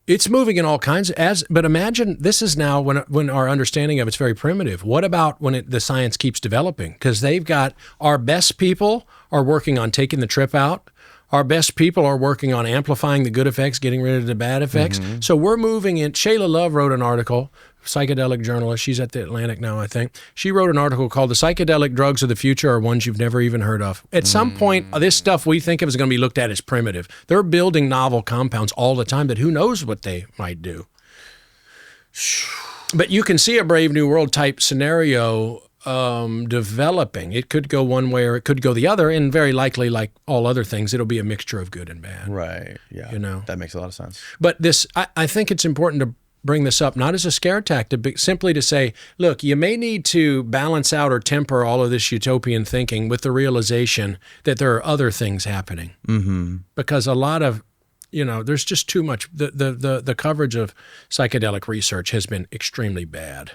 it's moving in all kinds but imagine this is now when our understanding of it's very primitive. What about when the science keeps developing? Because they've got our best people are working on taking the trip out. Our best people are working on amplifying the good effects, getting rid of the bad effects. So we're moving in. Shayla Love wrote an article, psychedelic journalist. She's at the Atlantic now, I think. She wrote an article called "The Psychedelic Drugs of the Future Are Ones You've Never Even Heard of." At some point, this stuff we think of is going to be looked at as primitive. They're building novel compounds all the time, but who knows what they might do. But you can see a Brave New World type scenario developing. It could go one way or it could go the other, and very likely, like all other things, it'll be a mixture of good and bad. Right. Yeah. That makes a lot of sense. But I think it's important to bring this up, not as a scare tactic, but simply to say, look, you may need to balance out or temper all of this utopian thinking with the realization that there are other things happening. Because a lot of there's just too much. The coverage of psychedelic research has been extremely bad.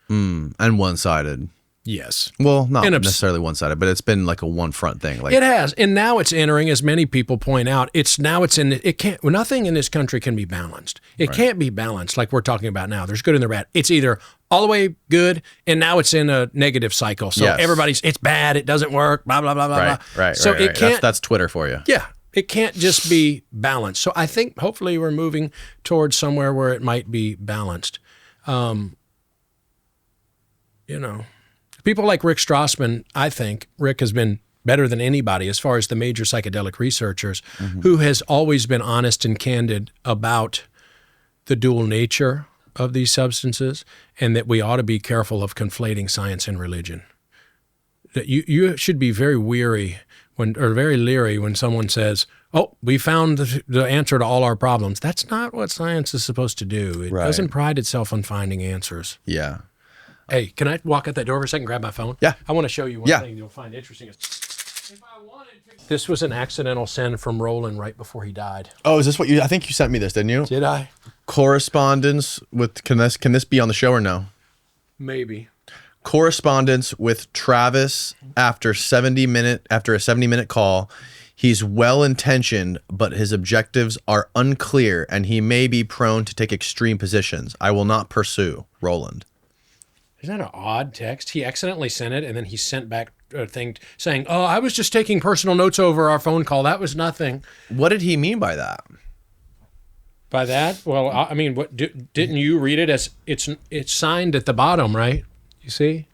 And one-sided. Yes. Well, not necessarily one-sided, but it's been like a one-front thing. Like it has, and now it's entering, as many people point out. Nothing in this country can be balanced. It can't be balanced like we're talking about now. There's good and there's bad. It's either all the way good, and now it's in a negative cycle. So it's bad. It doesn't work. Blah blah blah blah blah. Right. So it can't. That's Twitter for you. Yeah. It can't just be balanced. So I think hopefully we're moving towards somewhere where it might be balanced. People like Rick Strassman, I think Rick has been better than anybody as far as the major psychedelic researchers, who has always been honest and candid about the dual nature of these substances, and that we ought to be careful of conflating science and religion. That you should be very very leery when someone says, "Oh, we found the answer to all our problems." That's not what science is supposed to do. It doesn't pride itself on finding answers. Yeah. Hey, can I walk out that door for a second and grab my phone? Yeah. I want to show you one thing you'll find interesting. This was an accidental send from Roland right before he died. Oh, is this what I think you sent me this, didn't you? Did I? Correspondence with, can this be on the show or no? Maybe. Correspondence with Travis after a 70-minute call. He's well-intentioned, but his objectives are unclear, and he may be prone to take extreme positions. I will not pursue. Roland. Isn't that an odd text? He accidentally sent it, and then he sent back a thing saying, "Oh, I was just taking personal notes over our phone call. That was nothing." What did he mean by that? By that? Well, I mean, didn't you read it as it's signed at the bottom, right? You see?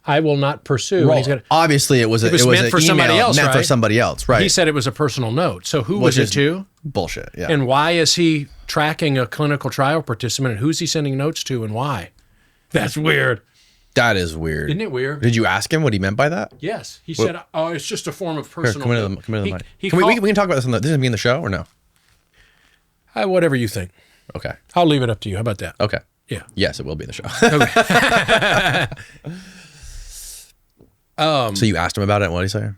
I will not pursue. Well, obviously, it was meant for somebody else, meant right? for somebody else, right? He said it was a personal note. So who was it to? Bullshit, yeah. And why is he tracking a clinical trial participant, and who's he sending notes to, and why? That's weird. That is weird. Isn't it weird? Did you ask him what he meant by that? Yes. He said, "Oh, it's just a form of personal." Here, come into the mic. We can talk about this. This is going to be in the show or no? Whatever you think. Okay. I'll leave it up to you. How about that? Okay. Yeah. Yes, it will be in the show. Okay. So you asked him about it. What did he say?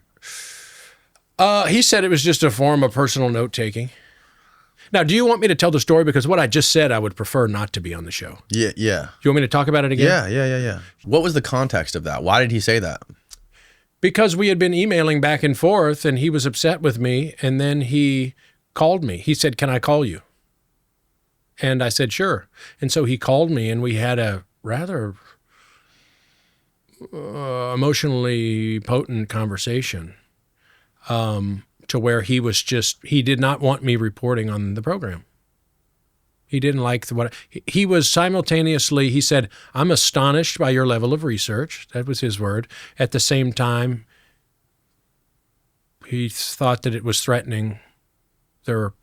He said it was just a form of personal note taking. Now, do you want me to tell the story? Because what I just said, I would prefer not to be on the show. Yeah. Do you want me to talk about it again? Yeah. What was the context of that? Why did he say that? Because we had been emailing back and forth, and he was upset with me, and then he called me. He said, "Can I call you?" And I said, "Sure." And so he called me, and we had a rather emotionally potent conversation. To where he did not want me reporting on the program. He didn't like he was simultaneously, he said, "I'm astonished by your level of research." That was his word. At the same time, he thought that it was threatening their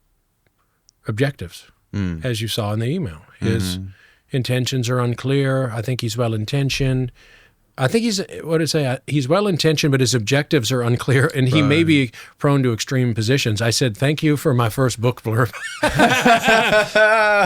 objectives, as you saw in the email. His intentions are unclear. I think he's well-intentioned, I think he's well-intentioned, but his objectives are unclear, and he may be prone to extreme positions. I said, thank you for my first book blurb,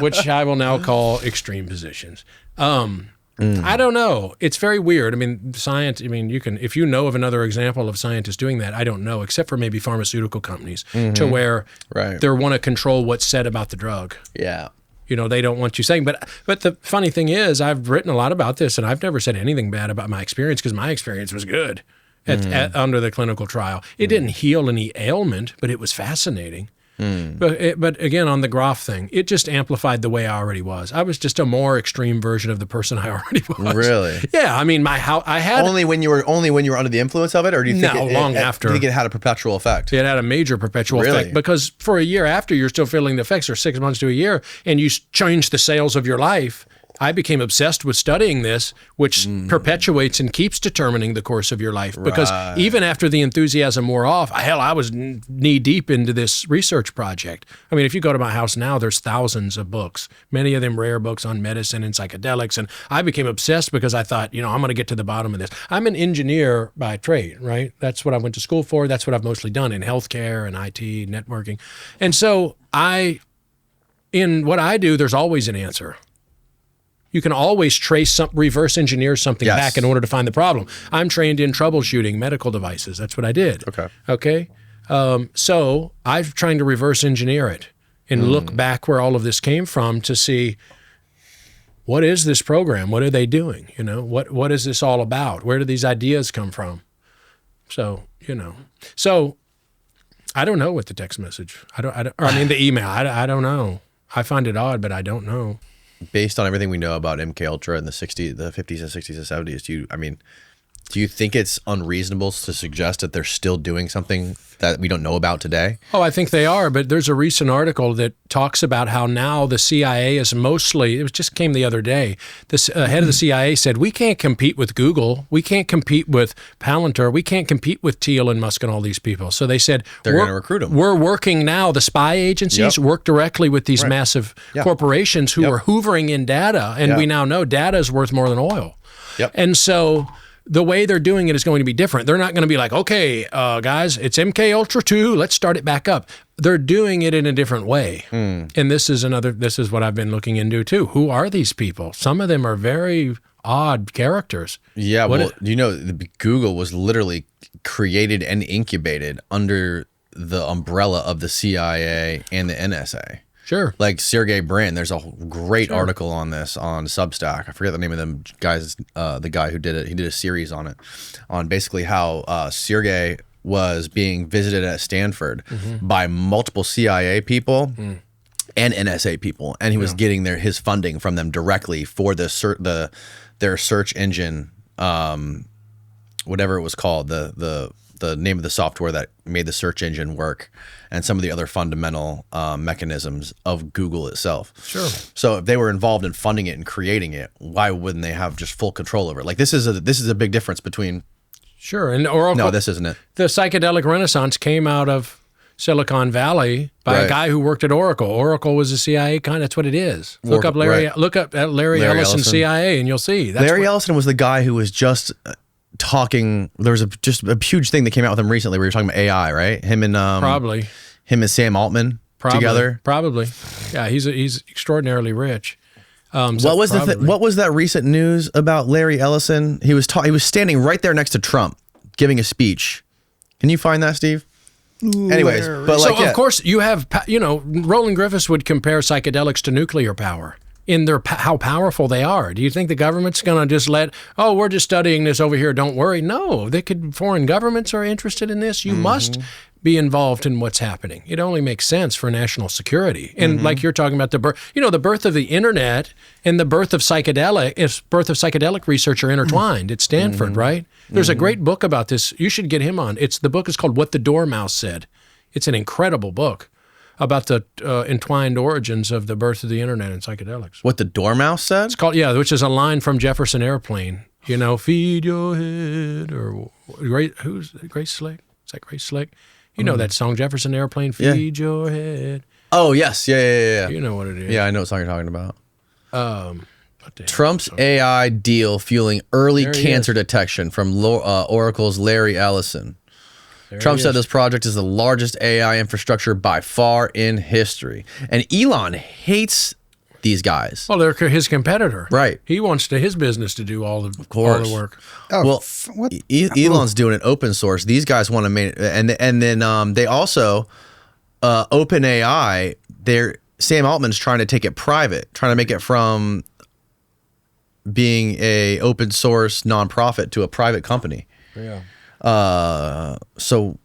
which I will now call Extreme Positions. I don't know. It's very weird. I mean, science, you can, if you know of another example of scientists doing that, I don't know, except for maybe pharmaceutical companies, to where they want to control what's said about the drug. Yeah. They don't want you saying, but the funny thing is, I've written a lot about this, and I've never said anything bad about my experience because my experience was good under the clinical trial. It didn't heal any ailment, but it was fascinating. But again, on the Groff thing, it just amplified the way I already was. I was just a more extreme version of the person I already was. Really? Yeah. I mean, I had only when you were under the influence of it, or do you think after? Do you think it had a perpetual effect? It had a major perpetual effect because for a year after, you're still feeling the effects, or 6 months to a year, and you change the sails of your life. I became obsessed with studying this, which perpetuates and keeps determining the course of your life. Because even after the enthusiasm wore off, I was knee deep into this research project. I mean, if you go to my house now, there's thousands of books, many of them rare books on medicine and psychedelics. And I became obsessed because I thought, I'm going to get to the bottom of this. I'm an engineer by trade, right? That's what I went to school for. That's what I've mostly done in healthcare and IT, networking. And so in what I do, there's always an answer. You can always reverse engineer something back in order to find the problem. I'm trained in troubleshooting medical devices. That's what I did. Okay. So I'm trying to reverse engineer it and look back where all of this came from to see, what is this program? What are they doing? What is this all about? Where do these ideas come from? So, so I don't know what the text message, the email, I don't know. I find it odd, but I don't know. Based on everything we know about MKUltra in the 50s and 60s and 70s, do you think it's unreasonable to suggest that they're still doing something that we don't know about today? Oh, I think they are, but there's a recent article that talks about how now the CIA is mostly, it just came the other day, the head of the CIA said, we can't compete with Google, we can't compete with Palantir, we can't compete with Thiel and Musk and all these people. So they said, they're going to recruit them. We're working now, the spy agencies work directly with these massive corporations who are hoovering in data, and we now know data is worth more than oil. And so the way they're doing it is going to be different. They're not going to be like, okay, guys, it's MKUltra 2, let's start it back up. They're doing it in a different way. And this is what I've been looking into too. Who are these people? Some of them are very odd characters. Yeah, Google was literally created and incubated under the umbrella of the CIA and the NSA. Sure. Like Sergey Brin, there's a great article on this on Substack. I forget the name of them guys, the guy who did it. He did a series on it, on basically how Sergey was being visited at Stanford by multiple CIA people and NSA people, and he was getting his funding from them directly for their search engine, whatever it was called, the name of the software that made the search engine work, and some of the other fundamental mechanisms of Google itself. Sure. So if they were involved in funding it and creating it, why wouldn't they have just full control over it? Like this is a big difference between. Sure, and Oracle. No, this isn't it. The psychedelic renaissance came out of Silicon Valley by a guy who worked at Oracle. Oracle was a CIA kind. That's what it is. Look up Larry Ellison, CIA, and you'll see. Larry Ellison was the guy who was just talking. There was just a huge thing that came out with him recently. We were talking about AI, right? Him and him and Sam Altman together. Probably, yeah. He's extraordinarily rich. What was that recent news about Larry Ellison? He was standing right there next to Trump, giving a speech. Can you find that, Steve? Anyways, but of course you have, Roland Griffiths would compare psychedelics to nuclear power in how powerful they are. Do you think the government's going to just we're just studying this over here, don't worry? No, foreign governments are interested in this. You must be involved in what's happening. It only makes sense for national security. And like you're talking about the birth of the internet and the birth of psychedelic research are intertwined at Stanford, right? There's a great book about this. You should get him on. The book is called What the Dormouse Said. It's an incredible book about the entwined origins of the birth of the internet and psychedelics. What the Dormouse Said? It's called, which is a line from Jefferson Airplane. Feed your head, or who's Grace Slick? Is that Grace Slick? You know that song, Jefferson Airplane, Feed Your Head. Oh, yes. Yeah. You know what it is. Yeah, I know what song you're talking about. Trump's AI deal fueling early There he cancer is. detection from Oracle's Larry Ellison. There Trump he said is. this project is the largest AI infrastructure by far in history. And Elon hates these guys. Well, they're his competitor. Right. He wants his business to do all the work. Oh, Well, what? Elon's doing it open source. These guys want to make, and then they also OpenAI. Sam Altman's trying to take it private, trying to make it from being a open source nonprofit to a private company. Yeah. So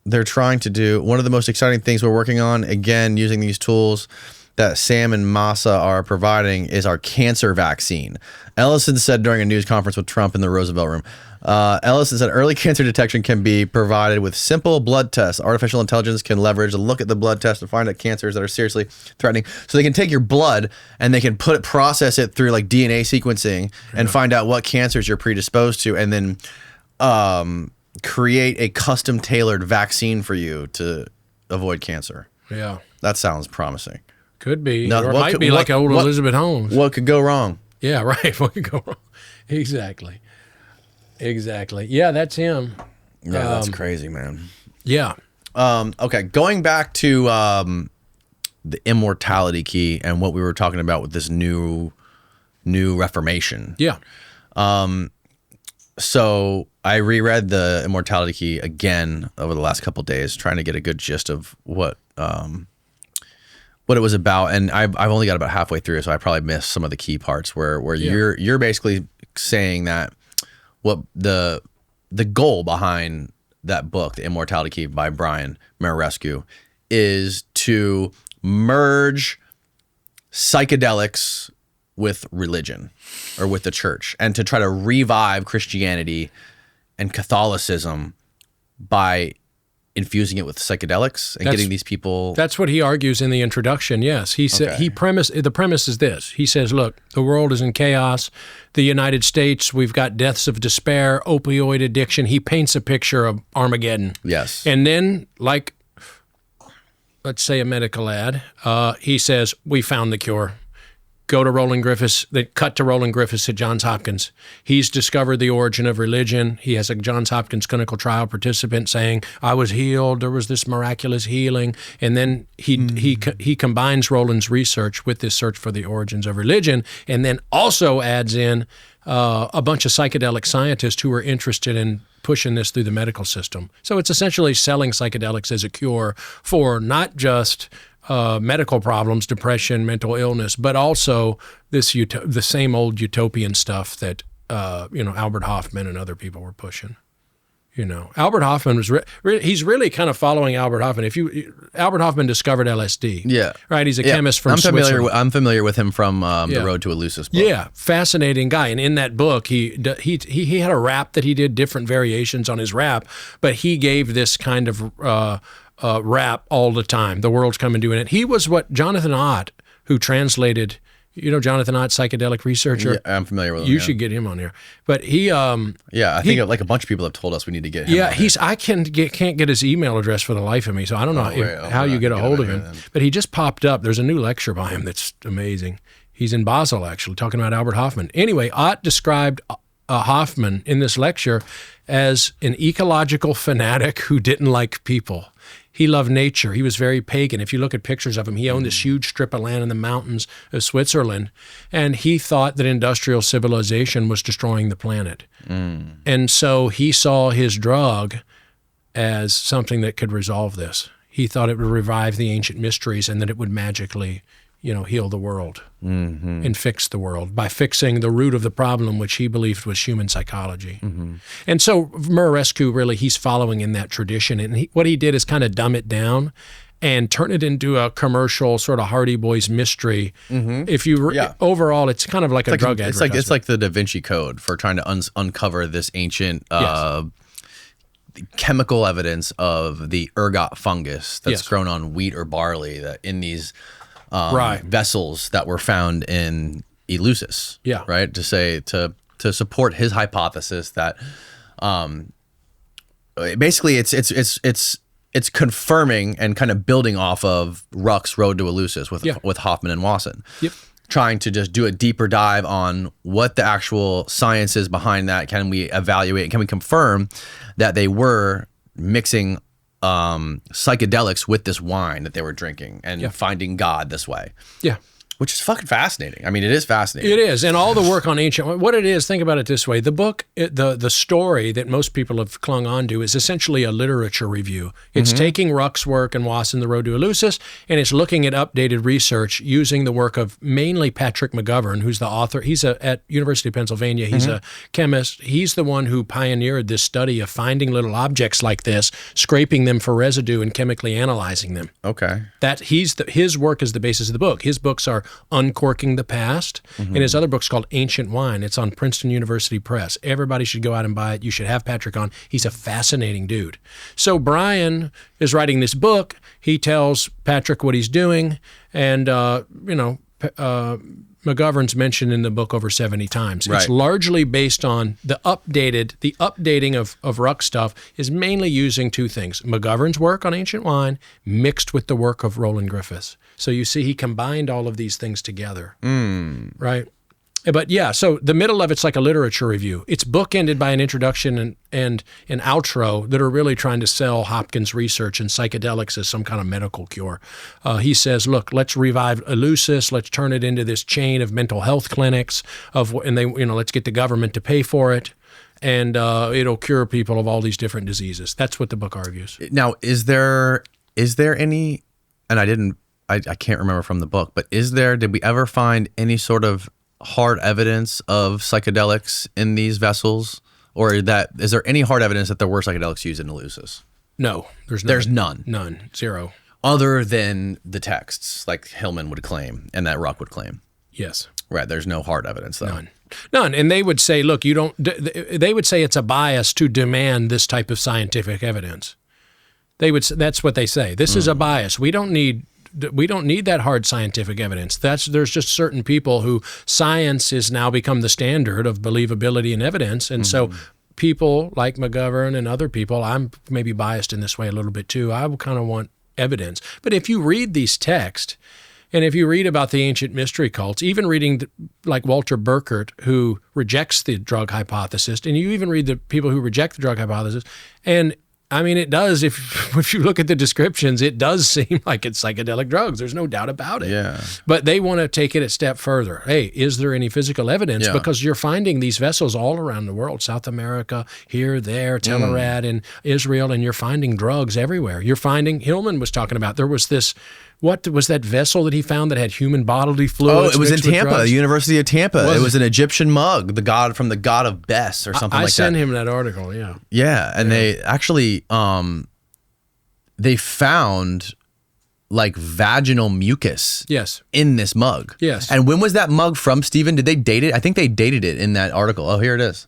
they're trying to do one of the most exciting things we're working on. Again, using these tools that Sam and Masa are providing is our cancer vaccine. Ellison said during a news conference with Trump in the Roosevelt Room. Ellison said early cancer detection can be provided with simple blood tests. Artificial intelligence can leverage a look at the blood test to find out cancers that are seriously threatening. So they can take your blood and they can process it through like DNA sequencing and find out what cancers you're predisposed to, and then create a custom tailored vaccine for you to avoid cancer. Yeah. That sounds promising. Could be. No, Or it what might could- be what- like old what- Elizabeth Holmes. What could go wrong? Yeah, right. What could go wrong? Exactly. Yeah, that's him. Yeah, that's crazy, man. Yeah. Okay, going back to the Immortality Key and what we were talking about with this new Reformation. Yeah. So I reread the Immortality Key again over the last couple of days, trying to get a good gist of what it was about, and I've only got about halfway through, so I probably missed some of the key parts where you're basically saying that what the goal behind that book, The Immortality Key by Brian Marescu, is to merge psychedelics with religion or with the church, and to try to revive Christianity and Catholicism by infusing it with psychedelics and getting these people. That's what he argues in the introduction. Yes, he said the premise is this. He says, "Look, the world is in chaos. The United States, we've got deaths of despair, opioid addiction." He paints a picture of Armageddon. Yes, and then, like, let's say a medical ad, he says, "We found the cure." Go to Roland Griffiths, they cut to Roland Griffiths at Johns Hopkins. He's discovered the origin of religion. He has a Johns Hopkins clinical trial participant saying, "I was healed, there was this miraculous healing." And then he combines Roland's research with this search for the origins of religion, and then also adds in a bunch of psychedelic scientists who are interested in pushing this through the medical system. So it's essentially selling psychedelics as a cure for not just medical problems, depression, mental illness, but also the same old utopian stuff that Albert Hoffman and other people were pushing. Albert Hoffman was he's really kind of following Albert Hoffman. Albert Hoffman discovered LSD. Yeah, right. He's a chemist from Switzerland. I'm familiar with him from the Road to Eleusis book. Yeah, fascinating guy. And in that book, he had a rap that he did different variations on his rap, but he gave this kind of rap all the time. The world's coming doing it. He was what Jonathan Ott, who translated, Jonathan Ott, psychedelic researcher. Yeah, I'm familiar with him. You should get him on here. But he, I think like a bunch of people have told us we need to get him. Yeah, I can't get his email address for the life of me, so I don't know how you get a hold of him. But he just popped up. There's a new lecture by him that's amazing. He's in Basel, actually, talking about Albert Hoffman. Anyway, Ott described Hoffman in this lecture as an ecological fanatic who didn't like people. He loved nature. He was very pagan. If you look at pictures of him, he owned this huge strip of land in the mountains of Switzerland, and he thought that industrial civilization was destroying the planet. And so he saw his drug as something that could resolve this. He thought it would revive the ancient mysteries and that it would magically, heal the world and fix the world by fixing the root of the problem, which he believed was human psychology. And so Marescu, really, he's following in that tradition. And what he did is kind of dumb it down and turn it into a commercial sort of Hardy Boys mystery. If you overall, it's kind of like a drug advertisement. It's like the Da Vinci Code for trying to uncover this ancient chemical evidence of the ergot fungus that's grown on wheat or barley that in these vessels that were found in Eleusis. Right. To support his hypothesis that basically it's confirming and kind of building off of Ruck's Road to Eleusis with Hoffman and Wasson. trying to just do a deeper dive on what the actual science is behind that. Can we evaluate? Can we confirm that they were mixing psychedelics with this wine that they were drinking and finding God this way? Yeah. Which is fucking fascinating. I mean, it is fascinating. It is. And all the work on ancient, what it is, think about it this way. The book, the story that most people have clung on to is essentially a literature review. It's taking Ruck's work and Wasson, The Road to Eleusis, and it's looking at updated research using the work of mainly Patrick McGovern, who's the author. He's at University of Pennsylvania. He's a chemist. He's the one who pioneered this study of finding little objects like this, scraping them for residue and chemically analyzing them. Okay. His work is the basis of the book. His books are Uncorking the Past, and his other book's called Ancient Wine. It's on Princeton University Press. Everybody should go out and buy it. You should have Patrick on. He's a fascinating dude. So Brian is writing this book. He tells Patrick what he's doing, and McGovern's mentioned in the book over 70 times. Right. It's largely based on the updating of Ruck stuff is mainly using two things: McGovern's work on ancient wine mixed with the work of Roland Griffiths. So you see, he combined all of these things together, right? But yeah, so the middle of it's like a literature review. It's bookended by an introduction and an outro that are really trying to sell Hopkins research and psychedelics as some kind of medical cure. He says, look, let's revive Eleusis. Let's turn it into this chain of mental health clinics let's get the government to pay for it. And it'll cure people of all these different diseases. That's what the book argues. Now, is there any, and I can't remember from the book, but did we ever find any sort of hard evidence of psychedelics in these vessels, or is there any hard evidence that there were psychedelics used in Eleusis? No, there's none. None. Zero. Other than the texts, like Hillman would claim and that Ruck would claim. Yes. Right. There's no hard evidence, though. None. And they would say, look, they would say it's a bias to demand this type of scientific evidence. That's what they say. This is a bias. We don't need that hard scientific evidence. There's just certain people who science has now become the standard of believability and evidence. And so people like McGovern and other people, I'm maybe biased in this way a little bit too, I kind of want evidence. But if you read these texts, and if you read about the ancient mystery cults, even reading like Walter Burkert, who rejects the drug hypothesis, and you even read the people who reject the drug hypothesis, and I mean, it does, if you look at the descriptions, it does seem like it's psychedelic drugs. There's no doubt about it. Yeah. But they want to take it a step further. Hey, is there any physical evidence? Yeah. Because you're finding these vessels all around the world, South America, here, there, Telerad in Israel, and you're finding drugs everywhere. You're finding, Hillman was talking about, there was this, what was that vessel that he found that had human bodily fluids? Oh, it was in mixed with Tampa, drugs? the University of Tampa. It was an Egyptian mug, the god of Bes or something like that. I sent him that article, yeah. Yeah, and they actually, they found like vaginal mucus in this mug. Yes. And when was that mug from, Stephen? Did they date it? I think they dated it in that article. Oh, here it is.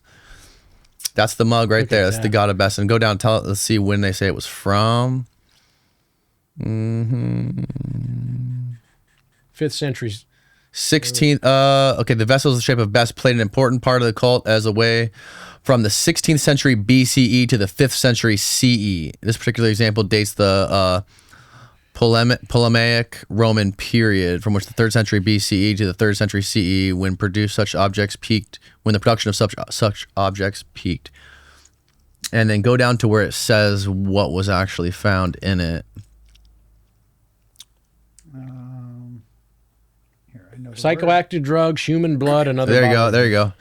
That's the mug right there. That's the god of Bes. And go down, let's see when they say it was from. 5th century. 16th. Okay, the vessels of the shape of Bes played an important part of the cult as a way from the 16th century BCE to the 5th century CE. This particular example dates the Ptolemaic Roman period, from which the 3rd century BCE to the 3rd century CE, when the production of such objects peaked. And then go down to where it says what was actually found in it. Psychoactive drugs, human blood, and other. There you go.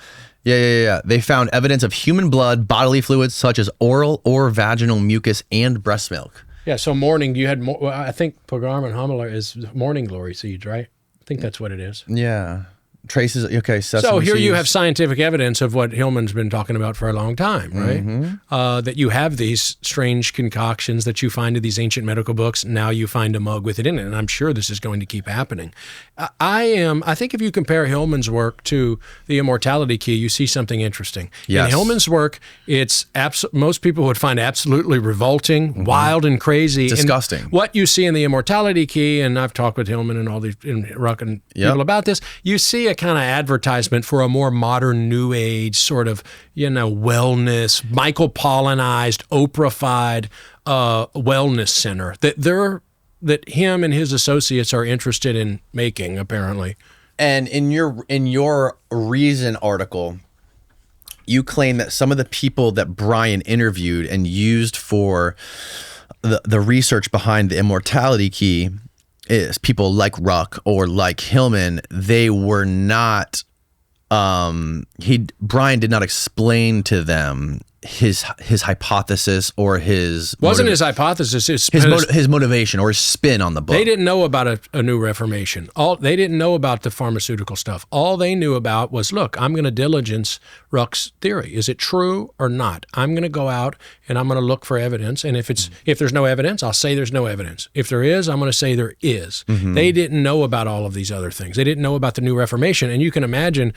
Yeah. They found evidence of human blood, bodily fluids such as oral or vaginal mucus, and breast milk. Yeah, so morning, you had, I think Pogram and Homila is morning glory seeds, right? I think that's what it is. Yeah. Traces, okay, sesame so here seeds. you have scientific evidence of what Hillman's been talking about for a long time, right? That you have these strange concoctions that you find in these ancient medical books. Now you find a mug with it in it, and I'm sure this is going to keep happening. I think if you compare Hillman's work to the Immortality Key, you see something interesting. Yes. In Hillman's work, it's most people would find absolutely revolting, wild, and crazy. Disgusting. And what you see in the Immortality Key, and I've talked with Hillman and all these Ruck and people about this, you see a kind of advertisement for a more modern, new age sort of, wellness, Michael Pollanized, Oprah-fied wellness center that him and his associates are interested in making, apparently. And in your Reason article, you claim that some of the people that Brian interviewed and used for the research behind the Immortality Key is people like Ruck or like Hillman. They were not. Brian did not explain to them his hypothesis or his his hypothesis, his motivation or his spin on the book. They didn't know about a new Reformation. They didn't know about the pharmaceutical stuff. All they knew about was, look, I'm going to diligence Ruck's theory. Is it true or not? I'm going to go out and I'm going to look for evidence. And if there's no evidence, I'll say there's no evidence. If there is, I'm going to say there is. They didn't know about all of these other things. They didn't know about the new Reformation. And you can imagine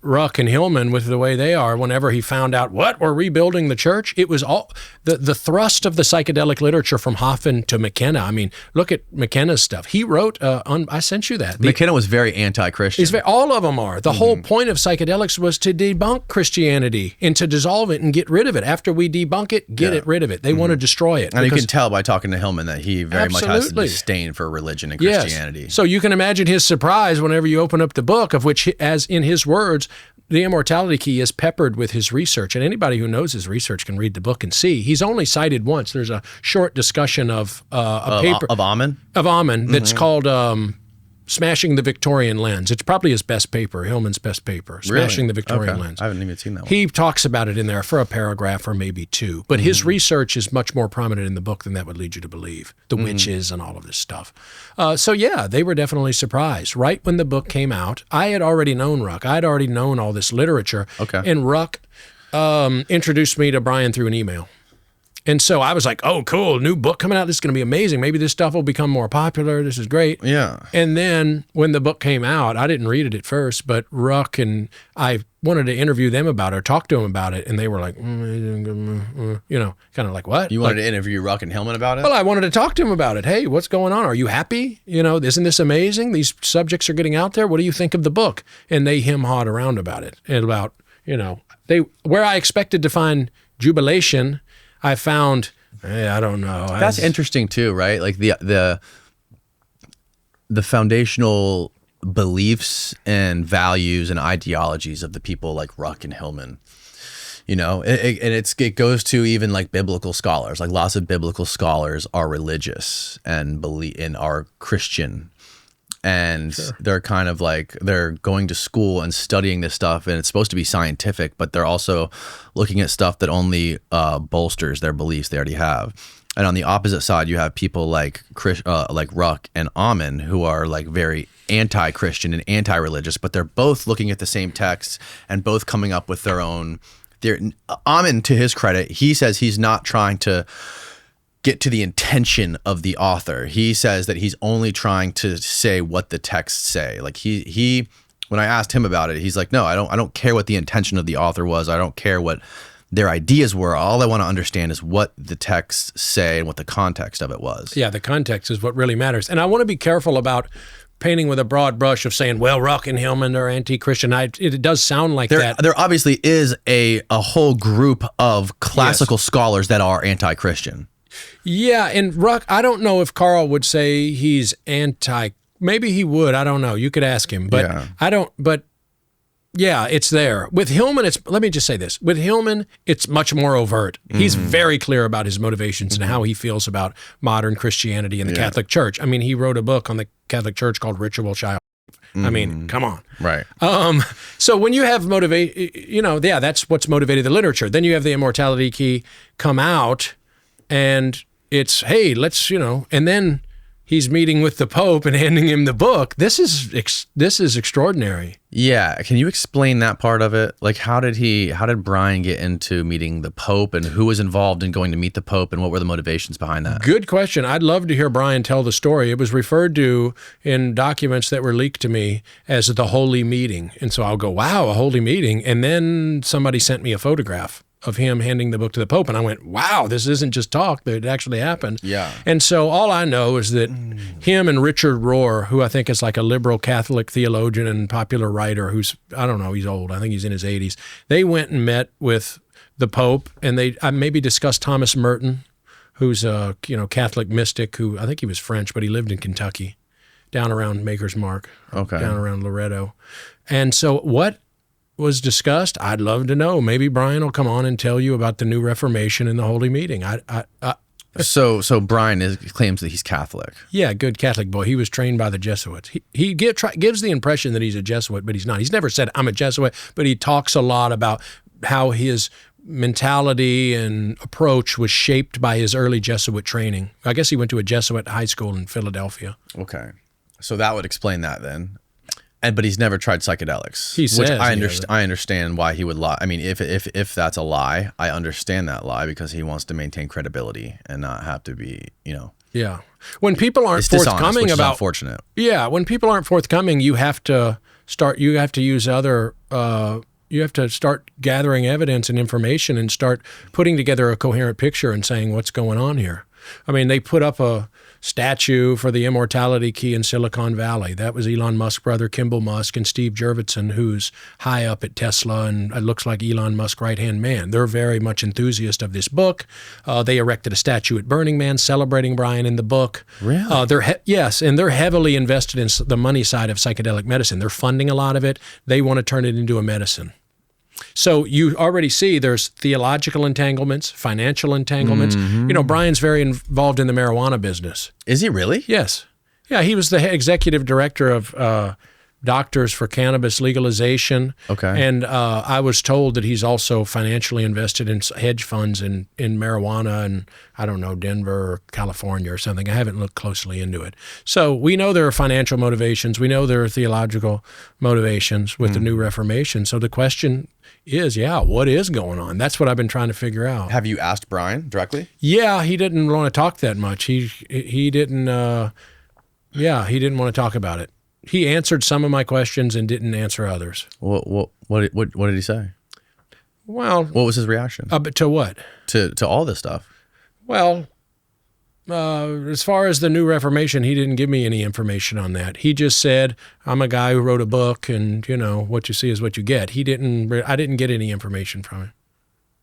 Ruck and Hillman, with the way they are, whenever he found out what we're rebuilding the church, it was all the thrust of the psychedelic literature from Hoffman to McKenna. I mean, look at McKenna's stuff. He wrote, I sent you that. McKenna was very anti-Christian. All of them are. The whole point of psychedelics was to debunk Christianity and to dissolve it and get rid of it. After we debunk it, get rid of it. They want to destroy it. And you can tell by talking to Hillman that he very much has a disdain for religion and Christianity. Yes. So you can imagine his surprise whenever you open up the book, of which, as in his words, the Immortality Key is peppered with his research, and anybody who knows his research can read the book and see. He's only cited once. There's a short discussion of a paper of Amen that's called Smashing the Victorian Lens. It's probably his best paper, Hillman's best paper, Smashing the Victorian Lens. I haven't even seen that one. He talks about it in there for a paragraph or maybe two, but his research is much more prominent in the book than that would lead you to believe. The witches and all of this stuff. So yeah, they were definitely surprised. Right when the book came out, I had already known Ruck. I had already known all this literature. Okay. And Ruck introduced me to Brian through an email. And so I was like, oh, cool, new book coming out. This is going to be amazing. Maybe this stuff will become more popular. This is great. Yeah. And then when the book came out, I didn't read it at first, but Ruck and I wanted to interview them about it or talk to them about it. And they were like, kind of like, what? You wanted to interview Ruck and Hillman about it? Well, I wanted to talk to him about it. Hey, what's going on? Are you happy? Isn't this amazing? These subjects are getting out there. What do you think of the book? And they hem-hawed around about it and about, where I expected to find jubilation, I found, I don't know. That's interesting too, right? Like the foundational beliefs and values and ideologies of the people like Ruck and Hillman. It goes to even like biblical scholars. Like lots of biblical scholars are religious and believe in are Christian. And they're kind of like, they're going to school and studying this stuff, and it's supposed to be scientific, but they're also looking at stuff that only bolsters their beliefs they already have. And on the opposite side, you have people like Ruck and Amen, who are like very anti-Christian and anti-religious, but they're both looking at the same texts and both coming up with their own. Amen, to his credit, he says he's not trying to get to the intention of the author. He says that he's only trying to say what the texts say. Like he when I asked him about it, he's like, no, I don't care what the intention of the author was. I don't care what their ideas were. All I want to understand is what the texts say and what the context of it was. Yeah, the context is what really matters. And I want to be careful about painting with a broad brush of saying, well, Ruck and Hillman are anti-Christian. It does sound like that. There obviously is a whole group of classical scholars that are anti-Christian. Yeah, and Ruck, I don't know if Carl would say he's maybe he would, I don't know. You could ask him, but yeah. I don't, but yeah, it's there. With Hillman, let me just say this. With Hillman, it's much more overt. He's very clear about his motivations and how he feels about modern Christianity and the Catholic Church. I mean, he wrote a book on the Catholic Church called Ritual Child. I mean, come on. Right. So when you have that's what's motivated the literature. Then you have the Immortality Key come out, and it's, hey, let's, and then he's meeting with the Pope and handing him the book. This is extraordinary. Yeah. Can you explain that part of it? Like, how did Brian get into meeting the Pope, and who was involved in going to meet the Pope, and what were the motivations behind that? Good question. I'd love to hear Brian tell the story. It was referred to in documents that were leaked to me as the Holy Meeting. And so I'll go, wow, a holy meeting. And then somebody sent me a photograph of him handing the book to the Pope. And I went, wow, this isn't just talk, that it actually happened. Yeah. And so all I know is that him and Richard Rohr, who I think is like a liberal Catholic theologian and popular writer who's, I don't know, he's old. I think he's in his 80s. They went and met with the Pope, and I maybe discussed Thomas Merton, who's a Catholic mystic who, I think he was French, but he lived in Kentucky. down around Maker's Mark, Okay. down around Loretto. And so what was discussed, I'd love to know. Maybe Brian will come on and tell you about the new Reformation and the Holy Meeting. So Brian claims that he's Catholic. Yeah, good Catholic boy. He was trained by the Jesuits. He gives the impression that he's a Jesuit, but he's not. He's never said, I'm a Jesuit, but he talks a lot about how his mentality and approach was shaped by his early Jesuit training. I guess he went to a Jesuit high school in Philadelphia. Okay. So that would explain that then. But he's never tried psychedelics. He says, I understand why he would lie. I mean, if that's a lie, I understand that lie because he wants to maintain credibility and not have to be, Yeah. When people aren't it's dishonest, forthcoming which is about unfortunate. Yeah, when people aren't forthcoming, you have to start gathering evidence and information and start putting together a coherent picture and saying what's going on here. I mean, they put up a statue for the Immortality Key in Silicon Valley. That was Elon Musk's brother, Kimball Musk, and Steve Jurvetson, who's high up at Tesla and it looks like Elon Musk's right-hand man. They're very much enthusiasts of this book. They erected a statue at Burning Man celebrating Brian in the book. Really? Yes, and they're heavily invested in the money side of psychedelic medicine. They're funding a lot of it. They want to turn it into a medicine. So you already see there's theological entanglements, financial entanglements. Brian's very involved in the marijuana business. Is he really? Yes. Yeah, he was the executive director of Doctors for Cannabis Legalization. Okay. And I was told that he's also financially invested in hedge funds in marijuana in, I don't know, Denver or California or something. I haven't looked closely into it. So we know there are financial motivations. We know there are theological motivations with the new Reformation. So the question is, what is going on? That's what I've been trying to figure out. Have you asked Brian directly? Yeah, he didn't want to talk that much. He didn't want to talk about it. He answered some of my questions and didn't answer others. What did he say? Well, what was his reaction? But to what? To all this stuff. Well, as far as the new Reformation, he didn't give me any information on that. He just said, I'm a guy who wrote a book and, what you see is what you get. I didn't get any information from him.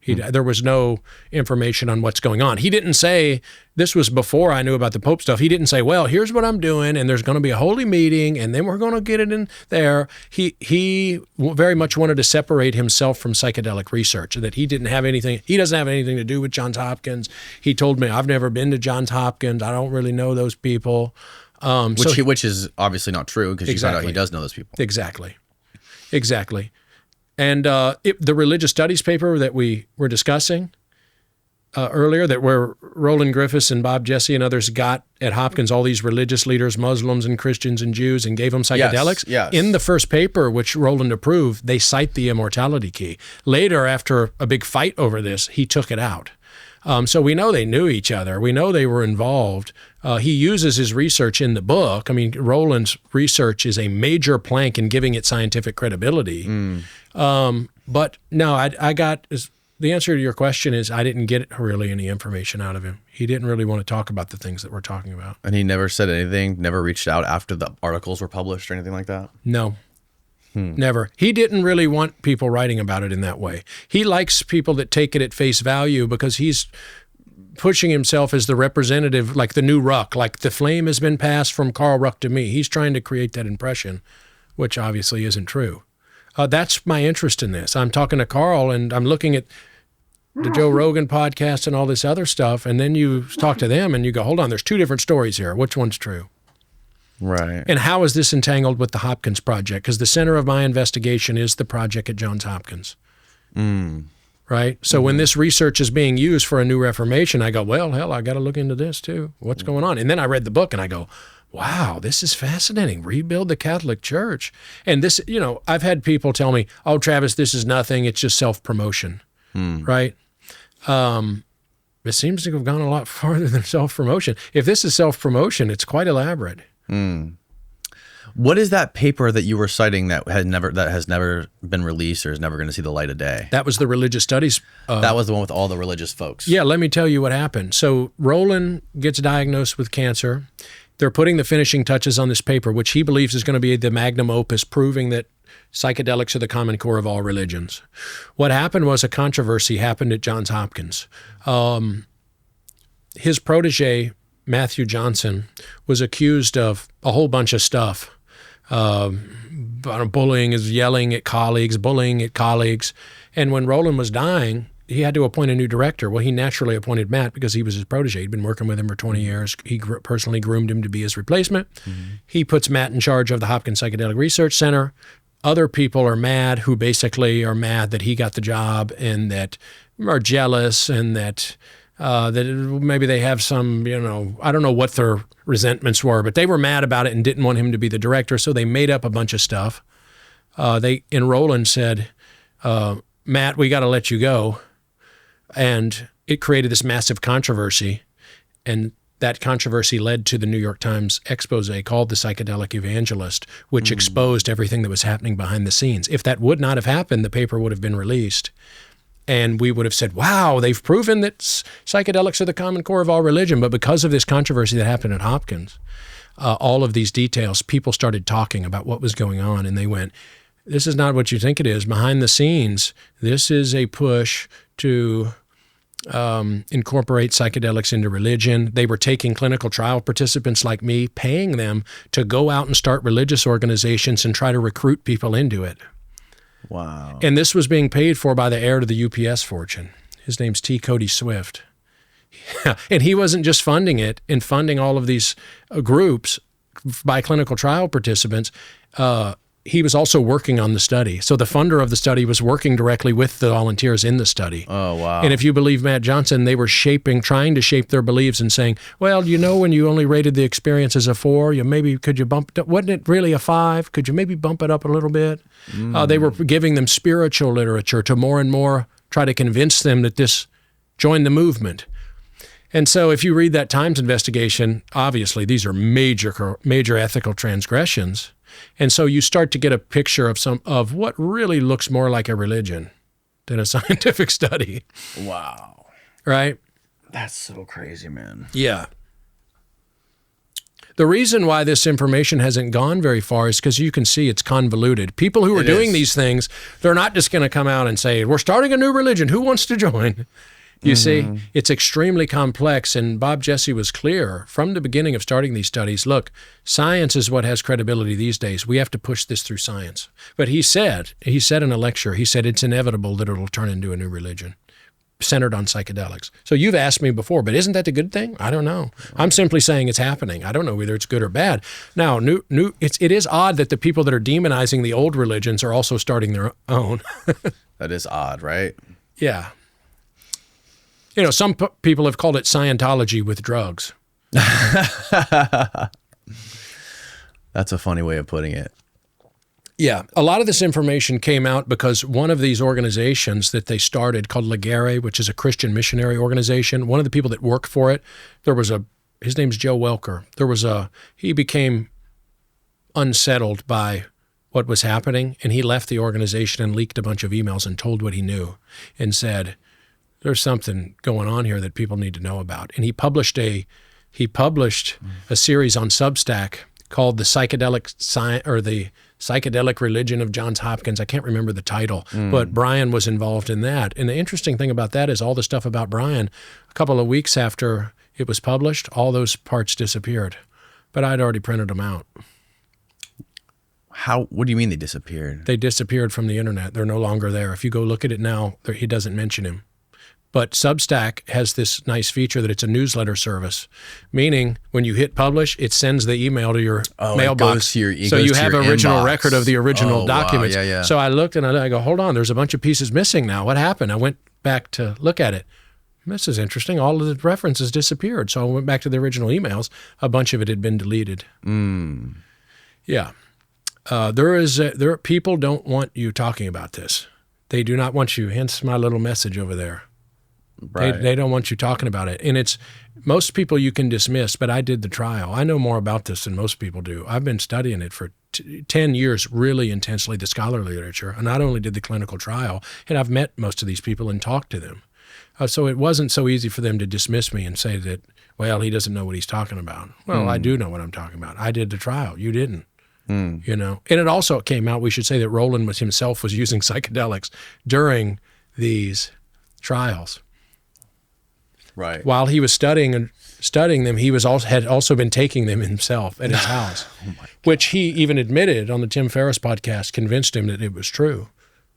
There was no information on what's going on. He didn't say, this was before I knew about the Pope stuff. He didn't say, well, here's what I'm doing, and there's going to be a holy meeting, and then we're going to get it in there. He very much wanted to separate himself from psychedelic research, that he doesn't have anything to do with Johns Hopkins. He told me, I've never been to Johns Hopkins. I don't really know those people. Which is obviously not true because you found out he does know those people. Exactly. And the religious studies paper that we were discussing earlier, where Roland Griffiths and Bob Jesse and others got at Hopkins all these religious leaders, Muslims and Christians and Jews, and gave them psychedelics. Yes. In the first paper, which Roland approved, they cite the Immortality Key. Later, after a big fight over this, he took it out. So we know they knew each other. We know they were involved. He uses his research in the book. I mean, Roland's research is a major plank in giving it scientific credibility. But no, the answer to your question is I didn't get really any information out of him. He didn't really want to talk about the things that we're talking about. And he never said anything, never reached out after the articles were published or anything like that? No. Never. He didn't really want people writing about it in that way. He likes people that take it at face value because he's pushing himself as the representative, like the new Ruck, like the flame has been passed from Carl Ruck to me. He's trying to create that impression, which obviously isn't true. That's my interest in this. I'm talking to Carl and I'm looking at the Joe Rogan podcast and all this other stuff, and then you talk to them and you go, hold on, there's two different stories here. Which one's true? Right. And how is this entangled with the Hopkins project? Because the center of my investigation is the project at Johns Hopkins. Right? So when this research is being used for a new Reformation, I go, well, hell, I got to look into this too. What's going on? And then I read the book and I go, wow, this is fascinating. Rebuild the Catholic Church. And this, I've had people tell me, oh, Travis, this is nothing. It's just self-promotion. Right? It seems to have gone a lot farther than self-promotion. If this is self-promotion, it's quite elaborate. What is that paper that you were citing that has never been released or is never going to see the light of day? That was the religious studies. That was the one with all the religious folks. Yeah, let me tell you what happened. So Roland gets diagnosed with cancer. They're putting the finishing touches on this paper, which he believes is going to be the magnum opus, proving that psychedelics are the common core of all religions. What happened was a controversy happened at Johns Hopkins. His protege Matthew Johnson, was accused of a whole bunch of stuff. Bullying, is yelling at colleagues, bullying at colleagues. And when Roland was dying, he had to appoint a new director. Well, he naturally appointed Matt because he was his protege. He'd been working with him for 20 years. He personally groomed him to be his replacement. He puts Matt in charge of the Hopkins Psychedelic Research Center. Other people are mad who basically are mad that he got the job and that are jealous and that maybe they have some, I don't know what their resentments were, but they were mad about it and didn't want him to be the director, so they made up a bunch of stuff. Roland said, Matt, we got to let you go. And it created this massive controversy, and that controversy led to the New York Times expose called The Psychedelic Evangelist, which exposed everything that was happening behind the scenes. If that would not have happened, the paper would have been released. And we would have said, wow, they've proven that psychedelics are the common core of all religion. But because of this controversy that happened at Hopkins, all of these details, people started talking about what was going on. And they went, this is not what you think it is. Behind the scenes, this is a push to incorporate psychedelics into religion. They were taking clinical trial participants like me, paying them to go out and start religious organizations and try to recruit people into it. Wow. And this was being paid for by the heir to the UPS fortune. His name's T. Cody Swift. And he wasn't just funding it and funding all of these groups by clinical trial participants. He was also working on the study. So the funder of the study was working directly with the volunteers in the study. Oh, wow. And if you believe Matt Johnson, they were trying to shape their beliefs and saying, well, when you only rated the experience as a 4, could you bump it up? Wasn't it really a 5? Could you maybe bump it up a little bit? They were giving them spiritual literature to more and more try to convince them that join the movement. And so if you read that Times investigation, obviously these are major ethical transgressions. And so you start to get a picture of what really looks more like a religion than a scientific study. Wow. Right? That's so crazy, man. Yeah. The reason why this information hasn't gone very far is because you can see it's convoluted. People who are doing these things, they're not just going to come out and say, we're starting a new religion. Who wants to join? You see, it's extremely complex, and Bob Jesse was clear from the beginning of starting these studies, look, science is what has credibility these days. We have to push this through science. But he said in a lecture, it's inevitable that it'll turn into a new religion centered on psychedelics. So you've asked me before, but isn't that the good thing? I don't know. I'm simply saying it's happening. I don't know whether it's good or bad. Now, it is odd that the people that are demonizing the old religions are also starting their own. That is odd, right? Yeah. Some people have called it Scientology with drugs. That's a funny way of putting it. Yeah. A lot of this information came out because one of these organizations that they started called Ligare, which is a Christian missionary organization, one of the people that worked for it, his name's Joe Welker. He became unsettled by what was happening, and he left the organization and leaked a bunch of emails and told what he knew and said, there's something going on here that people need to know about. And he published a series on Substack called the Psychedelic Religion of Johns Hopkins. I can't remember the title, but Brian was involved in that. And the interesting thing about that is all the stuff about Brian, a couple of weeks after it was published, all those parts disappeared. But I'd already printed them out. What do you mean they disappeared? They disappeared from the internet. They're no longer there. If you go look at it now, he doesn't mention him. But Substack has this nice feature that it's a newsletter service, meaning when you hit publish, it sends the email to your mailbox. So you have an original record of the original documents. Wow. Yeah. So I looked and I go, hold on, there's a bunch of pieces missing now. What happened? I went back to look at it. This is interesting. All of the references disappeared. So I went back to the original emails. A bunch of it had been deleted. Yeah. People don't want you talking about this. They do not want you, hence my little message over there. Right. They don't want you talking about it. And it's most people you can dismiss, but I did the trial. I know more about this than most people do. I've been studying it for 10 years really intensely, the scholarly literature. I not only did the clinical trial, and I've met most of these people and talked to them. So it wasn't so easy for them to dismiss me and say that, well, he doesn't know what he's talking about. Well, I do know what I'm talking about. I did the trial. You didn't. And it also came out, we should say that Roland himself was using psychedelics during these trials. Right. While he was studying them, he had also been taking them himself at his house, which he even admitted on the Tim Ferriss podcast, convinced him that it was true,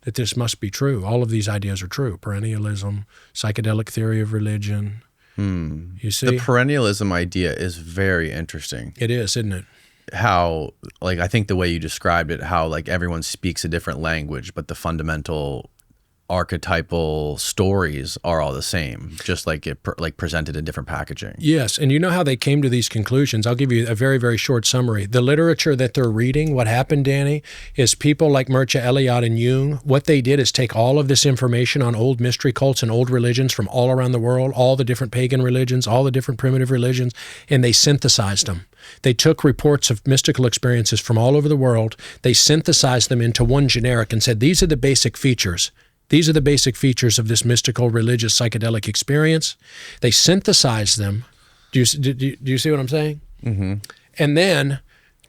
that this must be true. All of these ideas are true. Perennialism, psychedelic theory of religion. You see? The perennialism idea is very interesting. It is, isn't it? How, like, I think the way you described it, how like everyone speaks a different language, but the fundamental archetypal stories are all the same, just like presented in different packaging. Yes, and you know how they came to these conclusions. I'll give you a very, very short summary. The literature that they're reading, what happened, Danny, is people like Mircea Eliade and Jung, what they did is take all of this information on old mystery cults and old religions from all around the world, all the different pagan religions, all the different primitive religions, and they synthesized them. They took reports of mystical experiences from all over the world, they synthesized them into one generic and said, these are the basic features. These are the basic features of this mystical, religious, psychedelic experience. They synthesize them. Do you see what I'm saying? Mm-hmm. And then...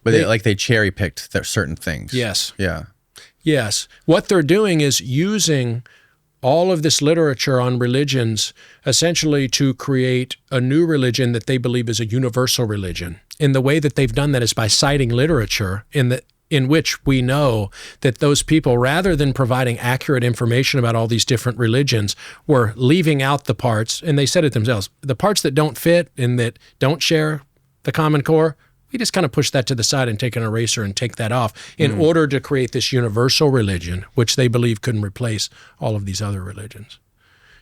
But they cherry-picked certain things. Yes. Yeah. Yes. What they're doing is using all of this literature on religions essentially to create a new religion that they believe is a universal religion. And the way that they've done that is by citing literature in which we know that those people, rather than providing accurate information about all these different religions, were leaving out the parts, and they said it themselves, the parts that don't fit and that don't share the common core, we just kind of push that to the side and take an eraser and take that off in order to create this universal religion, which they believe couldn't replace all of these other religions.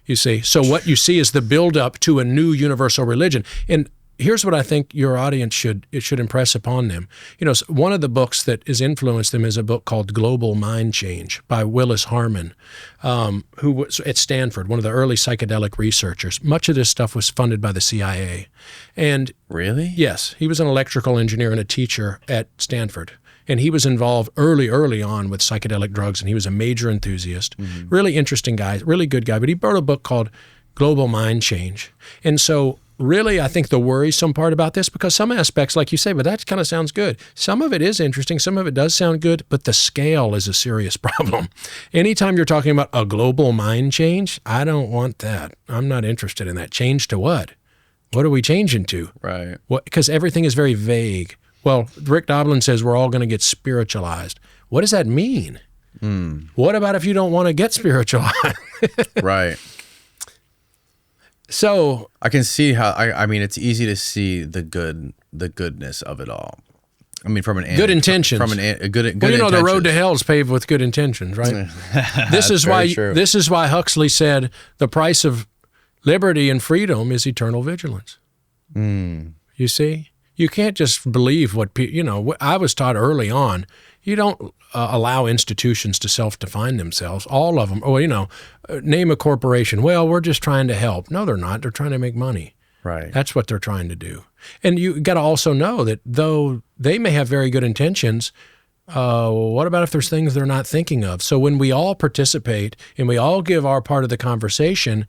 You see? So what you see is the buildup to a new universal religion. And here's what I think your audience should impress upon them. You know, one of the books that has influenced them is a book called Global Mind Change by Willis Harman, who was at Stanford, one of the early psychedelic researchers. Much of this stuff was funded by the CIA. And really? Yes, he was an electrical engineer and a teacher at Stanford. And he was involved early on with psychedelic drugs, and he was a major enthusiast. Mm-hmm. Really interesting guy, really good guy. But he wrote a book called Global Mind Change. And so really, I think the worrisome part about this, because some aspects, like you say, but that kind of sounds good. Some of it is interesting. Some of it does sound good, but the scale is a serious problem. Anytime you're talking about a global mind change, I don't want that. I'm not interested in that. Change to what? What are we changing to? Right. Because everything is very vague. Well, Rick Doblin says we're all going to get spiritualized. What does that mean? What about if you don't want to get spiritualized? Right. So I can see how I mean it's easy to see the goodness of it all. I mean, from an good intentions, from a good. Well, you know, intentions. the road to hell is paved with good intentions, right? This is why Huxley said the price of liberty and freedom is eternal vigilance. You see, you can't just believe what I was taught early on. You don't allow institutions to self-define themselves, all of them. Or, name a corporation. Well, we're just trying to help. No, they're not. They're trying to make money. Right. That's what they're trying to do. And you got to also know that though they may have very good intentions, what about if there's things they're not thinking of? So when we all participate and we all give our part of the conversation,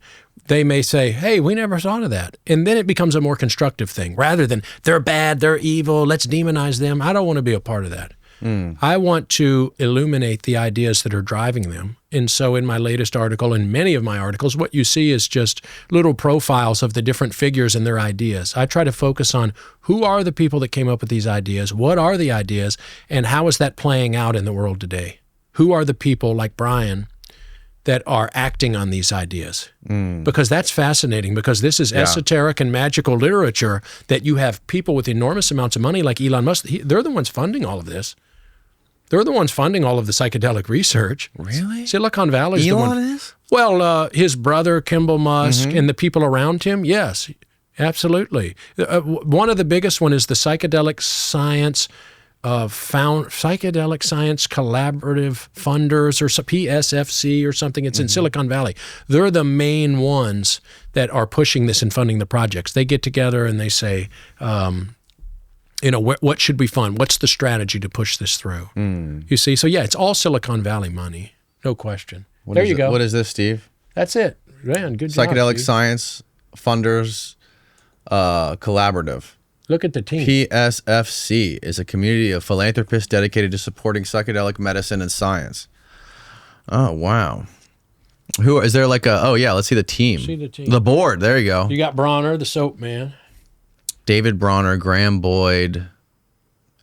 they may say, hey, we never thought of that. And then it becomes a more constructive thing rather than they're bad, they're evil, let's demonize them. I don't want to be a part of that. I want to illuminate the ideas that are driving them. And so in my latest article, and many of my articles, what you see is just little profiles of the different figures and their ideas. I try to focus on who are the people that came up with these ideas, what are the ideas, and how is that playing out in the world today? Who are the people like Brian that are acting on these ideas? Because that's fascinating, because this is esoteric and magical literature that you have people with enormous amounts of money like Elon Musk. They're the ones funding all of this. They're the ones funding all of the psychedelic research. Really? Silicon Valley's the one. Elon is? Well, his brother, Kimball Musk, and the people around him, yes, absolutely. One of the biggest one is the Psychedelic Science Psychedelic Science Collaborative Funders, or PSFC or something. It's in Silicon Valley. They're the main ones that are pushing this and funding the projects. They get together and they say, what should we fund? What's the strategy to push this through? You see? So yeah, it's all Silicon Valley money. No question. There you go. What is this, Steve? That's it. Man, good job, Psychedelic Steve. Science Funders Collaborative. Look at the team. PSFC is a community of philanthropists dedicated to supporting psychedelic medicine and science. Oh, wow. Who is there? Like a? Oh yeah, let's see the team. See the team. The board. There you go. You got Bronner, the soap man. David Bronner, Graham Boyd,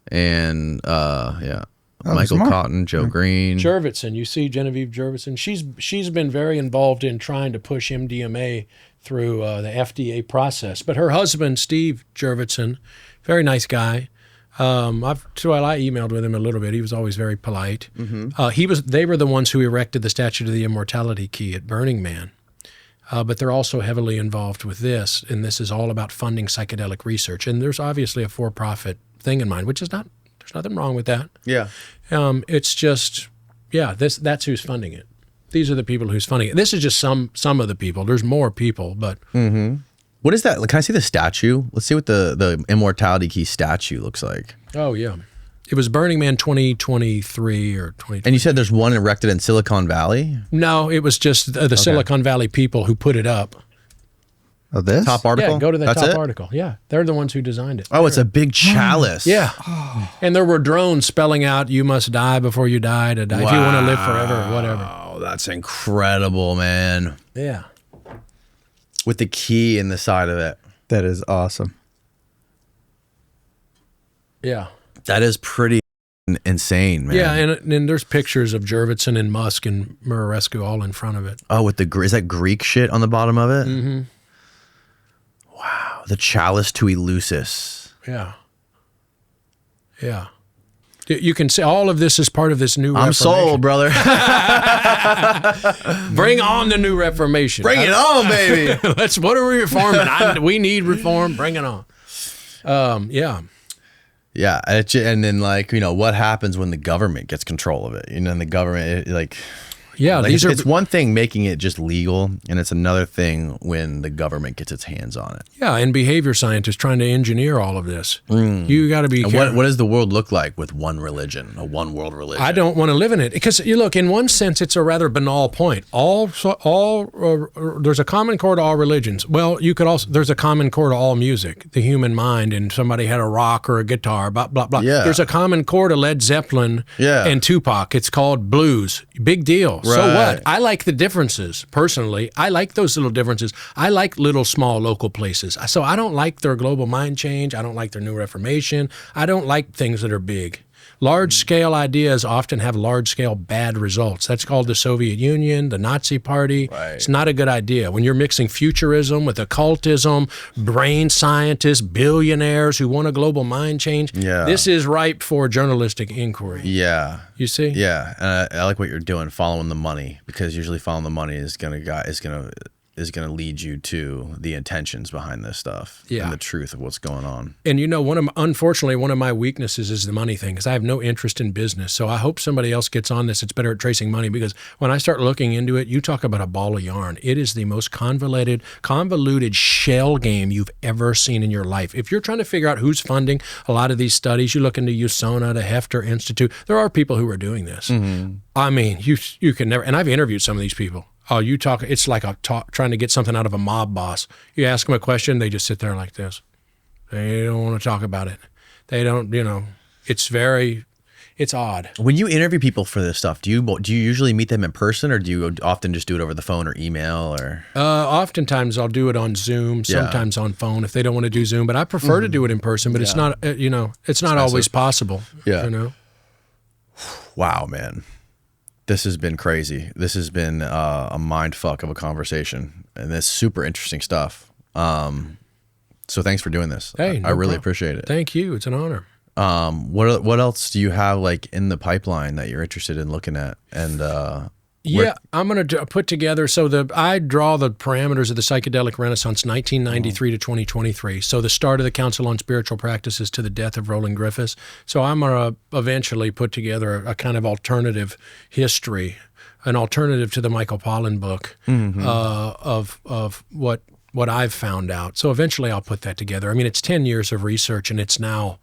and Michael more. Cotton, Joe Green. Jurvetson. You see Genevieve Jurvetson. She's been very involved in trying to push MDMA through the FDA process. But her husband, Steve Jurvetson, very nice guy. I emailed with him a little bit. He was always very polite. They were the ones who erected the statue of the Immortality Key at Burning Man. But they're also heavily involved with this, and this is all about funding psychedelic research. And there's obviously a for-profit thing in mind, which is not. There's nothing wrong with that. Yeah. It's just, that's who's funding it. These are the people who's funding it. This is just some of the people. There's more people, but. What is that? Can I see the statue? Let's see what the Immortality Key statue looks like. Oh, yeah. It was Burning Man 2023 or 2020. And you said there's one erected in Silicon Valley? No, it was just the Silicon Valley people who put it up. Oh, this? Top article? Yeah, go to that That's top it? article. Yeah, they're the ones who designed it. Oh, it's a big chalice. Yeah. And there were drones spelling out, you must die before you die to die. If you want to live forever or whatever. Oh, that's incredible, man. Yeah. With the key in the side of it. That is awesome. Yeah. That is pretty insane, man. Yeah, and there's pictures of Jurvetson and Musk and Murarescu all in front of it. Oh, with is that Greek shit on the bottom of it? Mm-hmm. Wow. The chalice to Eleusis. Yeah. Yeah. You can say all of this is part of this new I'm Reformation. sold, brother. Bring on the new Reformation. Bring it on, baby. What are we reforming? We need reform. Bring it on. Yeah. Yeah. And then, like, what happens when the government gets control of it? And the government, Yeah, like these it's one thing making it just legal, and it's another thing when the government gets its hands on it. Yeah, and behavior scientists trying to engineer all of this. You got to be careful. What does the world look like with one religion, a one world religion? I don't want to live in it because you look. In one sense, it's a rather banal point. There's a common core to all religions. Well, you could also there's a common core to all music, the human mind, and somebody had a rock or a guitar, blah blah blah. Yeah. There's a common core to Led Zeppelin and Tupac. It's called blues. Big deal. So what? I like the differences personally. I like those little differences. I like little small local places. So I don't like their global mind change. I don't like their new Reformation. I don't like things that are big. Large-scale ideas often have large-scale bad results. That's called the Soviet Union, the Nazi Party. Right. It's not a good idea. When you're mixing futurism with occultism, brain scientists, billionaires who want a global mind change, this is ripe for journalistic inquiry. Yeah. You see? Yeah, and I like what you're doing, following the money, because usually following the money is gonna lead you to the intentions behind this stuff and the truth of what's going on. And unfortunately, one of my weaknesses is the money thing because I have no interest in business. So I hope somebody else gets on this. It's better at tracing money because when I start looking into it, you talk about a ball of yarn. It is the most convoluted shell game you've ever seen in your life. If you're trying to figure out who's funding a lot of these studies, you look into USONA, the Hefter Institute. There are people who are doing this. Mm-hmm. I mean, you can never, and I've interviewed some of these people. Oh, it's like trying to get something out of a mob boss. You ask them a question, they just sit there like this. They don't want to talk about it. They don't, it's odd. When you interview people for this stuff, do you usually meet them in person, or do you often just do it over the phone or email? Or oftentimes I'll do it on Zoom, sometimes on phone if they don't want to do Zoom. But I prefer to do it in person. But it's not, it's not always possible. Yeah. Wow, man. This has been crazy. This has been a mind fuck of a conversation, and it's super interesting stuff. So thanks for doing this. Hey, I really appreciate it. Thank you. It's an honor. What else do you have like in the pipeline that you're interested in looking at? And I'm going to put together. I draw the parameters of the psychedelic renaissance, 1993 to 2023. So the start of the Council on Spiritual Practices to the death of Roland Griffiths. So I'm going to eventually put together a kind of alternative history, an alternative to the Michael Pollan book of what I've found out. So eventually I'll put that together. I mean, it's 10 years of research, and it's now,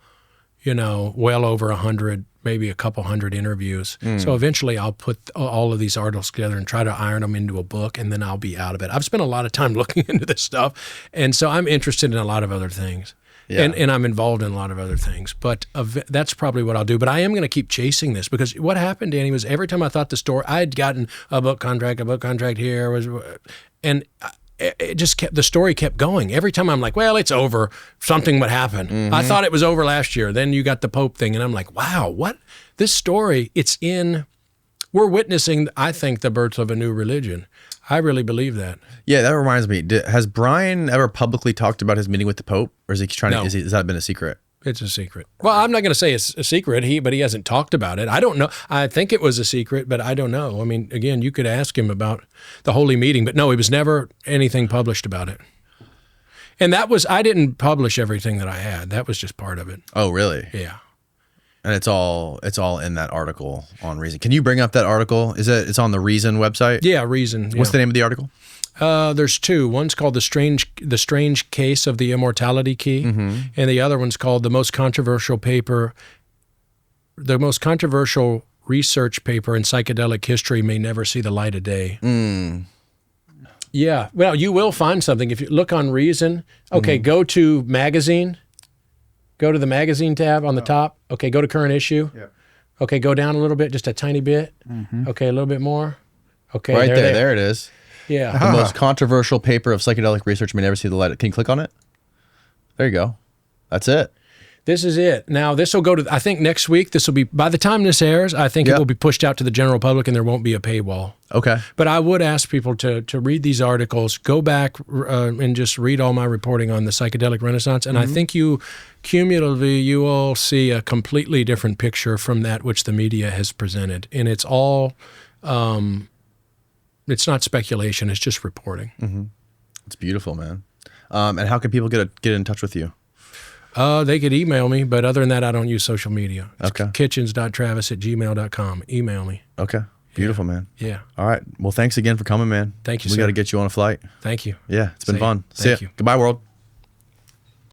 well over 100, maybe a couple hundred interviews. So eventually I'll put all of these articles together and try to iron them into a book, and then I'll be out of it. I've spent a lot of time looking into this stuff, and so I'm interested in a lot of other things. Yeah. And I'm involved in a lot of other things. But that's probably what I'll do. But I am going to keep chasing this, because what happened, Danny, was every time I thought the story, I had gotten a book contract here, and it just kept, the story kept going. Every time I'm like, well, it's over, something would happen. I thought it was over last year. Then you got the Pope thing, and I'm like, wow, what? This story, we're witnessing, I think, the birth of a new religion. I really believe that. Yeah, that reminds me. Has Brian ever publicly talked about his meeting with the Pope, or is he trying No. to? Has that been a secret? It's a secret. Well, I'm not going to say it's a secret, but he hasn't talked about it. I don't know. I think it was a secret, but I don't know. I mean, again, you could ask him about the holy meeting, but no, it was never anything published about it. And I didn't publish everything that I had. That was just part of it. Oh, really? Yeah. And it's all in that article on Reason. Can you bring up that article? It's on the Reason website? Yeah, Reason. What's the name of the article? There's two. One's called the strange case of the Immortality Key, and the other one's called the most controversial research paper in psychedelic history may never see the light of day. Yeah. Well, you will find something if you look on Reason. Okay, go to magazine. Go to the magazine tab on the top. Okay, go to current issue. Yep. Okay, go down a little bit, just a tiny bit. Okay, a little bit more. Okay, Right there. There it is. Yeah. The most controversial paper of psychedelic research may never see the light. Can you click on it? There you go. That's it. This is it. Now, this will go to, I think next week, this will be, by the time this airs, I think it will be pushed out to the general public and there won't be a paywall. Okay. But I would ask people to read these articles, go back and just read all my reporting on the psychedelic renaissance. And I think cumulatively, you will see a completely different picture from that which the media has presented. And it's all, it's not speculation, it's just reporting. It's beautiful, man. And how can people get in touch with you? They could email me, but other than that, I don't use social media. It's Okay. kitchens.travis@gmail.com. Email me. Okay. Beautiful, man. Yeah. All right. Well, thanks again for coming, man. Thank you, We sir. got to get you on a flight. Thank you. Yeah, it's been See ya. fun. See Thank ya. you. Goodbye, world.